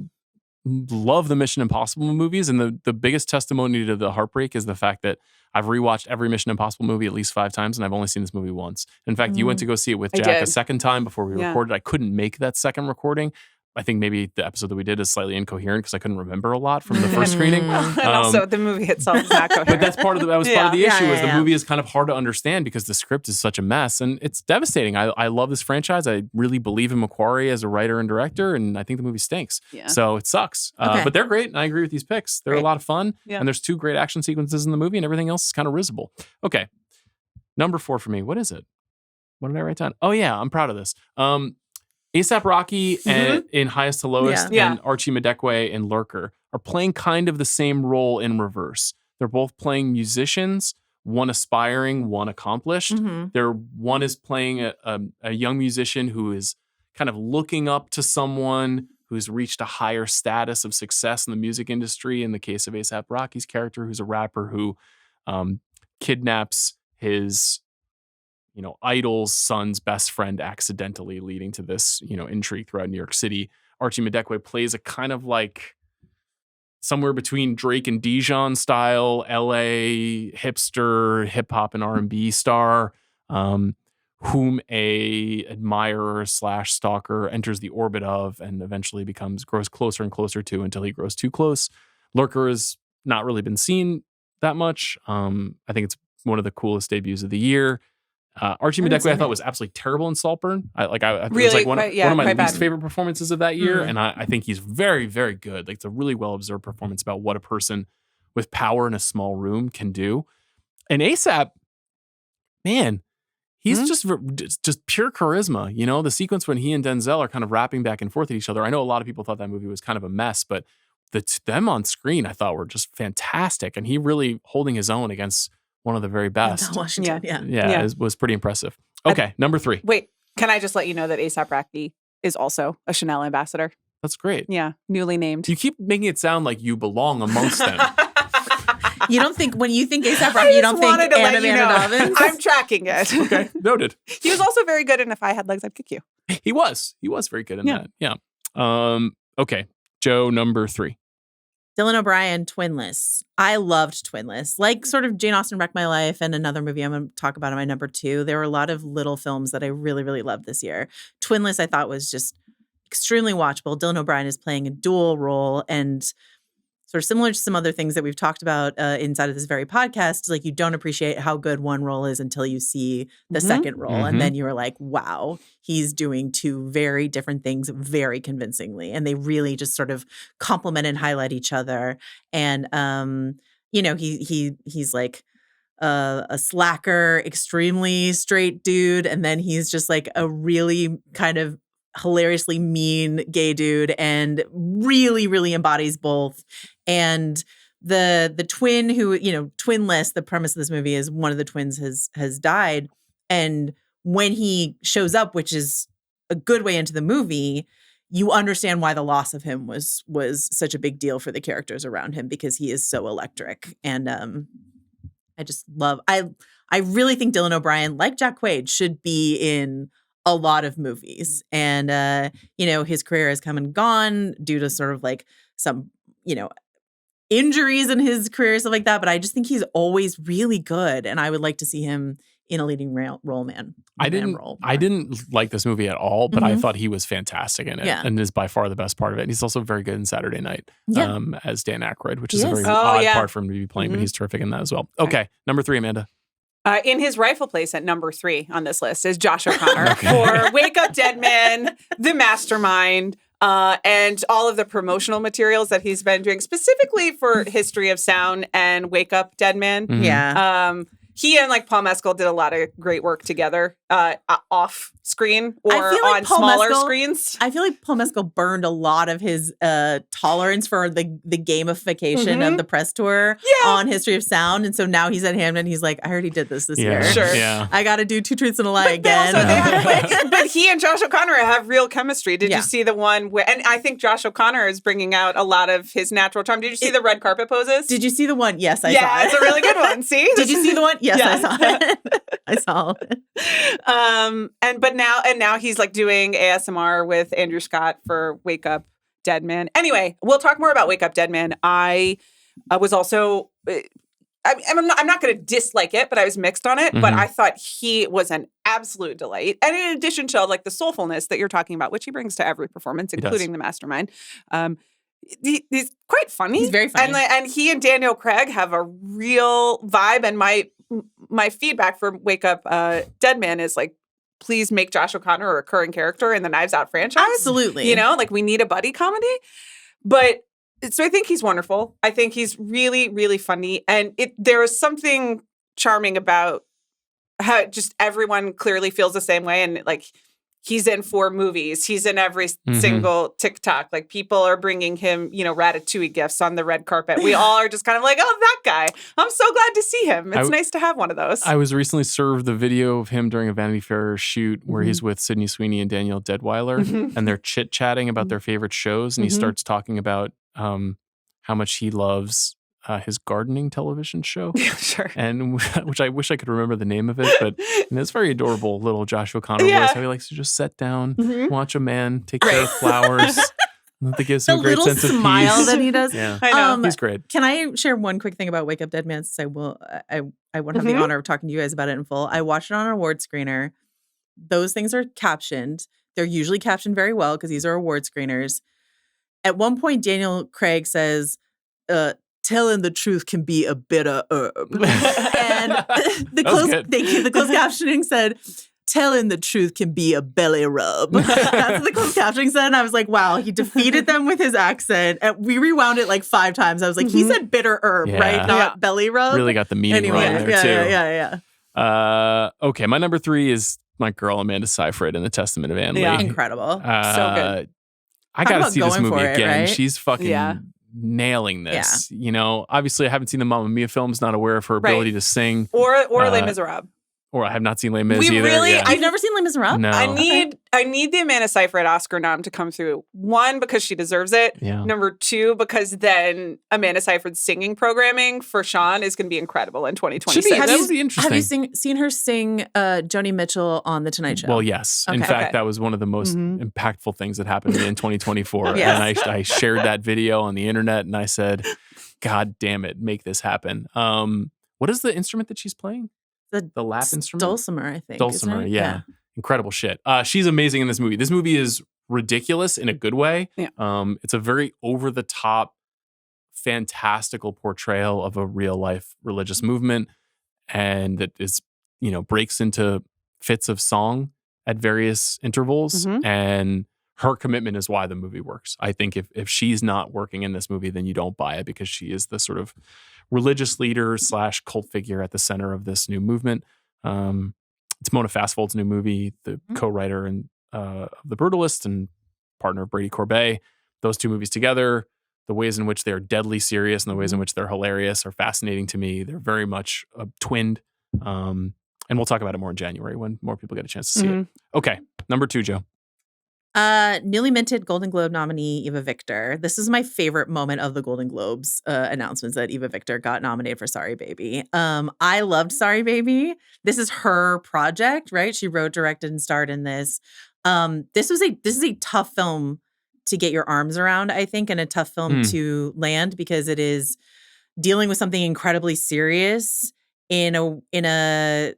[SPEAKER 1] love the Mission Impossible movies, and the biggest testimony to the heartbreak is the fact that I've rewatched every Mission Impossible movie at least 5 times, and I've only seen this movie once. In fact, you went to go see it with Jack a second time before we recorded. I couldn't make that second recording. I think maybe the episode that we did is slightly incoherent because I couldn't remember a lot from the first screening.
[SPEAKER 2] And also the movie itself is not coherent.
[SPEAKER 1] But that's part of the issue is the movie is kind of hard to understand because the script is such a mess, and it's devastating. I love this franchise. I really believe in Macquarie as a writer and director, and I think the movie stinks. Yeah. So it sucks. But they're great, and I agree with these picks. They're a lot of fun, and there's 2 great action sequences in the movie, and everything else is kind of risible. Okay. Number 4 for me. What is it? What did I write down? Oh, yeah. I'm proud of this. A$AP Rocky in Highest to Lowest and Archie Madekwe in Lurker are playing kind of the same role in reverse. They're both playing musicians, one aspiring, one accomplished. One is playing a young musician who is kind of looking up to someone who's reached a higher status of success in the music industry. In the case of A$AP Rocky's character, who's a rapper who kidnaps his idol's son's best friend accidentally, leading to this, intrigue throughout New York City. Archie Madekwe plays a kind of like somewhere between Drake and Dijon style LA hipster hip hop and R&B star, whom a admirer / stalker enters the orbit of and eventually grows closer and closer to until he grows too close. Lurker has not really been seen that much. I think it's one of the coolest debuts of the year. Archie Madekwe I thought was absolutely terrible in Saltburn. It was like one of my least favorite performances of that year, and I think he's very, very good. Like, it's a really well observed performance about what a person with power in a small room can do. And A$AP, man, he's just pure charisma. The sequence when he and Denzel are kind of rapping back and forth at each other. I know a lot of people thought that movie was kind of a mess, but them on screen I thought were just fantastic, and he really holding his own against one of the very best.
[SPEAKER 3] Washington,
[SPEAKER 1] It was pretty impressive. Okay, number 3.
[SPEAKER 2] Wait, can I just let you know that A$AP Rocky is also a Chanel ambassador?
[SPEAKER 1] That's great.
[SPEAKER 2] Yeah, newly named.
[SPEAKER 1] You keep making it sound like you belong amongst them.
[SPEAKER 3] You don't think, when you think A$AP Rocky, you don't think Anna Dobbins?
[SPEAKER 2] I'm tracking it.
[SPEAKER 1] Okay, noted.
[SPEAKER 2] He was also very good in If I Had Legs, I'd Kick You.
[SPEAKER 1] He was very good in that. Yeah. Okay, Joe, number 3.
[SPEAKER 3] Dylan O'Brien, Twinless. I loved Twinless. Like sort of Jane Austen Wrecked My Life and another movie I'm going to talk about in my number 2. There were a lot of little films that I really, really loved this year. Twinless I thought was just extremely watchable. Dylan O'Brien is playing a dual role, and sort of similar to some other things that we've talked about inside of this very podcast, like you don't appreciate how good one role is until you see the second role. And then you're like, wow, he's doing 2 very different things very convincingly. And they really just sort of complement and highlight each other. And, he's like a slacker, extremely straight dude. And then he's just like a really kind of hilariously mean gay dude and really, really embodies both. And the twin who, twinless, the premise of this movie is one of the twins has died. And when he shows up, which is a good way into the movie, you understand why the loss of him was such a big deal for the characters around him, because he is so electric. And I just love, I really think Dylan O'Brien, like Jack Quaid, should be in a lot of movies. And, his career has come and gone due to sort of like some, injuries in his career, stuff like that. But I just think he's always really good. And I would like to see him in a leading role, man.
[SPEAKER 1] I didn't like this movie at all, but I thought he was fantastic in it and is by far the best part of it. And he's also very good in Saturday Night as Dan Aykroyd, which is a very odd part for him to be playing, but he's terrific in that as well. Okay, number 3, Amanda.
[SPEAKER 2] In his rightful place at number 3 on this list is Josh O'Connor for Wake Up Dead Man, The Mastermind, and all of the promotional materials that he's been doing, specifically for History of Sound and Wake Up Dead Man.
[SPEAKER 3] Yeah.
[SPEAKER 2] He and Paul Mescal did a lot of great work together off screen or on smaller screens.
[SPEAKER 3] I feel like Paul Mescal burned a lot of his tolerance for the gamification of the press tour on History of Sound. And so now he's at Hamnet and he's like, I already did this year.
[SPEAKER 2] Sure.
[SPEAKER 3] Yeah. I got to do 2 Truths and a Lie again.
[SPEAKER 2] But he and Josh O'Connor have real chemistry. Did you see the one where, and I think Josh O'Connor is bringing out a lot of his natural charm. Did you see the red carpet poses?
[SPEAKER 3] Did you see the one? Yes, I saw it.
[SPEAKER 2] Yeah, it's a really good one. See?
[SPEAKER 3] Did you see the one? Yes, I saw it. I saw it.
[SPEAKER 2] But now he's doing ASMR with Andrew Scott for Wake Up Dead Man. Anyway, we'll talk more about Wake Up Dead Man. I was also, I'm not going to dislike it, but I was mixed on it. But I thought he was an absolute delight. And in addition to the soulfulness that you're talking about, which he brings to every performance, including The Mastermind, he's quite funny.
[SPEAKER 3] He's very funny.
[SPEAKER 2] And he and Daniel Craig have a real vibe. And my feedback for Wake Up Dead Man is please make Josh O'Connor a recurring character in the Knives Out franchise.
[SPEAKER 3] Absolutely.
[SPEAKER 2] We need a buddy comedy. But so I think he's wonderful. I think he's really, really funny. And there is something charming about how just everyone clearly feels the same way. And he's in 4 movies. He's in every single TikTok. People are bringing him, Ratatouille gifts on the red carpet. We all are just kind of oh, that guy. I'm so glad to see him. It's nice to have one of those.
[SPEAKER 1] I was recently served the video of him during a Vanity Fair shoot where he's with Sydney Sweeney and Danielle Deadweiler, and they're chit-chatting about their favorite shows, and he starts talking about how much he loves his gardening television show.
[SPEAKER 2] Sure.
[SPEAKER 1] And which I wish I could remember the name of it, but it's very adorable little Josh O'Connor voice. How he likes to just sit down, watch a man take care of flowers. That gives him a great sense of peace.
[SPEAKER 3] The little smile that he does.
[SPEAKER 1] Yeah.
[SPEAKER 2] I know.
[SPEAKER 1] He's great.
[SPEAKER 3] Can I share one quick thing about Wake Up Dead Man? Since I won't have the honor of talking to you guys about it in full. I watched it on an award screener. Those things are captioned. They're usually captioned very well because these are award screeners. At one point, Daniel Craig says, telling the truth can be a bitter herb. And the closed captioning said, telling the truth can be a belly rub. That's what the closed captioning said. And I was like, wow, he defeated them with his accent. And we rewound it 5 times. I was like, he said bitter herb, right? Not belly rub.
[SPEAKER 1] Really got the meaning wrong there, too.
[SPEAKER 3] Yeah.
[SPEAKER 1] Okay, my number 3 is my girl Amanda Seyfried in The Testament of Anne Lee.
[SPEAKER 3] Incredible.
[SPEAKER 2] So good.
[SPEAKER 1] I got to see this movie again.
[SPEAKER 3] Right?
[SPEAKER 1] She's fucking nailing this. You know, obviously I haven't seen the Mamma Mia films, not aware of her ability to sing.
[SPEAKER 2] Or Les Miserables.
[SPEAKER 1] Or I have not seen Les Mis either.
[SPEAKER 3] I've never seen Les Miserables.
[SPEAKER 1] No.
[SPEAKER 2] I need the Amanda Seyfried Oscar nom to come through. 1, because she deserves it.
[SPEAKER 1] Yeah.
[SPEAKER 2] Number 2, because then Amanda Seyfried's singing programming for Sean is going to be incredible in 2026.
[SPEAKER 1] That would be interesting.
[SPEAKER 3] Have you seen her sing Joni Mitchell on The Tonight Show?
[SPEAKER 1] Well, yes. In fact, that was one of the most impactful things that happened to me in 2024.
[SPEAKER 2] Yes.
[SPEAKER 1] And I shared that video on the internet and I said, God damn it, make this happen. What is the instrument that she's playing? The lap instrument?
[SPEAKER 3] Dulcimer, I think.
[SPEAKER 1] Dulcimer, yeah. Incredible shit. She's amazing in this movie. This movie is ridiculous in a good way.
[SPEAKER 2] Yeah.
[SPEAKER 1] It's a very over-the-top, fantastical portrayal of a real-life religious movement. And that is, you know, breaks into fits of song at various intervals. And her commitment is why the movie works. I think if she's not working in this movie, then you don't buy it because she is the sort of religious leader / cult figure at the center of this new movement. It's Mona Fastfold's new movie, the co-writer and of The Brutalist and partner of Brady Corbet. Those two movies together, the ways in which they're deadly serious and the ways in which they're hilarious are fascinating to me. They're very much twinned. And we'll talk about it more in January when more people get a chance to see it. Okay, number 2, Joe.
[SPEAKER 3] Newly minted Golden Globe nominee Eva Victor. This is my favorite moment of the Golden Globes announcements that Eva Victor got nominated for Sorry Baby. I loved Sorry Baby. This is her project, right? She wrote, directed, and starred in this. This is a tough film to get your arms around, I think, and a tough film to land because it is dealing with something incredibly serious in a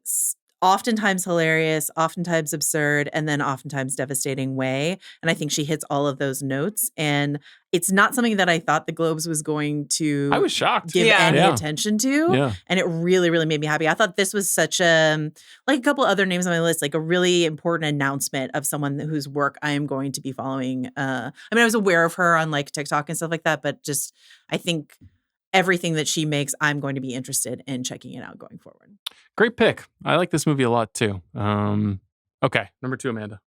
[SPEAKER 3] oftentimes hilarious, oftentimes absurd, and then oftentimes devastating way. And I think she hits all of those notes. And it's not something that I thought the Globes was going to
[SPEAKER 1] I was shocked.
[SPEAKER 3] give any attention to.
[SPEAKER 1] Yeah.
[SPEAKER 3] And it really, really made me happy. I thought this was such a, like a couple other names on my list, like a really important announcement of someone whose work I am going to be following. I mean, I was aware of her on like TikTok and stuff like that, but just I think everything that she makes, I'm going to be interested in checking it out going forward.
[SPEAKER 1] Great pick. I like this movie a lot too. Okay, number 2, Amanda.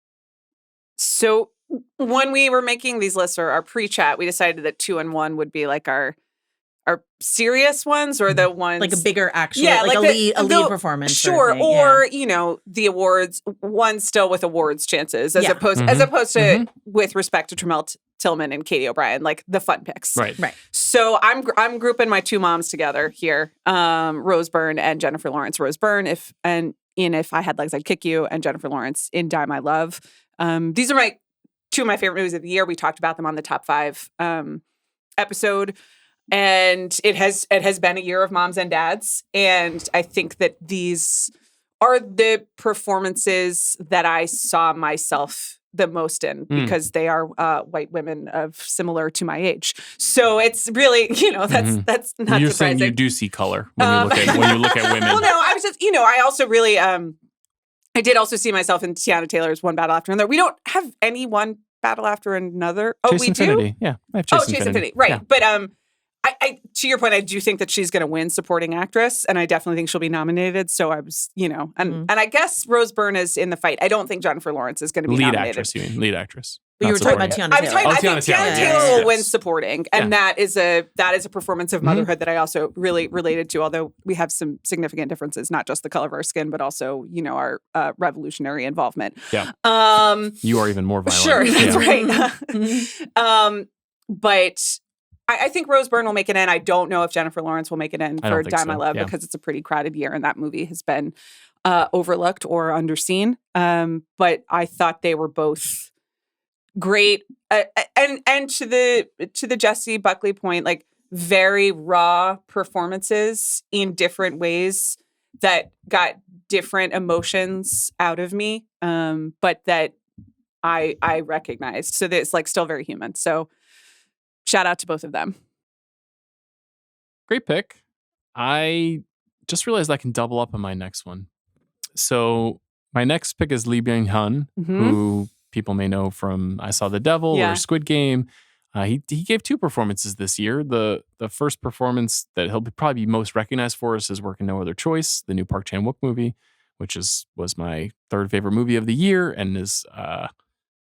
[SPEAKER 2] So when we were making these lists or our pre-chat, we decided that 2 and 1 would be like our serious ones or the ones
[SPEAKER 3] like a bigger actual, like a lead performance.
[SPEAKER 2] Sure. Or, you know, the awards, one still with awards chances as opposed to with respect to Tremel Tillman and Katie O'Brien, like the fun picks.
[SPEAKER 1] Right.
[SPEAKER 2] So I'm grouping my 2 moms together here. Rose Byrne and Jennifer Lawrence. Rose Byrne, If I Had Legs, I'd Kick You, and Jennifer Lawrence in Die My Love. These are 2 of my favorite movies of the year. We talked about them on the top 5 episode. And it has been a year of moms and dads. And I think that these are the performances that I saw myself the most in because they are white women of similar to my age. So it's really, you know, that's not
[SPEAKER 1] You're
[SPEAKER 2] surprising.
[SPEAKER 1] saying you do see color when you look at women.
[SPEAKER 2] Well, no, I was just, you know, I also really, I did also see myself in Tiana Taylor's One Battle After Another. We don't have any one battle after another. Oh,
[SPEAKER 1] Chase
[SPEAKER 2] we
[SPEAKER 1] Infinity.
[SPEAKER 2] do?
[SPEAKER 1] Yeah, I have Chase
[SPEAKER 2] Infinity. Right.
[SPEAKER 1] Yeah.
[SPEAKER 2] But I to your point, I do think that she's going to win supporting actress, and I definitely think she'll be nominated. So I was, you know, and I guess Rose Byrne is in the fight. I don't think Jennifer Lawrence is going to be
[SPEAKER 1] lead
[SPEAKER 2] nominated.
[SPEAKER 1] actress. You mean lead actress?
[SPEAKER 3] But you were talking about Tiana Taylor.
[SPEAKER 2] I think Tiana Taylor will win supporting, and that is a performance of motherhood that I also really related to. Although we have some significant differences, not just the color of our skin, but also, you know, our revolutionary involvement.
[SPEAKER 1] Yeah. You are even more violent.
[SPEAKER 2] Sure, that's right. But I think Rose Byrne will make it in. I don't know if Jennifer Lawrence will make it in for Die My Love because it's a pretty crowded year and that movie has been overlooked or underseen. But I thought they were both great. And to the Jessie Buckley point, like very raw performances in different ways that got different emotions out of me, but that I recognized. So that it's like still very human. So shout out to both of them.
[SPEAKER 1] Great pick. I just realized I can double up on my next one. So my next pick is Lee Byung-hun, who people may know from I Saw the Devil or Squid Game. He gave 2 performances this year. The first performance that he'll probably be most recognized for is his work in No Other Choice, the new Park Chan-wook movie, which was my 3rd favorite movie of the year and is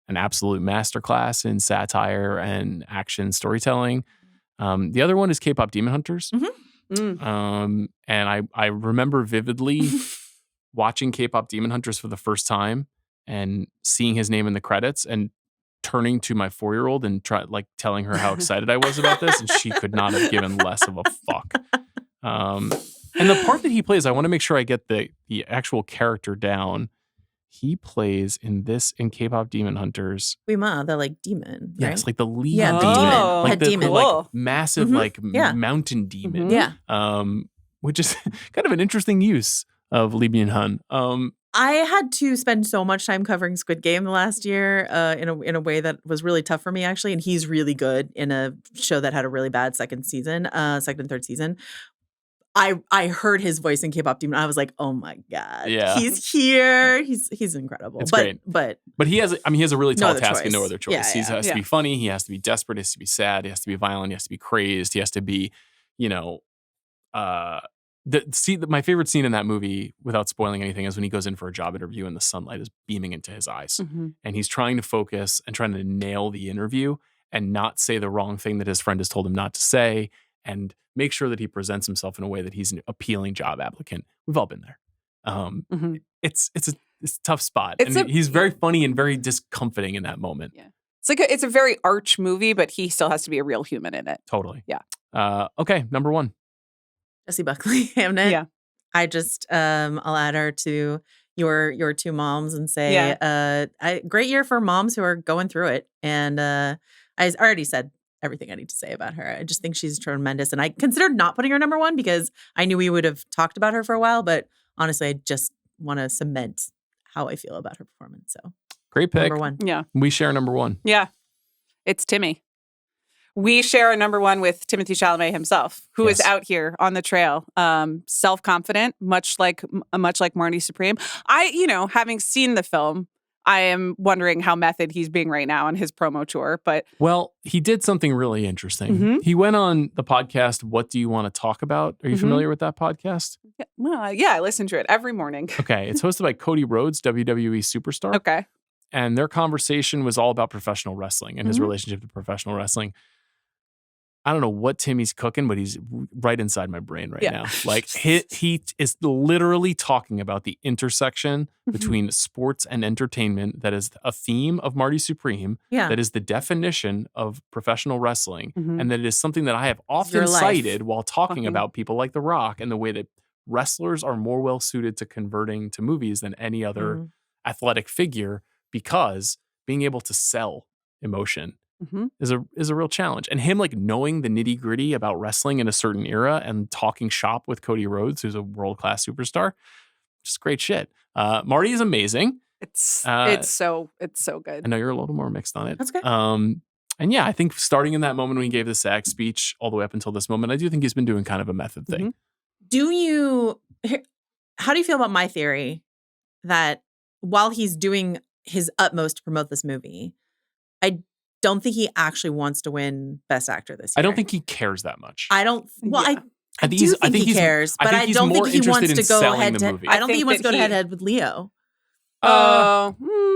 [SPEAKER 1] an absolute masterclass in satire and action storytelling. The other one is K-pop Demon Hunters.
[SPEAKER 3] Mm-hmm.
[SPEAKER 1] And I remember vividly watching K-pop Demon Hunters for the first time and seeing his name in the credits and turning to my 4-year-old and telling her how excited I was about this, and she could not have given less of a fuck. And the part that he plays, I want to make sure I get the actual character down. He plays in K-pop Demon Hunters.
[SPEAKER 3] Wima, the demon. Right?
[SPEAKER 1] Yes, like the lead
[SPEAKER 3] demon.
[SPEAKER 1] Like
[SPEAKER 3] head demon.
[SPEAKER 1] Like massive mountain demon.
[SPEAKER 3] Yeah.
[SPEAKER 1] Which is kind of an interesting use of Lee Byung-hun.
[SPEAKER 3] I had to spend so much time covering Squid Game the last year in a way that was really tough for me, actually. And he's really good in a show that had a really bad second and third season. I heard his voice in K-pop Demon. I was like, oh my God.
[SPEAKER 1] Yeah.
[SPEAKER 3] He's here. He's incredible.
[SPEAKER 1] It's great.
[SPEAKER 3] But
[SPEAKER 1] he has a really tall task and no other choice.
[SPEAKER 3] Yeah,
[SPEAKER 1] He has to be funny. He has to be desperate. He has to be sad. He has to be violent. He has to be crazed. He has to be, my favorite scene in that movie, without spoiling anything, is when he goes in for a job interview and the sunlight is beaming into his eyes. Mm-hmm. And he's trying to focus and trying to nail the interview and not say the wrong thing that his friend has told him not to say, and make sure that he presents himself in a way that he's an appealing job applicant. We've all been there. It's a tough spot. He's very funny and very discomforting in that moment.
[SPEAKER 2] Yeah. It's a very arch movie, but he still has to be a real human in it.
[SPEAKER 1] Totally.
[SPEAKER 2] Yeah.
[SPEAKER 1] Okay, number 1.
[SPEAKER 3] Jessie Buckley, Hamnet.
[SPEAKER 2] Yeah.
[SPEAKER 3] I just I'll add her to your two moms and say great year for moms who are going through it. And I already said everything I need to say about her. I just think she's tremendous. And I considered not putting her number 1 because I knew we would have talked about her for a while. But honestly, I just want to cement how I feel about her performance. So
[SPEAKER 1] great pick.
[SPEAKER 3] Number 1.
[SPEAKER 2] Yeah.
[SPEAKER 1] We share number 1.
[SPEAKER 2] Yeah. It's Timmy. We share a number 1 with Timothée Chalamet himself, who is out here on the trail, self-confident, much like Marty Supreme. Having seen the film, I am wondering how method he's being right now on his promo tour. But
[SPEAKER 1] he did something really interesting.
[SPEAKER 2] Mm-hmm.
[SPEAKER 1] He went on the podcast, What Do You Want to Talk About? Are you familiar with that podcast?
[SPEAKER 2] Yeah, well, I listen to it every morning.
[SPEAKER 1] Okay. It's hosted by Cody Rhodes, WWE superstar.
[SPEAKER 2] Okay.
[SPEAKER 1] And their conversation was all about professional wrestling and his relationship to professional wrestling. I don't know what Timmy's cooking, but he's right inside my brain right now. Like he is literally talking about the intersection between sports and entertainment. That is a theme of Marty Supreme. Yeah. That is the definition of professional wrestling. And that it is something that I have often cited while talking about people like The Rock and the way that wrestlers are more well suited to converting to movies than any other athletic figure, because being able to sell emotion is a real challenge. And him knowing the nitty gritty about wrestling in a certain era and talking shop with Cody Rhodes, who's a world-class superstar, just great shit. Marty is amazing.
[SPEAKER 2] It's so good.
[SPEAKER 1] I know you're a little more mixed on it.
[SPEAKER 3] That's good.
[SPEAKER 1] And yeah, I think starting in that moment when he gave the SAG speech all the way up until this moment, I do think he's been doing kind of a method thing.
[SPEAKER 3] How do you feel about my theory that while he's doing his utmost to promote this movie, I don't think he actually wants to win Best Actor this year?
[SPEAKER 1] I don't think he cares that much.
[SPEAKER 3] I do think he cares, but I don't think he wants to go head to head. I don't think he wants to go head to head with Leo.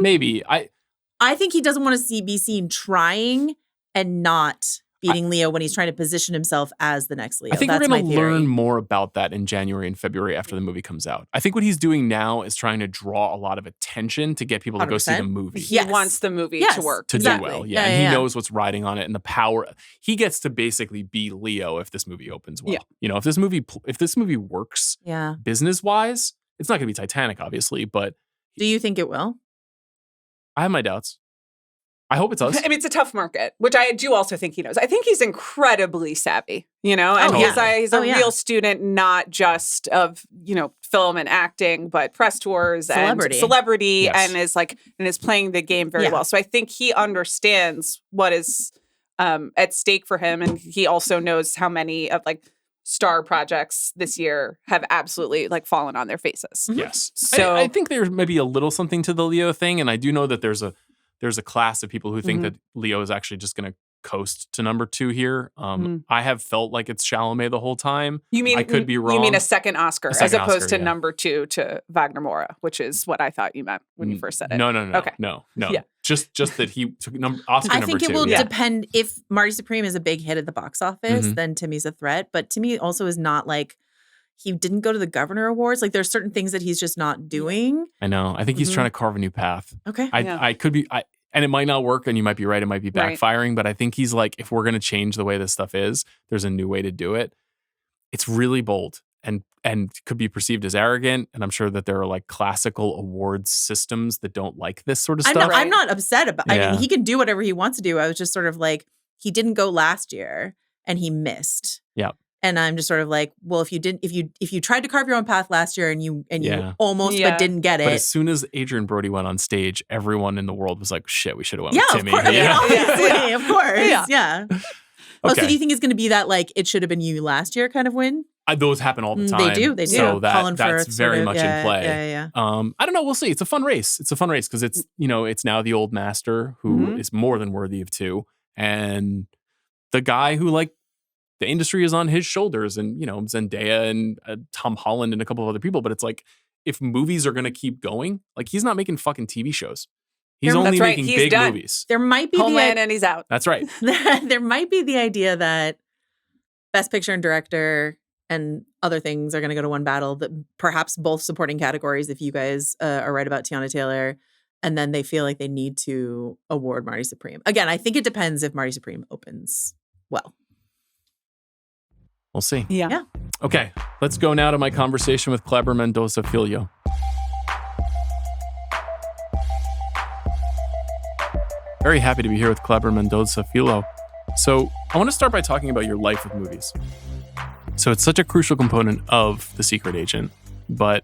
[SPEAKER 1] Maybe.
[SPEAKER 3] I think he doesn't want to be seen trying and not beating Leo when he's trying to position himself as the next Leo.
[SPEAKER 1] I think we're going to learn more about that in January and February after the movie comes out. I think what he's doing now is trying to draw a lot of attention to get people to go see the movie.
[SPEAKER 2] He wants the movie to work.
[SPEAKER 1] To do well, yeah. And he knows what's riding on it and the power. He gets to basically be Leo if this movie opens well. Yeah. If this movie works business-wise, it's not going to be Titanic, obviously, but...
[SPEAKER 3] Do you think it will?
[SPEAKER 1] I have my doubts. I hope it does.
[SPEAKER 2] I mean, it's a tough market, which I do also think he knows. I think he's incredibly savvy, and he's a real student, not just of, film and acting, but press tours and celebrity and is playing the game very well. So I think he understands what is at stake for him. And he also knows how many of star projects this year have absolutely fallen on their faces.
[SPEAKER 1] Yes. So I think there's maybe a little something to the Leo thing. And I do know that there's a class of people who think that Leo is actually just going to coast to number 2 here. I have felt like it's Chalamet the whole time. I could be wrong.
[SPEAKER 2] You mean a second Oscar as opposed to number 2 to Wagner Moura, which is what I thought you meant when you first said it.
[SPEAKER 1] No.
[SPEAKER 2] Okay.
[SPEAKER 1] No.
[SPEAKER 2] Yeah.
[SPEAKER 1] Just that he took Oscar number 2.
[SPEAKER 3] I think it will depend. If Marty Supreme is a big hit at the box office, then Timmy's a threat. But Timmy also is not like, he didn't go to the Governor Awards. Like there's certain things that he's just not doing.
[SPEAKER 1] I know. I think he's trying to carve a new path.
[SPEAKER 3] Okay.
[SPEAKER 1] I could be, and it might not work, and you might be right. It might be backfiring, but I think he's like, if we're going to change the way this stuff is, there's a new way to do it. It's really bold and could be perceived as arrogant. And I'm sure that there are like classical awards systems that don't like this sort of stuff.
[SPEAKER 3] I'm not upset about. I mean, he can do whatever he wants to do. I was just sort of like, he didn't go last year, and he missed.
[SPEAKER 1] Yeah.
[SPEAKER 3] And I'm just sort of like, well, if you tried to carve your own path last year and you almost but didn't get it.
[SPEAKER 1] But as soon as Adrian Brody went on stage, everyone in the world was like, shit, we should have went with Timmy.
[SPEAKER 3] Of course. Obviously, of course. Yeah.
[SPEAKER 1] Okay.
[SPEAKER 3] Oh, so do you think it's going to be that like it should have been you last year kind of win?
[SPEAKER 1] Those happen all the time.
[SPEAKER 3] They do.
[SPEAKER 1] So that's very much in play.
[SPEAKER 3] Yeah.
[SPEAKER 1] I don't know. We'll see. It's a fun race. Because it's it's now the old master who is more than worthy of 2, and the guy who like the industry is on his shoulders, and Zendaya and Tom Holland and a couple of other people. But it's like, if movies are going to keep going, like he's not making fucking TV shows. He's only making big movies.
[SPEAKER 3] There might be
[SPEAKER 2] Homeland and he's out.
[SPEAKER 1] That's right.
[SPEAKER 3] There might be the idea that Best Picture and Director and other things are going to go to one battle, that perhaps both supporting categories, if you guys are right about Tiana Taylor, and then they feel like they need to award Marty Supreme. Again, I think it depends if Marty Supreme opens well.
[SPEAKER 1] We'll see.
[SPEAKER 3] Yeah.
[SPEAKER 1] Okay, let's go now to my conversation with Kleber Mendonça Filho. Very happy to be here with Kleber Mendonça Filho. So I want to start by talking about your life with movies. So it's such a crucial component of The Secret Agent, but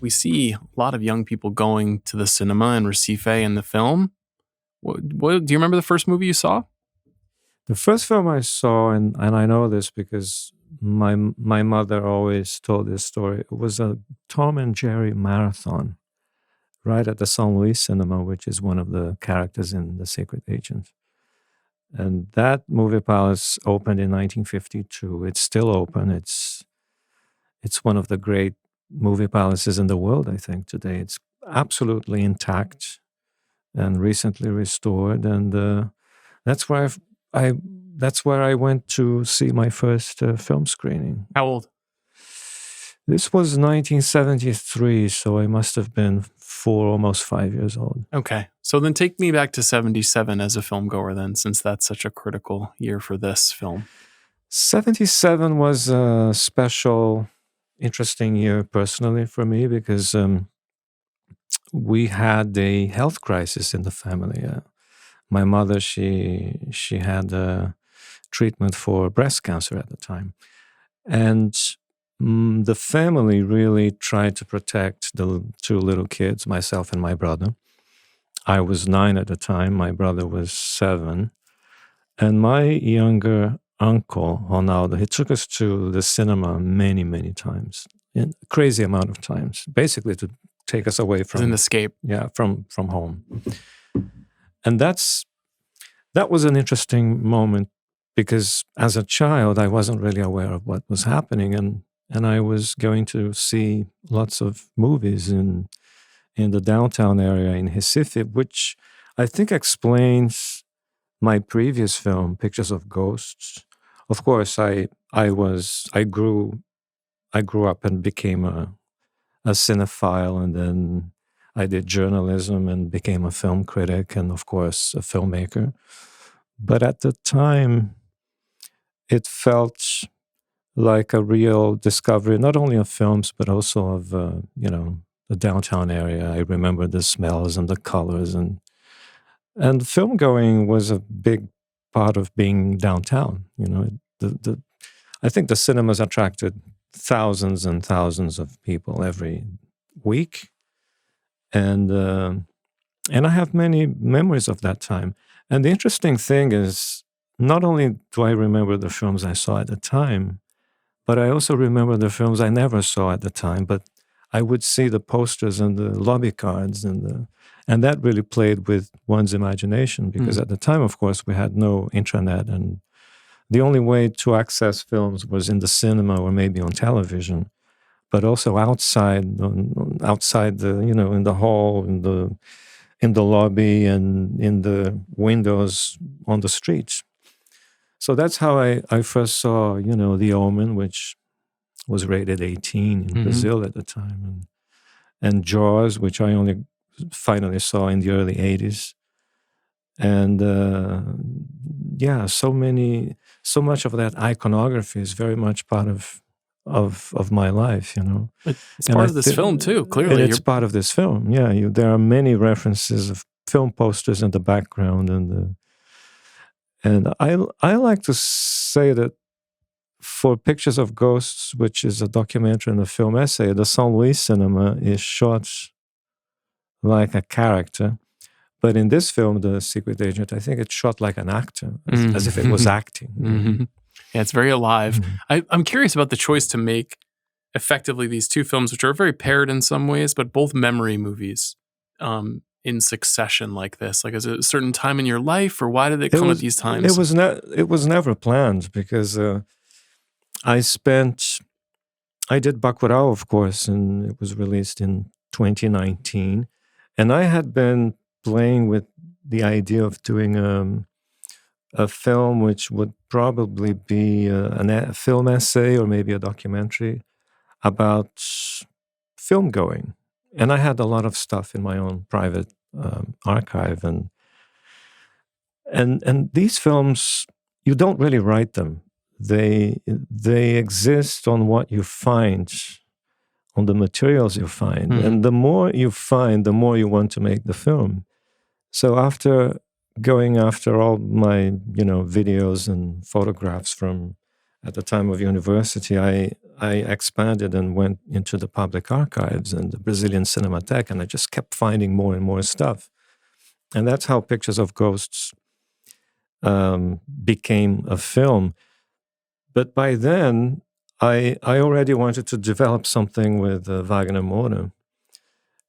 [SPEAKER 1] we see a lot of young people going to the cinema in Recife and the film. What do you remember the first movie you saw?
[SPEAKER 4] The first film I saw, and I know this because my mother always told this story, it was a Tom and Jerry marathon right at the San Luis Cinema, which is one of the characters in The Secret Agent. And that movie palace opened in 1952. It's still open. It's one of the great movie palaces in the world, I think, today. It's absolutely intact and recently restored. And that's where I went to see my first film screening.
[SPEAKER 1] How old?
[SPEAKER 4] This was 1973, so I must have been 4, almost 5 years old.
[SPEAKER 1] Okay. So then take me back to 77 as a film goer then, since that's such a critical year for this film.
[SPEAKER 4] 77 was a special, interesting year personally for me because we had a health crisis in the family. My mother, she had treatment for breast cancer at the time. And the family really tried to protect the 2 little kids, myself and my brother. I was 9 at the time. My brother was 7. And my younger uncle, Ronaldo, he took us to the cinema many, many times. A crazy amount of times. Basically to take us away from...
[SPEAKER 1] As an escape.
[SPEAKER 4] Yeah, from home. And that was an interesting moment because as a child, I wasn't really aware of what was happening. And I was going to see lots of movies in the downtown area in Recife, which I think explains my previous film, Pictures of Ghosts. Of course, I grew up and became a cinephile, and then I did journalism and became a film critic and, of course, a filmmaker. But at the time, it felt like a real discovery, not only of films, but also of, the downtown area. I remember the smells and the colors. And film going was a big part of being downtown. I think the cinemas attracted thousands and thousands of people every week. And I have many memories of that time. And the interesting thing is, not only do I remember the films I saw at the time, but I also remember the films I never saw at the time, but I would see the posters and the lobby cards, and that really played with one's imagination, because at the time, of course, we had no intranet, and the only way to access films was in the cinema or maybe on television, but also outside the, in the hall, in in the lobby and in the windows on the streets. So that's how I first saw, The Omen, which was rated 18 in Brazil at the time, and Jaws, which I only finally saw in the early 80s. And so much of that iconography is very much part of my life,
[SPEAKER 1] It's part of this film too, clearly.
[SPEAKER 4] It's part of this film, yeah. There are many references of film posters in the background, and I like to say that for Pictures of Ghosts, which is a documentary and a film essay, the São Luís cinema is shot like a character. But in this film, The Secret Agent, I think it's shot like an actor, as if it was acting.
[SPEAKER 1] Yeah, it's very alive. I'm curious about the choice to make effectively these two films, which are very paired in some ways, but both memory movies in succession like this. Like, is it a certain time in your life, or why did it come at these times?
[SPEAKER 4] It was never planned, because I did Bacurau, of course, and it was released in 2019. And I had been playing with the idea of doing a film which would probably be a film essay or maybe a documentary about film going. And I had a lot of stuff in my own private archive. And these films, you don't really write them. They exist on what you find, on the materials you find. And the more you find, the more you want to make the film. So after going after all my, videos and photographs from at the time of university, I expanded and went into the public archives and the Brazilian Cinematheque, and I just kept finding more and more stuff. And that's how Pictures of Ghosts became a film. But by then, I already wanted to develop something with Wagner Moura.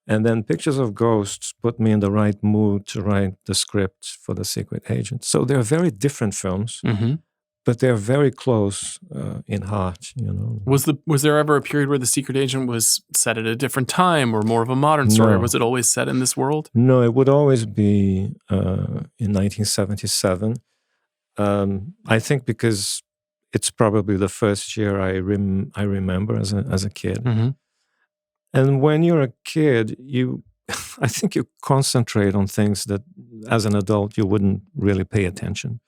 [SPEAKER 4] And then Pictures of Ghosts put me in the right mood to write the script for The Secret Agent. So they're very different films, but they're very close in heart,
[SPEAKER 1] Was there ever a period where The Secret Agent was set at a different time or more of a modern story?
[SPEAKER 4] No.
[SPEAKER 1] Or was it always set in this world?
[SPEAKER 4] No, it would always be in 1977. I think because it's probably the first year I remember as a kid. And when you're a kid, I think you concentrate on things that as an adult you wouldn't really pay attention.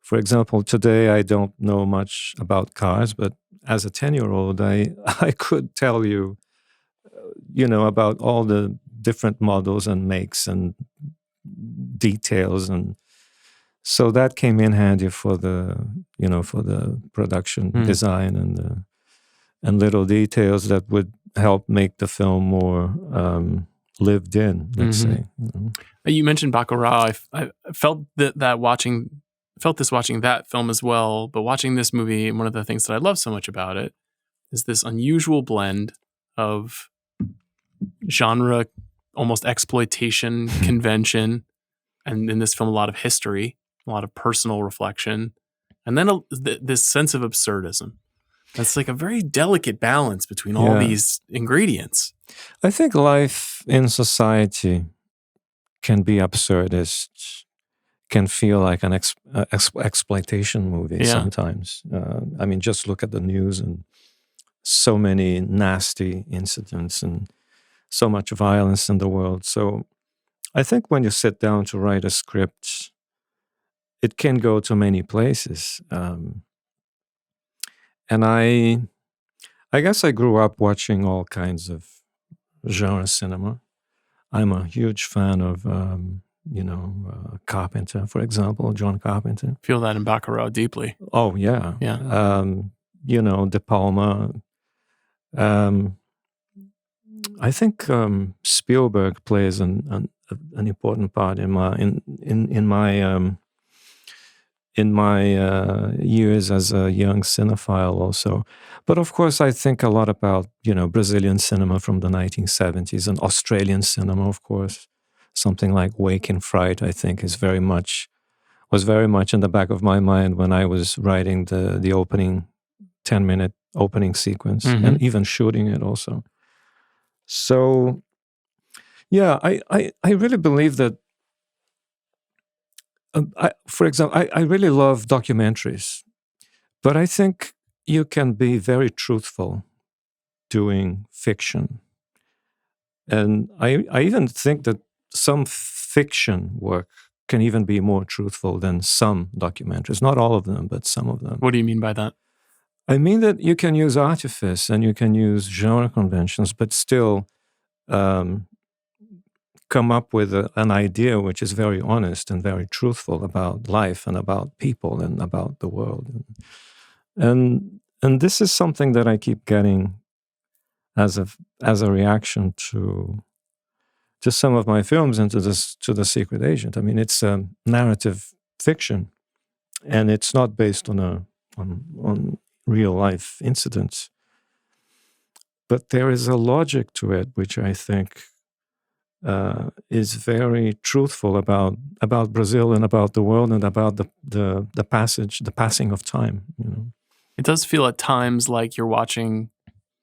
[SPEAKER 4] For example, today I don't know much about cars, but as a 10-year-old, I could tell you, about all the different models and makes and details. And so that came in handy for the production design and little details that would help make the film more lived in, let's say.
[SPEAKER 1] You mentioned Bacurau. I felt this watching that film as well, but watching this movie, and one of the things that I love so much about it is this unusual blend of genre, almost exploitation, convention, and in this film a lot of history, a lot of personal reflection, and then this sense of absurdism. That's like a very delicate balance between all these ingredients.
[SPEAKER 4] I think life in society can be absurdist, can feel like an exploitation movie sometimes. Just look at the news and so many nasty incidents and so much violence in the world. So I think when you sit down to write a script, it can go to many places. And I guess I grew up watching all kinds of genre cinema. I'm a huge fan of, Carpenter, for example, John Carpenter.
[SPEAKER 1] Feel that in Bacurau deeply.
[SPEAKER 4] Oh, yeah.
[SPEAKER 1] Yeah.
[SPEAKER 4] De Palma. I think Spielberg plays an important part in my years as a young cinephile also. But of course, I think a lot about, Brazilian cinema from the 1970s and Australian cinema, of course. Something like Wake in Fright, I think, was very much in the back of my mind when I was writing the opening 10-minute opening sequence and even shooting it also. So, Yeah, I really believe that. For example, I really love documentaries, but I think you can be very truthful doing fiction. And I even think that some fiction work can even be more truthful than some documentaries. Not all of them, but some of them.
[SPEAKER 1] What do you mean by that?
[SPEAKER 4] I mean that you can use artifice and you can use genre conventions, but still come up with an idea which is very honest and very truthful about life and about people and about the world. And this is something that I keep getting as a reaction to some of my films and to The Secret Agent. I mean, it's a narrative fiction, and it's not based on real life incidents. But there is a logic to it, which I think is very truthful about Brazil and about the world and about the passing of time.
[SPEAKER 1] It does feel at times like you're watching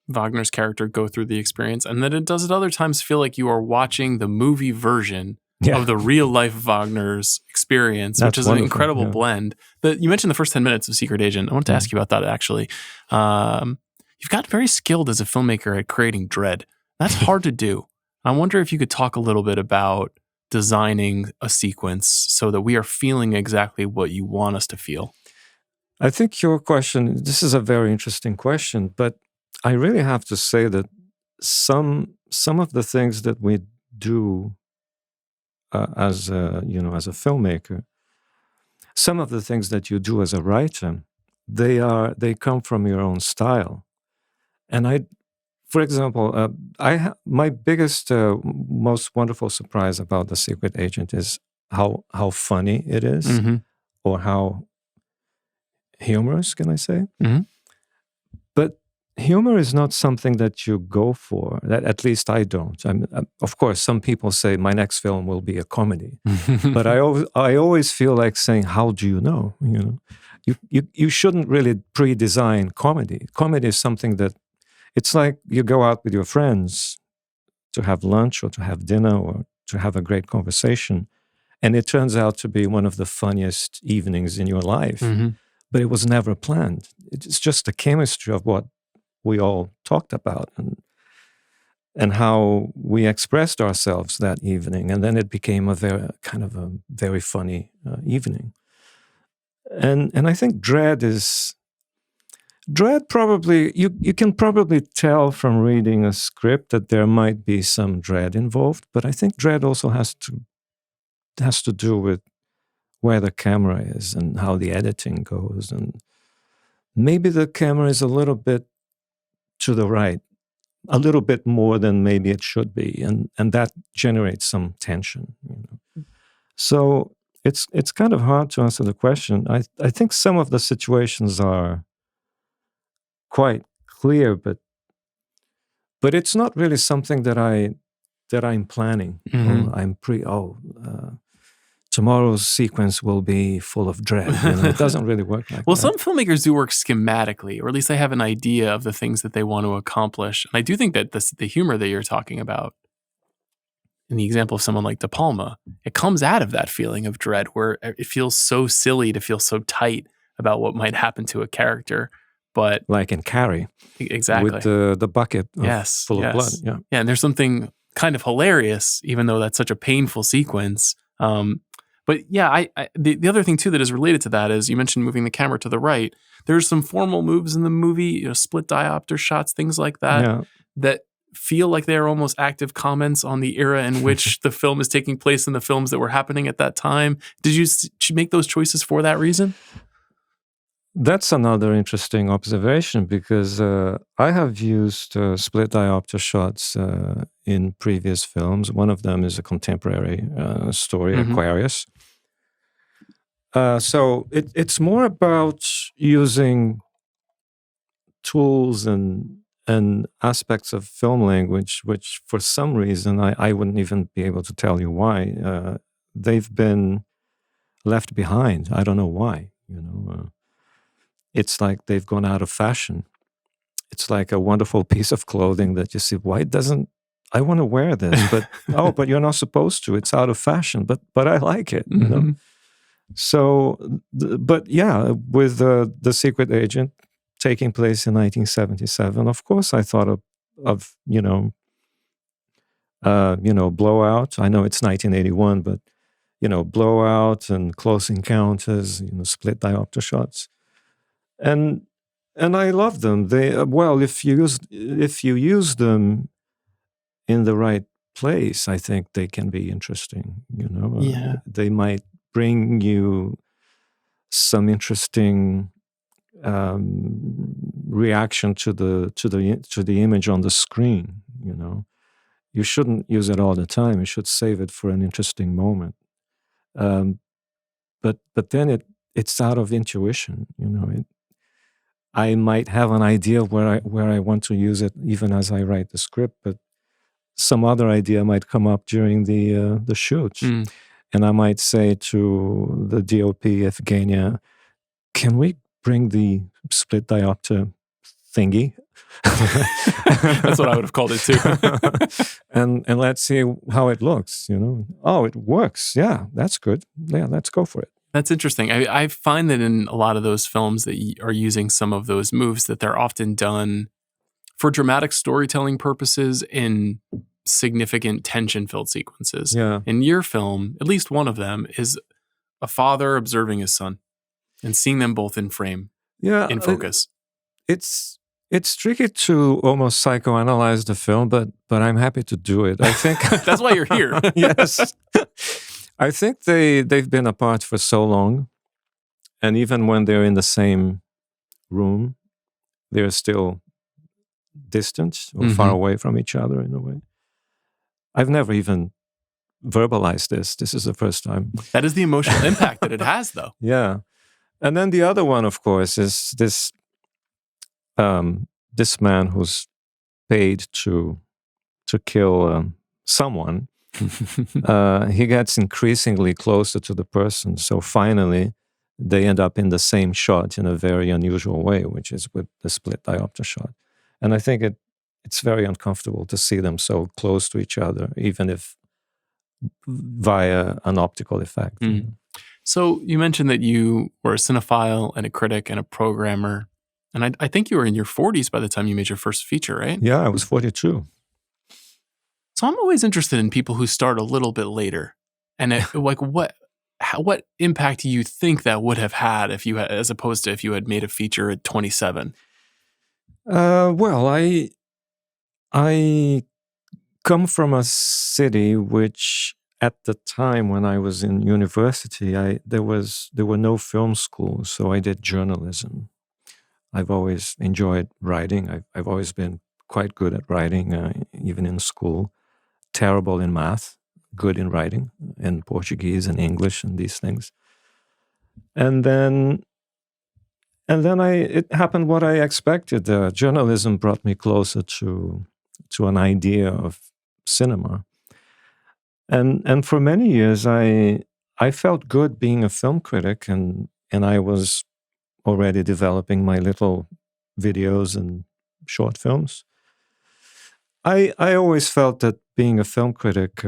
[SPEAKER 1] Wagner's character go through the experience, and then it does at other times feel like you are watching the movie version of the real life Wagner's experience, which is an incredible blend. You mentioned the first 10 minutes of Secret Agent. I wanted to ask you about that, actually. You've got very skilled as a filmmaker at creating dread. That's hard to do. I wonder if you could talk a little bit about designing a sequence so that we are feeling exactly what you want us to feel.
[SPEAKER 4] I think your question, this is a very interesting question, but I really have to say that some of the things that we do as a filmmaker, some of the things that you do as a writer, they come from your own style. And for example, my biggest, most wonderful surprise about The Secret Agent is how funny it is,
[SPEAKER 1] mm-hmm.
[SPEAKER 4] or how humorous, can I say?
[SPEAKER 1] Mm-hmm.
[SPEAKER 4] But humor is not something that you go for. That at least I don't. Of course, some people say my next film will be a comedy, but I always feel like saying, "How do you know?" You shouldn't really pre-design comedy. Comedy is something that it's like you go out with your friends to have lunch or to have dinner or to have a great conversation, and it turns out to be one of the funniest evenings in your life.
[SPEAKER 1] Mm-hmm.
[SPEAKER 4] But it was never planned. It's just the chemistry of what we all talked about and how we expressed ourselves that evening. And then it became a very funny evening. And I think dread probably, you can probably tell from reading a script that there might be some dread involved, but I think dread also has to do with where the camera is and how the editing goes. And maybe the camera is a little bit to the right, a little bit more than maybe it should be. And that generates some tension. So it's kind of hard to answer the question. I think some of the situations are quite clear, but it's not really something that I'm planning.
[SPEAKER 1] Mm-hmm.
[SPEAKER 4] Tomorrow's sequence will be full of dread. It doesn't really work like that.
[SPEAKER 1] Well, some filmmakers do work schematically, or at least they have an idea of the things that they want to accomplish. And I do think that the humor that you're talking about, in the example of someone like De Palma, it comes out of that feeling of dread where it feels so silly to feel so tight about what might happen to a character. But
[SPEAKER 4] like in Carrie.
[SPEAKER 1] Exactly.
[SPEAKER 4] With the bucket full of blood. Yeah.
[SPEAKER 1] Yeah, and there's something kind of hilarious, even though that's such a painful sequence. But yeah, the other thing too that is related to that is you mentioned moving the camera to the right. There's some formal moves in the movie, split diopter shots, things like that, that feel like they are almost active comments on the era in which the film is taking place and the films that were happening at that time. Did you make those choices for that reason?
[SPEAKER 4] That's another interesting observation because I have used split diopter shots in previous films. One of them is a contemporary story, mm-hmm. Aquarius. So it's more about using tools and aspects of film language, which for some reason, I wouldn't even be able to tell you why, they've been left behind. I don't know why, It's like they've gone out of fashion. It's like a wonderful piece of clothing that you see, why doesn't I want to wear this, but but you're not supposed to. It's out of fashion, but I like it, you know. So, but yeah, with the Secret Agent taking place in 1977, of course, I thought of Blowout. I know it's 1981, but Blowout and Close Encounters, split diopter shots, and I love them. They if you use them in the right place, I think they can be interesting. They might bring you some interesting reaction to the image on the screen. You shouldn't use it all the time. You should save it for an interesting moment. But then it's out of intuition. I might have an idea where I want to use it even as I write the script, but some other idea might come up during the shoot. And I might say to the DOP, Evgenia, can we bring the split diopter thingy?
[SPEAKER 1] That's what I would have called it too.
[SPEAKER 4] and let's see how it looks, Oh, it works. Yeah, that's good. Yeah, let's go for it.
[SPEAKER 1] That's interesting. I find that in a lot of those films that are using some of those moves, that they're often done for dramatic storytelling purposes in significant tension-filled sequences.
[SPEAKER 4] Yeah.
[SPEAKER 1] In your film, at least one of them is a father observing his son and seeing them both in frame, in focus.
[SPEAKER 4] It's tricky to almost psychoanalyze the film, but I'm happy to do it. I think
[SPEAKER 1] that's why you're here.
[SPEAKER 4] Yes. I think they've been apart for so long, and even when they're in the same room, they're still distant or far away from each other in a way. I've never even verbalized this. This is the first time.
[SPEAKER 1] That is the emotional impact that it has, though.
[SPEAKER 4] Yeah. And then the other one, of course, is this man who's paid to kill someone. He gets increasingly closer to the person. So finally, they end up in the same shot in a very unusual way, which is with the split diopter shot. And I think it's very uncomfortable to see them so close to each other, even if via an optical effect.
[SPEAKER 1] So you mentioned that you were a cinephile and a critic and a programmer. And I think you were in your 40s by the time you made your first feature, right?
[SPEAKER 4] Yeah, I was 42.
[SPEAKER 1] So I'm always interested in people who start a little bit later. And what impact do you think that would have had as opposed to if you had made a feature at 27?
[SPEAKER 4] I come from a city which, at the time when I was in university, there were no film schools, so I did journalism. I've always enjoyed writing. I've always been quite good at writing, even in school. Terrible in math, good in writing, in Portuguese and English and these things. And then it happened what I expected. Journalism brought me closer to an idea of cinema. And for many years, I felt good being a film critic, and I was already developing my little videos and short films. I always felt that being a film critic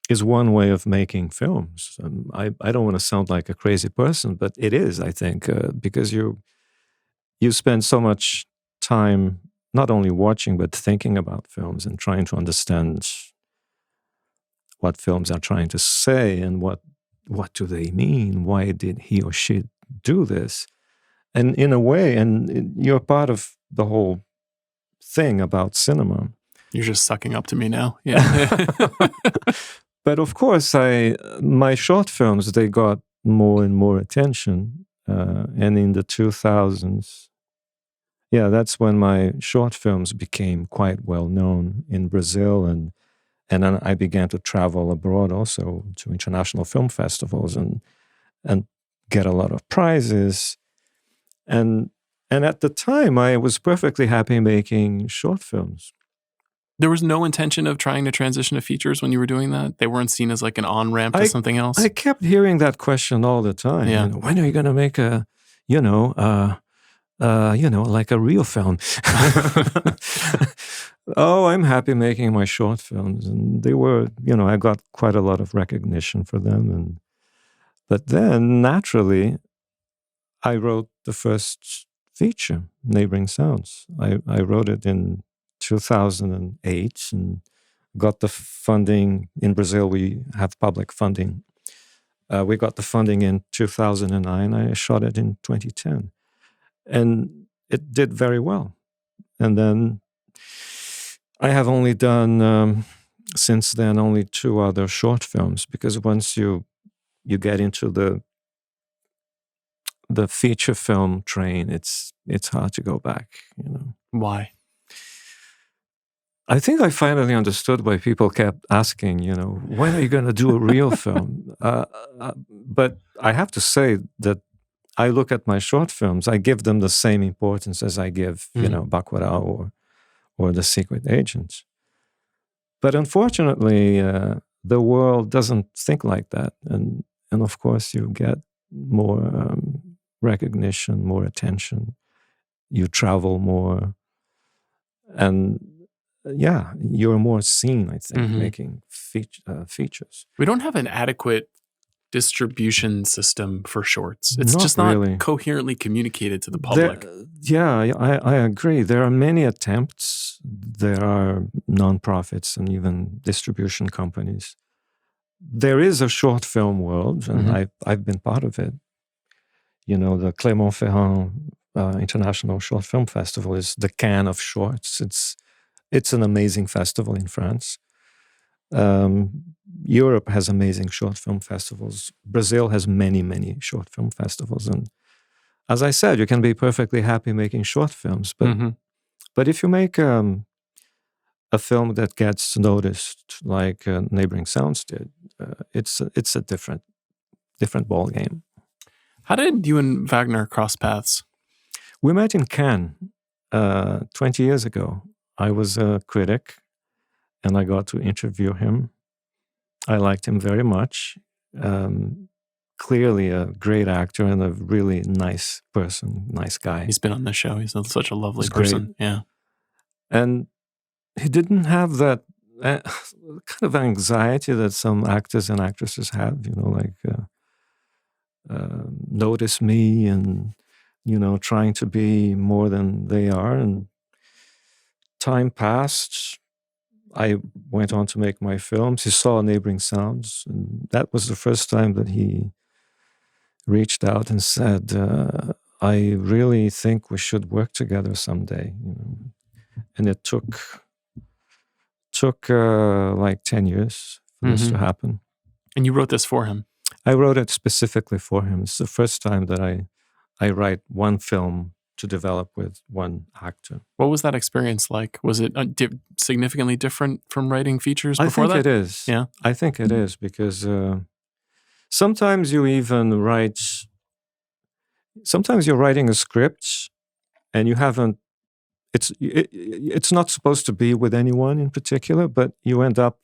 [SPEAKER 4] is one way of making films. I don't want to sound like a crazy person, but it is, I think, because you spend so much time not only watching, but thinking about films and trying to understand what films are trying to say and what do they mean? Why did he or she do this? And in a way, and you're part of the whole thing about cinema.
[SPEAKER 1] You're just sucking up to me now. Yeah.
[SPEAKER 4] But of course, my short films, they got more and more attention. And in the 2000s, that's when my short films became quite well known in Brazil. And then I began to travel abroad also to international film festivals and get a lot of prizes. And at the time, I was perfectly happy making short films.
[SPEAKER 1] There was no intention of trying to transition to features when you were doing that? They weren't seen as like an on-ramp to something else?
[SPEAKER 4] I kept hearing that question all the time.
[SPEAKER 1] Yeah.
[SPEAKER 4] When are you going to make like a real film? Oh, I'm happy making my short films. And they were, I got quite a lot of recognition for them. But then, naturally, I wrote the first feature, Neighboring Sounds. I wrote it in 2008 and got the funding. In Brazil, we have public funding. We got the funding in 2009. I shot it in 2010. And it did very well. And then I have only done, since then, only 2 other short films, because once you get into the feature film train, it's hard to go back.
[SPEAKER 1] Why?
[SPEAKER 4] I think I finally understood why people kept asking, when are you going to do a real film? But I have to say that I look at my short films, I give them the same importance as I give, Bacurau or The Secret Agent. But unfortunately, the world doesn't think like that. And of course, you get more recognition, more attention. You travel more. And yeah, you're more seen, I think, making features.
[SPEAKER 1] We don't have an adequate distribution system for shorts. It's
[SPEAKER 4] Not
[SPEAKER 1] just not
[SPEAKER 4] really
[SPEAKER 1] coherently communicated to the public.
[SPEAKER 4] I agree. There are many attempts. There are nonprofits and even distribution companies. There is a short film world, and I've been part of it. The Clermont-Ferrand International Short Film Festival is the Cannes of shorts. It's an amazing festival in France. Europe has amazing short film festivals. Brazil has many, many short film festivals. And as I said, you can be perfectly happy making short films. But if you make a film that gets noticed, like Neighboring Sounds did, it's a different ball game.
[SPEAKER 1] How did you and Wagner cross paths?
[SPEAKER 4] We met in Cannes 20 years ago. I was a critic, and I got to interview him. I liked him very much. Clearly a great actor and a really nice person, nice guy.
[SPEAKER 1] He's been on the show. He's such a lovely person.
[SPEAKER 4] Great.
[SPEAKER 1] Yeah.
[SPEAKER 4] And he didn't have that kind of anxiety that some actors and actresses have, notice me and, trying to be more than they are. And time passed. I went on to make my films. He saw Neighboring Sounds, and that was the first time that he reached out and said, I really think we should work together someday. And it took like 10 years for this to happen.
[SPEAKER 1] And you wrote this for him?
[SPEAKER 4] I wrote it specifically for him. It's the first time that I write one film to develop with one actor.
[SPEAKER 1] What was that experience like? Was it significantly different from writing features before that?
[SPEAKER 4] I think it is.
[SPEAKER 1] Yeah.
[SPEAKER 4] I think it is, because sometimes you even write... Sometimes you're writing a script and you haven't... It's not supposed to be with anyone in particular, but you end up...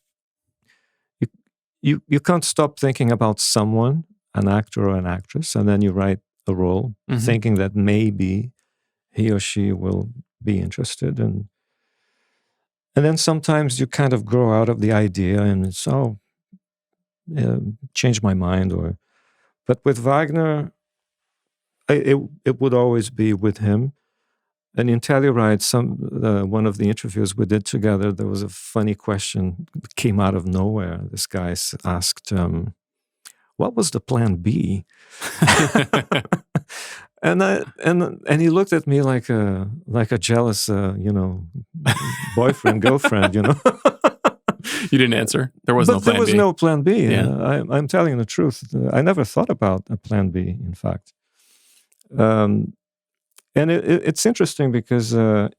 [SPEAKER 4] You can't stop thinking about someone, an actor or an actress, and then you write a role, thinking that maybe he or she will be interested. And then sometimes you kind of grow out of the idea and it's, change my mind. But with Wagner, it would always be with him. And in Telluride, one of the interviews we did together, there was a funny question that came out of nowhere. This guy asked, what was the plan B? And he looked at me like a jealous, boyfriend, girlfriend, You
[SPEAKER 1] didn't answer. There was no plan B.
[SPEAKER 4] There was no plan B.
[SPEAKER 1] Yeah.
[SPEAKER 4] I'm telling the truth. I never thought about a plan B, in fact. And it's interesting because I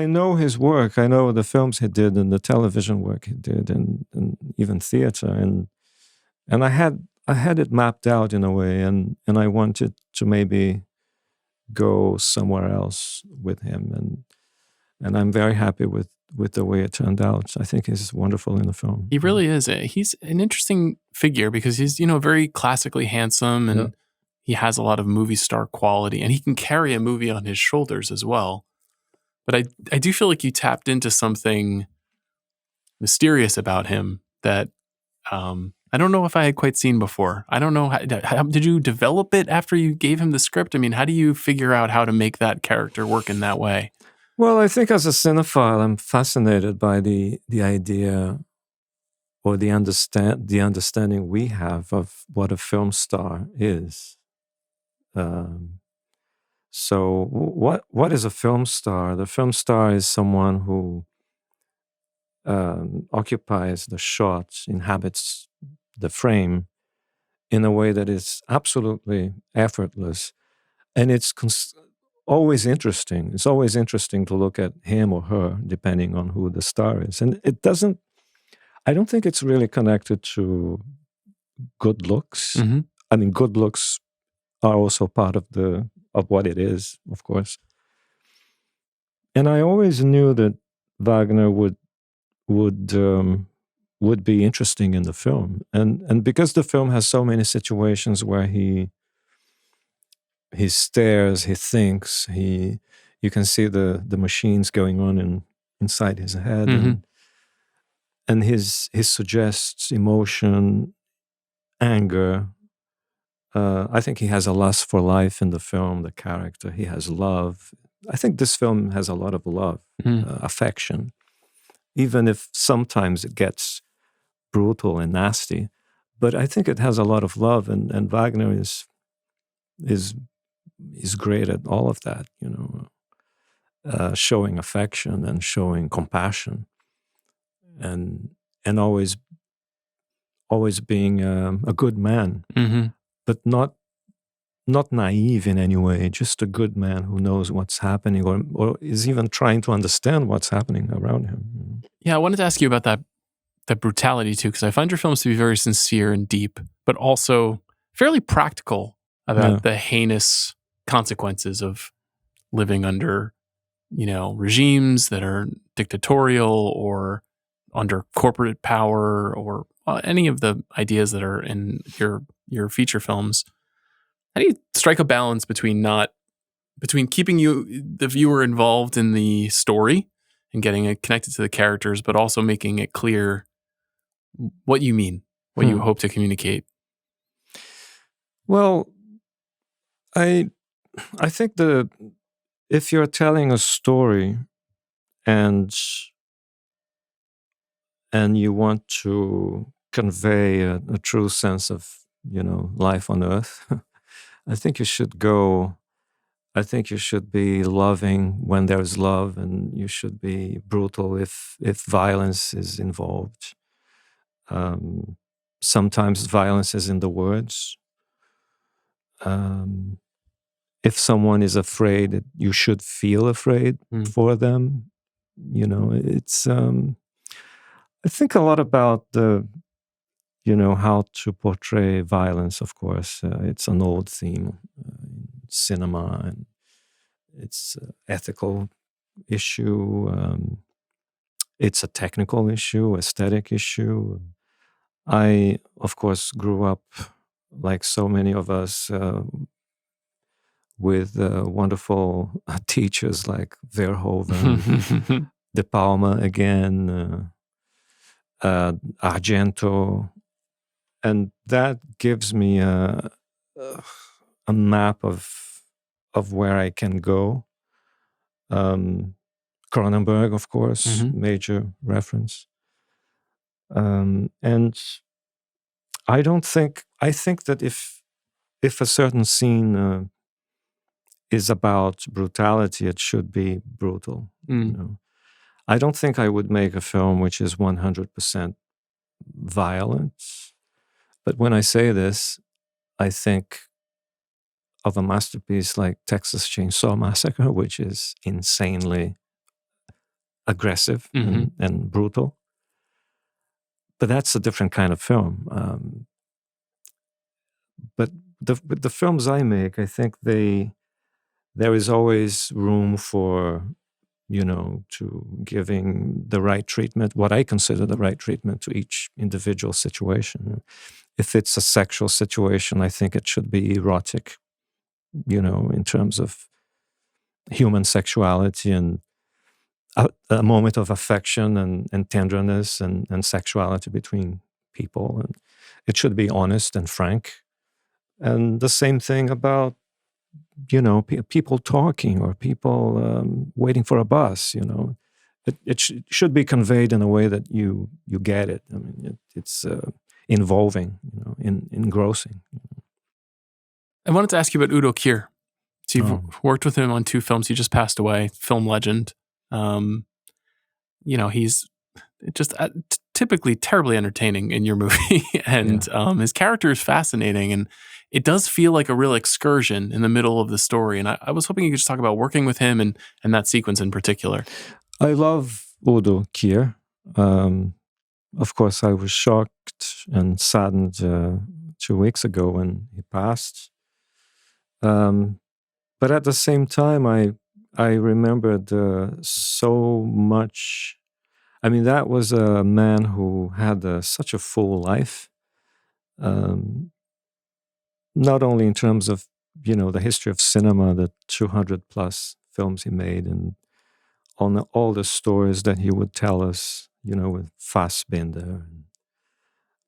[SPEAKER 4] know his work. I know the films he did and the television work he did, and even theater. And I had it mapped out in a way, and I wanted to maybe go somewhere else with him, and I'm very happy with the way it turned out. I think he's wonderful in the film.
[SPEAKER 1] He really is. He's an interesting figure because he's very classically handsome, and he has a lot of movie star quality, and he can carry a movie on his shoulders as well. But I do feel like you tapped into something mysterious about him that I don't know if I had quite seen before. I don't know. How did you develop it after you gave him the script? I mean, how do you figure out how to make that character work in that way?
[SPEAKER 4] Well, I think as a cinephile, I'm fascinated by the idea or the understanding we have of what a film star is. So what is a film star? The film star is someone who occupies the shot, inhabits the frame in a way that is absolutely effortless. And it's always interesting. It's always interesting to look at him or her, depending on who the star is. And I don't think it's really connected to good looks.
[SPEAKER 1] Mm-hmm.
[SPEAKER 4] I mean, good looks are also part of what it is, of course. And I always knew that Wagner would be interesting in the film, and because the film has so many situations where he stares, he thinks, you can see the machines going on inside his head,
[SPEAKER 1] mm-hmm.
[SPEAKER 4] and his suggests emotion, anger. I think he has a lust for life in the film. The character, he has love. I think this film has a lot of love, affection, even if sometimes it gets brutal and nasty. But I think it has a lot of love, and Wagner is great at all of that. Showing affection and showing compassion, and always being a good man.
[SPEAKER 1] Mm-hmm.
[SPEAKER 4] But not naive in any way, just a good man who knows what's happening or is even trying to understand what's happening around him.
[SPEAKER 1] Yeah, I wanted to ask you about that brutality too, because I find your films to be very sincere and deep, but also fairly practical about the heinous consequences of living under, regimes that are dictatorial or under corporate power or any of the ideas that are in your feature films. How do you strike a balance between keeping the viewer involved in the story and getting it connected to the characters, but also making it clear what you mean, what you hope to communicate?
[SPEAKER 4] Well, I think if you're telling a story and you want to convey a true sense of life on Earth, I think you should be loving when there's love, and you should be brutal if violence is involved. Sometimes violence is in the words. If someone is afraid, you should feel afraid for them. It's I think a lot about how to portray violence. Of course, it's an old theme in cinema, and it's an ethical issue. It's a technical issue, aesthetic issue. I, of course, grew up, like so many of us, with wonderful teachers like Verhoeven, De Palma again, Argento, and that gives me a map of where I can go. Cronenberg, of course, major reference. And I think that if a certain scene is about brutality, it should be brutal. I don't think I would make a film which is 100% violent. But when I say this, I think of a masterpiece like Texas Chainsaw Massacre, which is insanely aggressive and brutal. But that's a different kind of film. But the films I make, I think there is always room for, to giving the right treatment, what I consider the right treatment to each individual situation. If it's a sexual situation, I think it should be erotic, in terms of human sexuality and a moment of affection and tenderness and sexuality between people. And it should be honest and frank. And the same thing about, people talking or people waiting for a bus, It should be conveyed in a way that you get it. I mean, it's involving, engrossing.
[SPEAKER 1] I wanted to ask you about Udo Kier. So you've worked with him on 2 films. He just passed away, film legend. He's just typically terribly entertaining in your movie. And his character is fascinating. And it does feel like a real excursion in the middle of the story. And I was hoping you could just talk about working with him and that sequence in particular.
[SPEAKER 4] I love Udo Kier. Of course, I was shocked and saddened 2 weeks ago when he passed. But at the same time, I remembered so much. I mean, that was a man who had such a full life, not only in terms of, the history of cinema, the 200 plus films he made, and on all the stories that he would tell us, with Fassbinder and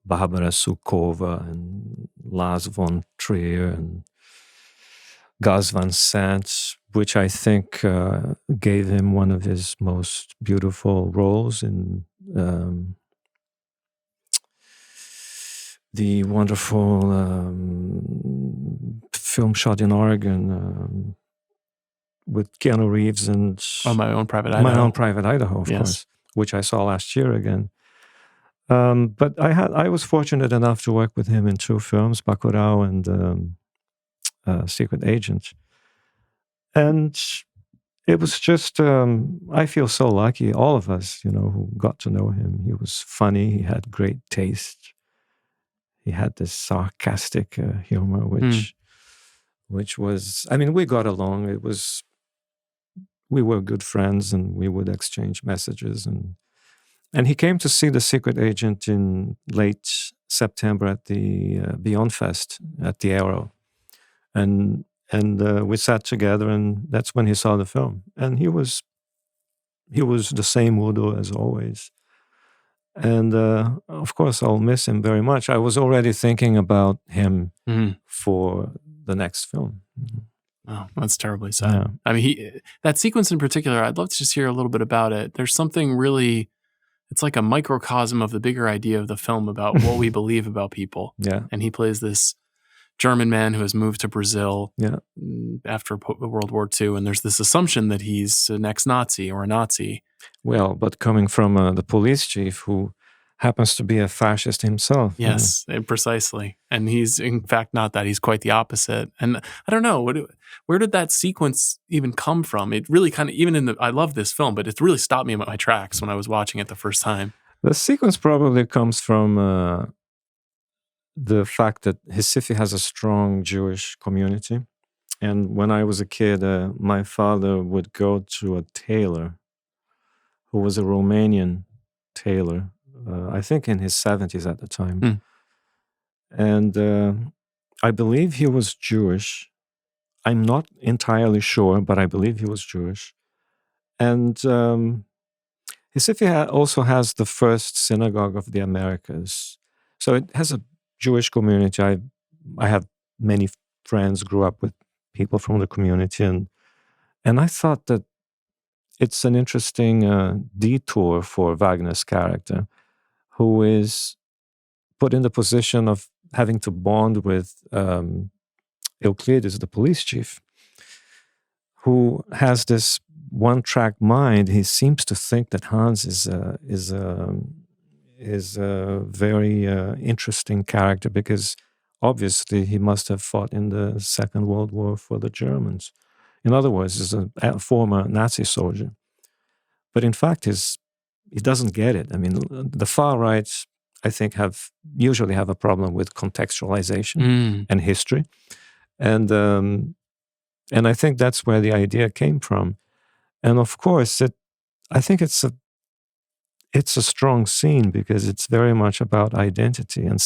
[SPEAKER 4] Barbara Sukova and Lars von Trier and Gus Van Sant, which I think gave him one of his most beautiful roles in the wonderful film shot in Oregon with Keanu Reeves and
[SPEAKER 1] My Own Private Idaho.
[SPEAKER 4] My Own Private Idaho, of course, which I saw last year again. But I was fortunate enough to work with him in 2 films, Bacurau and Secret Agent. And it was just, I feel so lucky, all of us, who got to know him. He was funny, he had great taste. He had this sarcastic humor, which was, I mean, we got along. We were good friends and we would exchange messages. And he came to see The Secret Agent in late September at the Beyond Fest at the Aero. And we sat together, and that's when he saw the film. And he was the same Udo as always. And of course, I'll miss him very much. I was already thinking about him for the next film.
[SPEAKER 1] Oh, that's terribly sad.
[SPEAKER 4] Yeah.
[SPEAKER 1] I mean, that sequence in particular, I'd love to just hear a little bit about it. There's something really, it's like a microcosm of the bigger idea of the film about what we believe about people.
[SPEAKER 4] Yeah.
[SPEAKER 1] And he plays this German man who has moved to Brazil after World War II. And there's this assumption that he's an ex-Nazi or a Nazi.
[SPEAKER 4] Well, but coming from the police chief who happens to be a fascist himself.
[SPEAKER 1] Yes, precisely. And he's in fact not that. He's quite the opposite. And I don't know, where did that sequence even come from? It really kind of, I love this film, but it really stopped me in my tracks when I was watching it the first time.
[SPEAKER 4] The sequence probably comes from the fact that Recife has a strong Jewish community. And when I was a kid, my father would go to a tailor who was a Romanian tailor, I think in his 70s at the time. And I believe he was Jewish. I'm not entirely sure, but I believe he was Jewish. And Recife also has the first synagogue of the Americas. So it has a Jewish community. I have many friends, grew up with people from the community. And I thought that it's an interesting detour for Wagner's character, who is put in the position of having to bond with Euclides, the police chief, who has this one-track mind. He seems to think that Hans is a very interesting character because obviously he must have fought in the Second World War for the Germans. In other words, he's a former Nazi soldier. But in fact, he doesn't get it. I mean, the far right, I think, usually have a problem with contextualization and history. And I think that's where the idea came from. And of course, I think it's a strong scene because it's very much about identity. And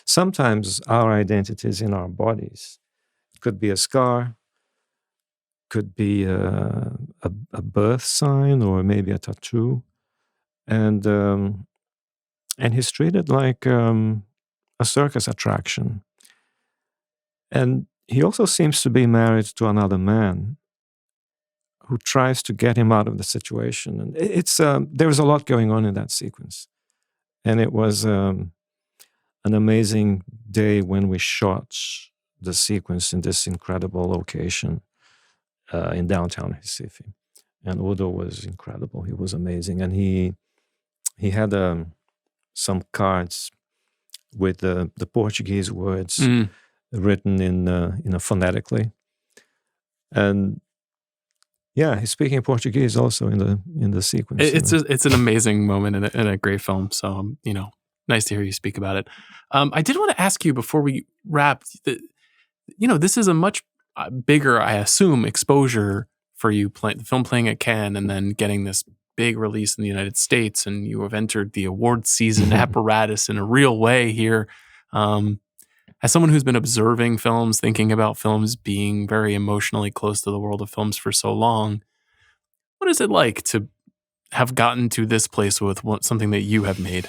[SPEAKER 4] sometimes our identity is in our bodies. It could be a scar, could be a birth sign or maybe a tattoo. And he's treated like a circus attraction. And he also seems to be married to another man who tries to get him out of the situation. And there was a lot going on in that sequence. And it was an amazing day when we shot the sequence in this incredible location in downtown Recife. And Udo was incredible. He was amazing. And he had some cards with the Portuguese words written in phonetically. And yeah, he's speaking Portuguese also in the sequence.
[SPEAKER 1] It's an amazing moment in a great film. So nice to hear you speak about it. I did want to ask you before we wrap. This is a much bigger, I assume, exposure for you. The film playing at Cannes and then getting this big release in the United States, and you have entered the award season apparatus in a real way here. As someone who's been observing films, thinking about films, being very emotionally close to the world of films for so long, what is it like to have gotten to this place with something that you have made?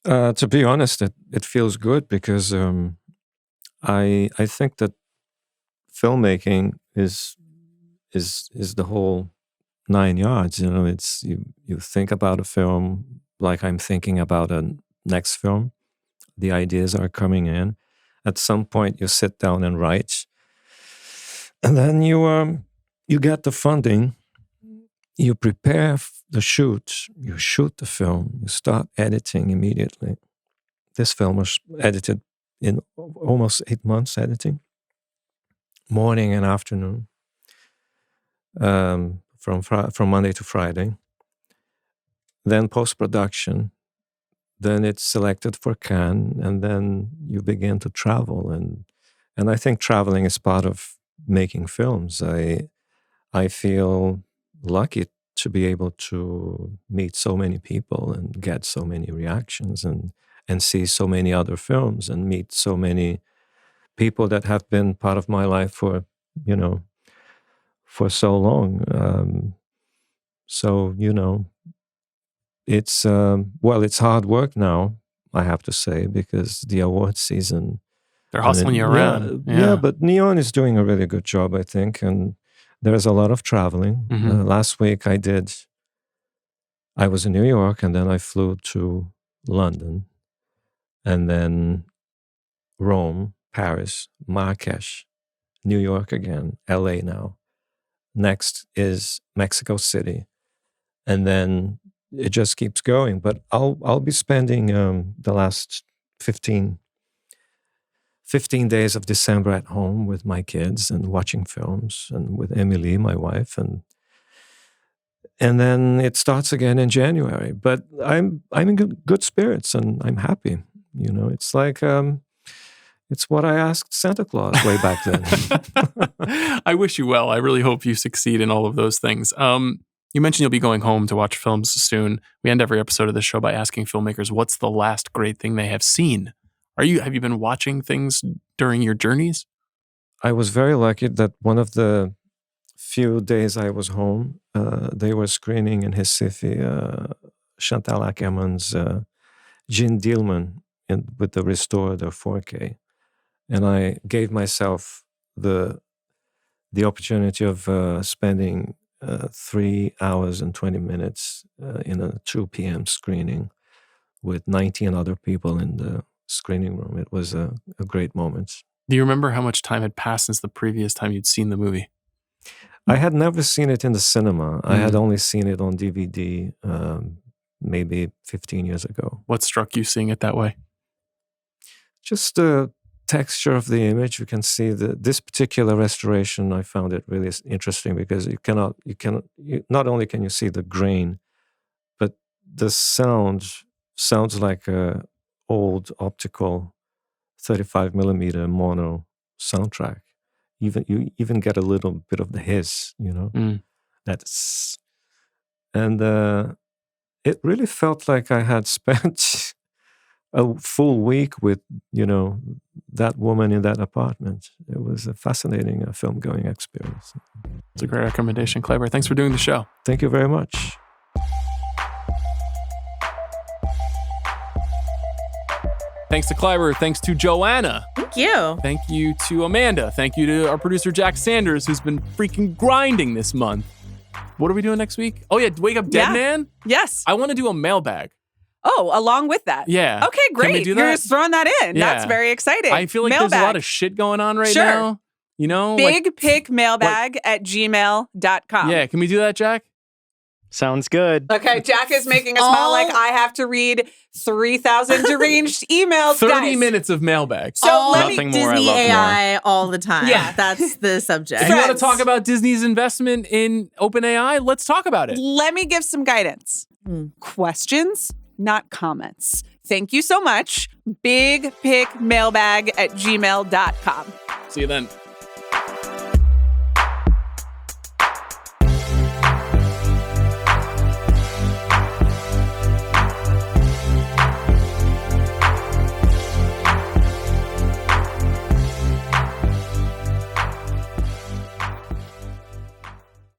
[SPEAKER 4] To be honest, it feels good because I think that filmmaking is the whole 9 yards. It's you think about a film like I'm thinking about a next film. The ideas are coming in. At some point, you sit down and write, and then you get the funding. You prepare the shoot. You shoot the film. You start editing immediately. This film was edited in almost 8 months. Editing, morning and afternoon, from Monday to Friday. Then post-production. Then it's selected for Cannes, and then you begin to travel. And I think traveling is part of making films. I feel lucky to be able to meet so many people and get so many reactions and see so many other films and meet so many people that have been part of my life for so long. It's hard work now, I have to say, because the award season...
[SPEAKER 1] They're hustling you around.
[SPEAKER 4] Yeah, but Neon is doing a really good job, I think, and there's a lot of traveling.
[SPEAKER 1] Mm-hmm.
[SPEAKER 4] Last week I was in New York, and then I flew to London, and then Rome, Paris, Marrakesh, New York again, LA now. Next is Mexico City, and then it just keeps going. But I'll be spending the last 15 days of December at home with my kids and watching films, and with Emily, my wife, and then it starts again in January. But I'm in good spirits, and I'm happy. It's like it's what I asked Santa Claus way back then.
[SPEAKER 1] I wish you well. I really hope you succeed in all of those things. You mentioned you'll be going home to watch films soon. We end every episode of the show by asking filmmakers what's the last great thing they have seen. Have you been watching things during your journeys?
[SPEAKER 4] I was very lucky that one of the few days I was home, they were screening in Recife Chantal Akerman's Gene Dealman with the restored 4K. And I gave myself the opportunity of spending 3 hours and 20 minutes in a 2 p.m. screening with 19 other people in the screening room. It was a great moment.
[SPEAKER 1] Do you remember how much time had passed since the previous time you'd seen the movie?
[SPEAKER 4] I had never seen it in the cinema. I had only seen it on DVD maybe 15 years ago.
[SPEAKER 1] What struck you seeing it that way?
[SPEAKER 4] Just the texture of the image. You can see this particular restoration. I found it really interesting because not only can you see the grain, but the sounds like a old optical 35 millimeter mono soundtrack. You even get a little bit of the hiss, That's, and it really felt like I had spent a full week with, that woman in that apartment. It was a fascinating film-going experience.
[SPEAKER 1] It's a great recommendation, Kleber. Thanks for doing the show.
[SPEAKER 4] Thank you very much.
[SPEAKER 1] Thanks to Kleber. Thanks to Joanna.
[SPEAKER 3] Thank you.
[SPEAKER 1] Thank you to Amanda. Thank you to our producer, Jack Sanders, who's been freaking grinding this month. What are we doing next week? Oh, yeah, Wake Up Dead Man?
[SPEAKER 2] Yes.
[SPEAKER 1] I want to do a mailbag.
[SPEAKER 2] Oh, along with that.
[SPEAKER 1] Yeah.
[SPEAKER 2] Okay, great.
[SPEAKER 1] Can we do that?
[SPEAKER 2] You're just throwing that in.
[SPEAKER 1] Yeah.
[SPEAKER 2] That's very exciting.
[SPEAKER 1] I feel like
[SPEAKER 2] mailbag.
[SPEAKER 1] there's a lot of shit going on right now.
[SPEAKER 2] Bigpickmailbag@gmail.com.
[SPEAKER 1] Yeah, can we do that, Jack?
[SPEAKER 5] Sounds good.
[SPEAKER 2] Okay, Jack is making a smile like I have to read 3,000 deranged emails.
[SPEAKER 1] 30 minutes of mailbag.
[SPEAKER 3] So let
[SPEAKER 5] Nothing
[SPEAKER 3] me
[SPEAKER 5] more, I
[SPEAKER 3] Disney
[SPEAKER 5] love
[SPEAKER 3] AI all the time.
[SPEAKER 2] Yeah.
[SPEAKER 3] That's the subject.
[SPEAKER 1] You want to talk about Disney's investment in OpenAI? Let's talk about it.
[SPEAKER 2] Let me give some guidance. Questions, not comments. Thank you so much. Bigpickmailbag@gmail.com.
[SPEAKER 1] See you then.